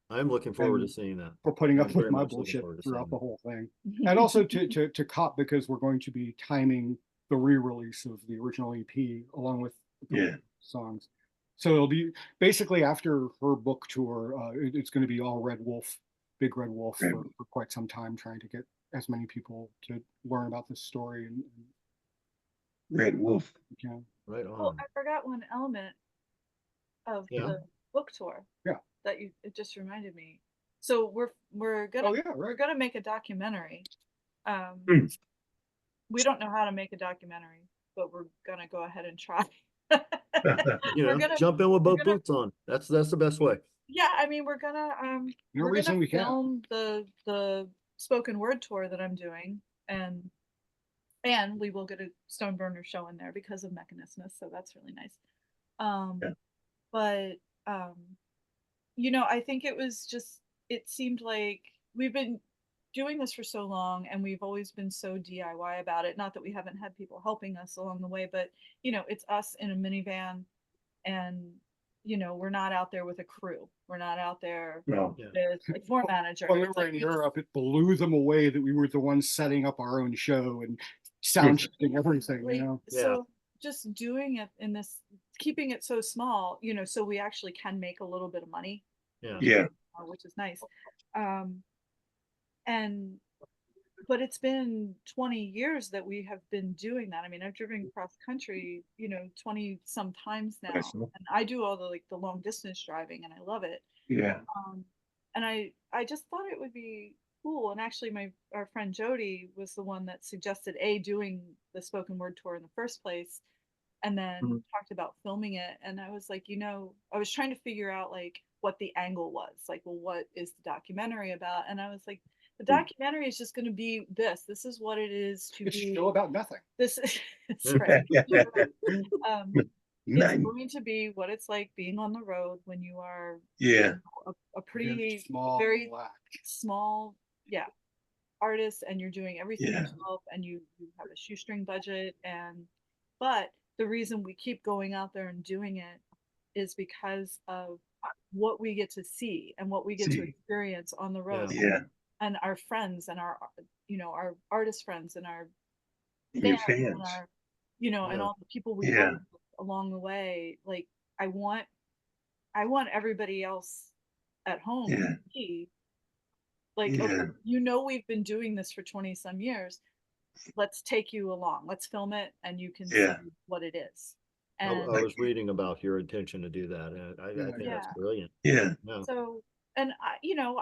I'm looking forward to and seeing that. for putting up I'm with very my much looking bullshit forward to throughout seeing the that. whole thing, and also to cop because we're going to be timing the re-release of the original EP along with the Yeah. songs. So it'll be basically after her book tour. It's going to be all Big Red Wolf Right. for quite some time, trying to get as many people to learn about this story and Red Wolf. you know, Right Oh, on. I forgot one element of Yeah. the book tour. Yeah. That it just reminded me. So we're gonna oh yeah, we're right. gonna make a documentary. Hmm. We don't know how to make a documentary, but we're gonna go ahead and try. You We're know, gonna jump in with both gonna- boots on. That's the best way. Yeah, I mean we're gonna No we're reason gonna we can't. film the spoken word tour that I'm doing, and we will get a Stoneburner show in there because of Mechanismus, so that's really nice. Yeah. But I think it seemed like we've been doing this for so long and we've always been so DIY about it. Not that we haven't had people helping us along the way, but it's us in a minivan, and we're not out there with a crew. We're not out there No. with a floor manager. When we It's were like in we just- Europe, it blew them away that we were the ones setting up our own show and sound checking everything. Like, You know, so just doing it in this, keeping it so small, so we actually can make a little bit of money, Yeah. Yeah. which is nice. But it's been 20 years that we have been doing that. I mean, I've driven cross country, 20 some times now, Nice. and I do all the long distance driving, and I love it. Yeah. And I just thought it would be cool. And actually, our friend Jody was the one that suggested doing the spoken word tour in the first place, and then talked about filming it. And I was like, I was trying to figure out like what the angle was, like, well, what is the documentary about? And I was like, The documentary is just going to be this. This is what it is to It's be. still about nothing. This is right. Um, it's Nice. going to be what it's like being on the road when you are Yeah, a pretty Small, very black. small, yeah, artist, and you're doing everything Yeah. yourself, and you have a shoestring budget, but the reason we keep going out there and doing it is because of what we get to see and what we get to See. experience on the road, yeah, and our friends and our our artist friends and our your fans and fans. our and Yeah. all the people we Yeah. work with along the way. Like, I want everybody else at home Yeah. to see, like, Yeah. okay, we've been doing this for 20 some years. Let's take you along. Let's film it, and you can Yeah. see what it is. I And was reading about your intention to do that, and I think that's Yeah. brilliant. Yeah, Yeah. so, and I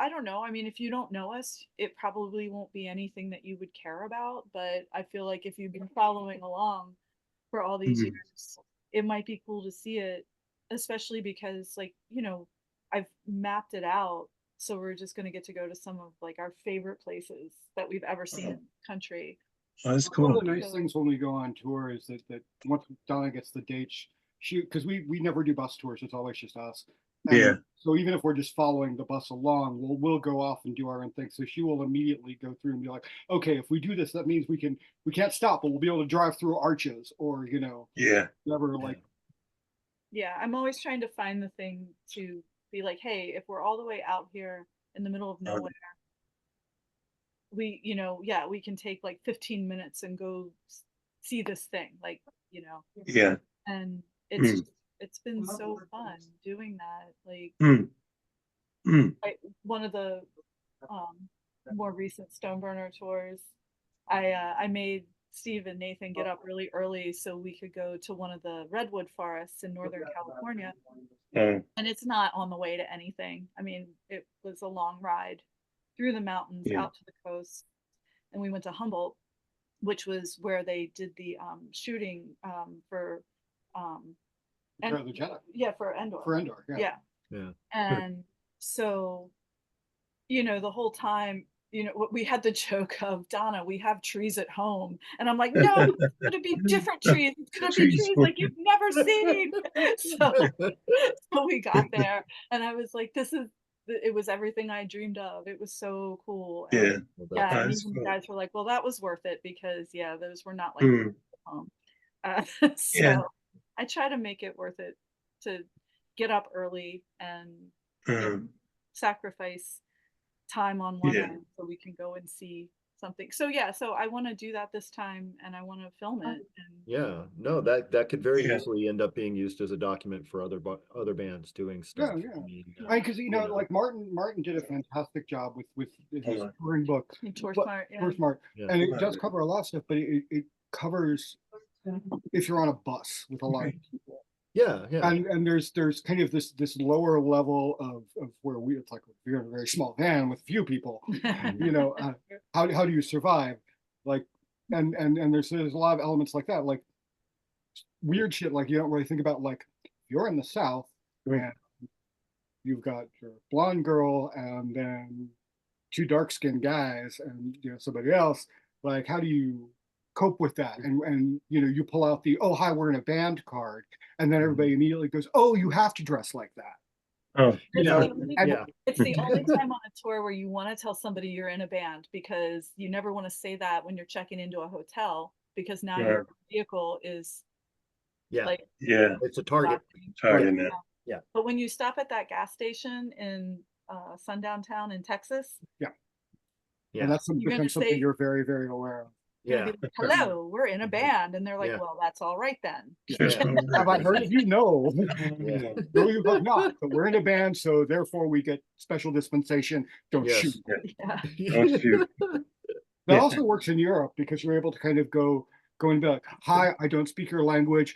don't know. I mean, if you don't know us, it probably won't be anything that you would care about. But I feel like if you've been following along for all these Mhm. years, it might be cool to see it, especially because, like, I've mapped it out. So we're just going to get to go to some of, like, our favorite places that we've ever seen in the country. oh, that's One cool. of the nice things when we go on tour is that once Donna gets the dates, because we never do bus tours, it's always just us. And Yeah. so even if we're just following the bus along, we'll go off and do our own thing. So she will immediately go through and be like, okay, if we do this, that means we can't stop, but we'll be able to drive through arches or Yeah, whatever. Like, Yeah, I'm always trying to find the thing to be like, hey, if we're all the way out here in the middle of Oh. nowhere, we we can take like 15 minutes and go see this thing, like, yeah. and Mm. it's been so fun doing that. Like, Mm. Mm. one of the more recent Stoneburner tours, I made Steve and Nathan get up really early so we could go to one of the redwood forests in Northern California. Oh, And it's not on the way to anything. I mean, it was a long ride through the mountains Yeah. out to the coast. And we went to Humboldt, which was where they did the shooting for Return of the Jedi. yeah, for Endor. For Endor, yeah. Yeah. Yeah. And so, the whole time, we had the joke of, Donna, we have trees at home. And I'm like, no, it's going to be different trees. It's going to be Trees. trees like you've never seen. So we got there, and I was like, it was everything I dreamed of. It was so cool. And yeah. Well, yeah, and That's even cool. the guys were like, well, that was worth it, because yeah, those were not like Mm. home. So Yeah. I try to make it worth it to get up early and sacrifice time on one Yeah. end so we can go and see something. So yeah, so I want to do that this time, and I want to film it. And Yeah, no, that could very Yeah. easily end up being used as a document for other bands doing stuff. Yeah. I mean, Because like Martin did a fantastic job with his Hold on. touring book. Tour But- Smart, yeah. Tour Smart. Yeah. And it does cover a lot of stuff, but it covers if you're on a bus with a lot of people. yeah, yeah, And there's kind of this lower level of where it's like we're in a very small van with few people. How do you survive? Like, and there's a lot of elements like that, like weird shit. Like, you don't really think about, like, you're in the South and you've got your blonde girl and then two dark-skinned guys and somebody else. Like, how do you cope with that? And you pull out the, oh, hi, we're in a band card, and then everybody immediately goes, oh, you have to dress like that. Oh, It's know, the only- yeah. It's the only time on a tour where you want to tell somebody you're in a band, because you never want to say that when you're checking into a hotel, because now Right. your vehicle is Yeah. like yeah. It's a target. Sorry, Annette. But when you stop at that gas station in Sundown Town in Texas, Yeah. And that's You're gonna become something say- you're very, very aware of. you're Yeah. gonna be like, hello, we're in a Mhm. band. And they're like, Yeah. well, that's all right then. Have I heard of you? No. Yeah. No, you have not. But we're in a band, so therefore we get special dispensation. Don't Yes. shoot. Yeah. Don't shoot. That also works in Europe because you're able to kind of go and be like, hi, I don't speak your language,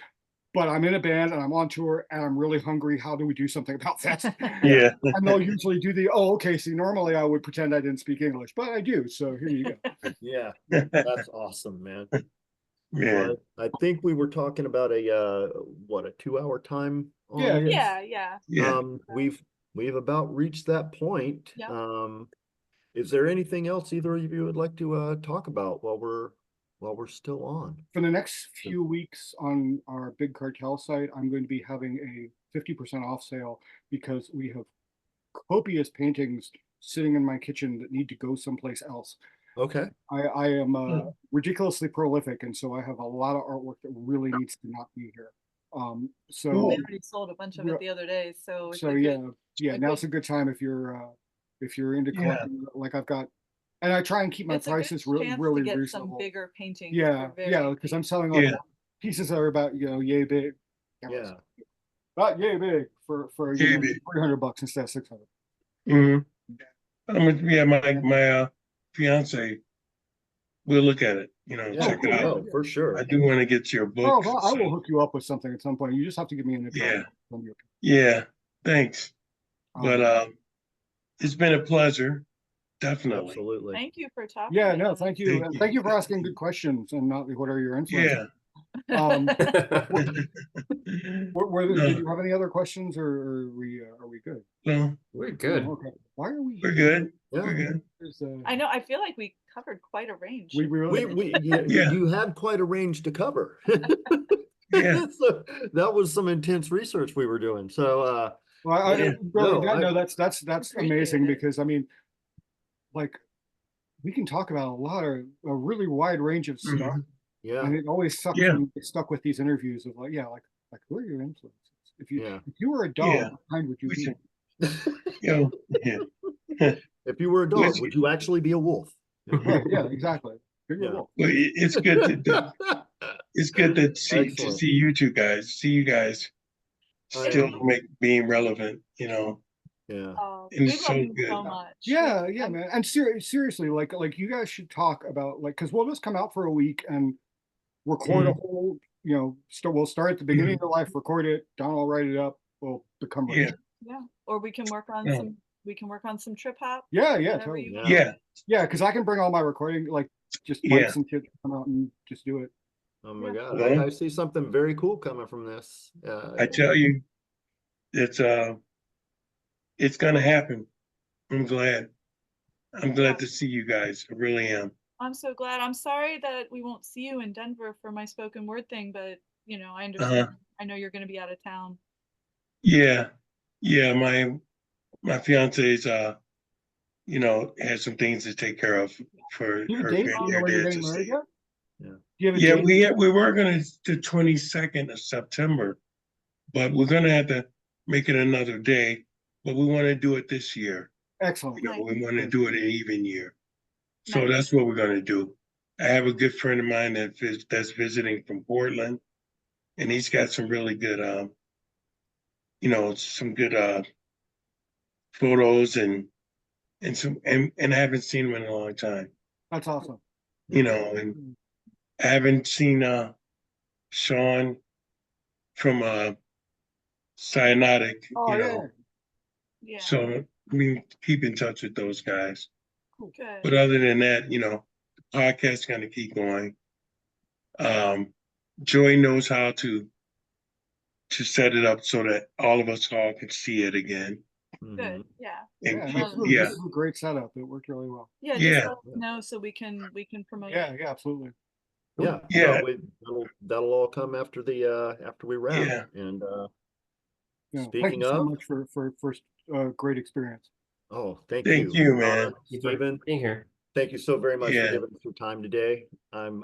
but I'm in a band and I'm on tour and I'm really hungry. How do we do something about this? Yeah. And they'll usually do the, oh, okay, see, normally I would pretend I didn't speak English, but I do. So here you go. Yeah, that's awesome, man. Yeah. I think we were talking about a 2-hour time on Yeah, this. Yeah, yeah. Yeah. We've about reached that point. Yep. Is there anything else either of you would like to talk about while we're still on? For the next few weeks on our big cartel site, I'm going to be having a 50% off sale because we have copious paintings sitting in my kitchen that need to go someplace else. Okay. I am ridiculously prolific, and so I have a lot of artwork that really needs to not be here. So Cool. We already sold a bunch of it the other day, so it's so a yeah, good, yeah. a Now's good- a good time if you're into Yeah. collecting. Like I've got, and I try and keep my it's a good prices chance to really get some reasonable. bigger paintings. Yeah, for very yeah, because I'm cheap. selling like Yeah. pieces that are about yay big. Yeah. Not yay big for Yay big. $300 instead of 600. Yeah, my fiance, we'll look at it, Yeah. check it cool, out. Oh, for sure. I do want to get your Oh, book. well, I will hook you up with something at some point. You just have to give me an Yeah. introduction. Yeah, thanks. But Um, it's been a pleasure, definitely. Absolutely. Thank you for talking. yeah, to me no, on thank this. you. Thank And you. thank you for asking good questions and not what are your influences. Yeah. Um, No. did you have any other questions or are we good? Well, We're good. Oh, okay. Why are we we're here? good. Yeah. We're good. I know, I feel like we covered quite a range. We really Yeah. You had quite a range to cover. Yeah. So that was some intense research we were doing. So well, Yeah. really, No, that's Appreciate amazing it. because I mean, like we can talk about a really wide range of stuff. Mhm. yeah, And it always sucks Yeah. when you get stuck with these interviews of like who are your influences? If yeah. you were a dog, Yeah. what kind would you We be? should- Yeah. If you were a dog, Let's- would you actually be a wolf? Right, yeah, exactly. Figure it Yeah. out. Well, it's good it's good to Excellent. see you guys I still am. being relevant, Yeah. And We it's love so you good. so much. Yeah, We- yeah, I'm- man. And seriously, like you guys should talk about because we'll just come out for a week and record a whole, we'll start at the beginning of your life, record it, Don will write it up, we'll become Yeah. rich. Yeah, or we can work on Yeah. some trip hop. Yeah, whatever totally. you Yeah. want. Yeah. Yeah, because I can bring all my recording, like just Yeah. mics and shit, come out and just do it. Oh my Yeah. God. Well- I see something very cool coming from this. I tell you, it's gonna happen. I'm glad. I'm glad to see you guys. I really am. I'm so glad. I'm sorry that we won't see you in Denver for my spoken word thing, but I Uh-huh. understand. I know you're going to be out of town. Yeah. Yeah. My fiance's has some things to take care of for Do you have her a date family. on Her when you're dad getting to married see. yet? Yeah. Do you have a Yeah, date? we were gonna the 22nd of September, but we're gonna have to make it another day. But we want to do it this year. Excellent. Nice. We want to do it an even year. So Nice. that's what we're gonna do. I have a good friend of mine that's visiting from Portland, and he's got some really good some good photos and I haven't seen him in a long time. That's awesome. And I haven't seen Sean from Cyanotic, Oh, yeah. Yeah. So keep in touch with those guys. Good. But other than that, the podcast's gonna keep going. Joy knows how to set it up so that all of us all can see it again. Good. Yeah. And Yeah, keep, absolutely. yeah, This is a great setup. It worked really well. Yeah. Yeah. Just let us know so we can promote. Yeah, yeah, absolutely. Yeah. Yeah. So that'll all come after after we wrap. Yeah. And Yeah. Thank speaking you so of, much for great experience. thank Thank you. you, man. Donna, Stephen, Being here. thank you so very much Yeah. for giving us your time today. I'm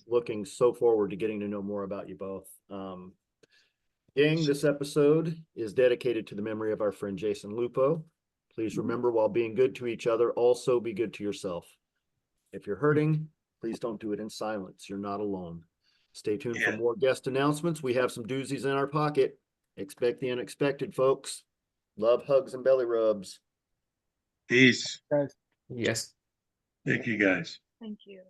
looking so forward to getting to know more about you both. Gang, this episode is dedicated to the memory of our friend Jason Lupo. Please remember, while being good to each other, also be good to yourself. If you're hurting, please don't do it in silence. You're not alone. Stay tuned for Yeah. more guest announcements. We have some doozies in our pocket. Expect the unexpected, folks. Love, hugs, and belly rubs. Peace. Guys. Yes. Thank you guys. Thank you.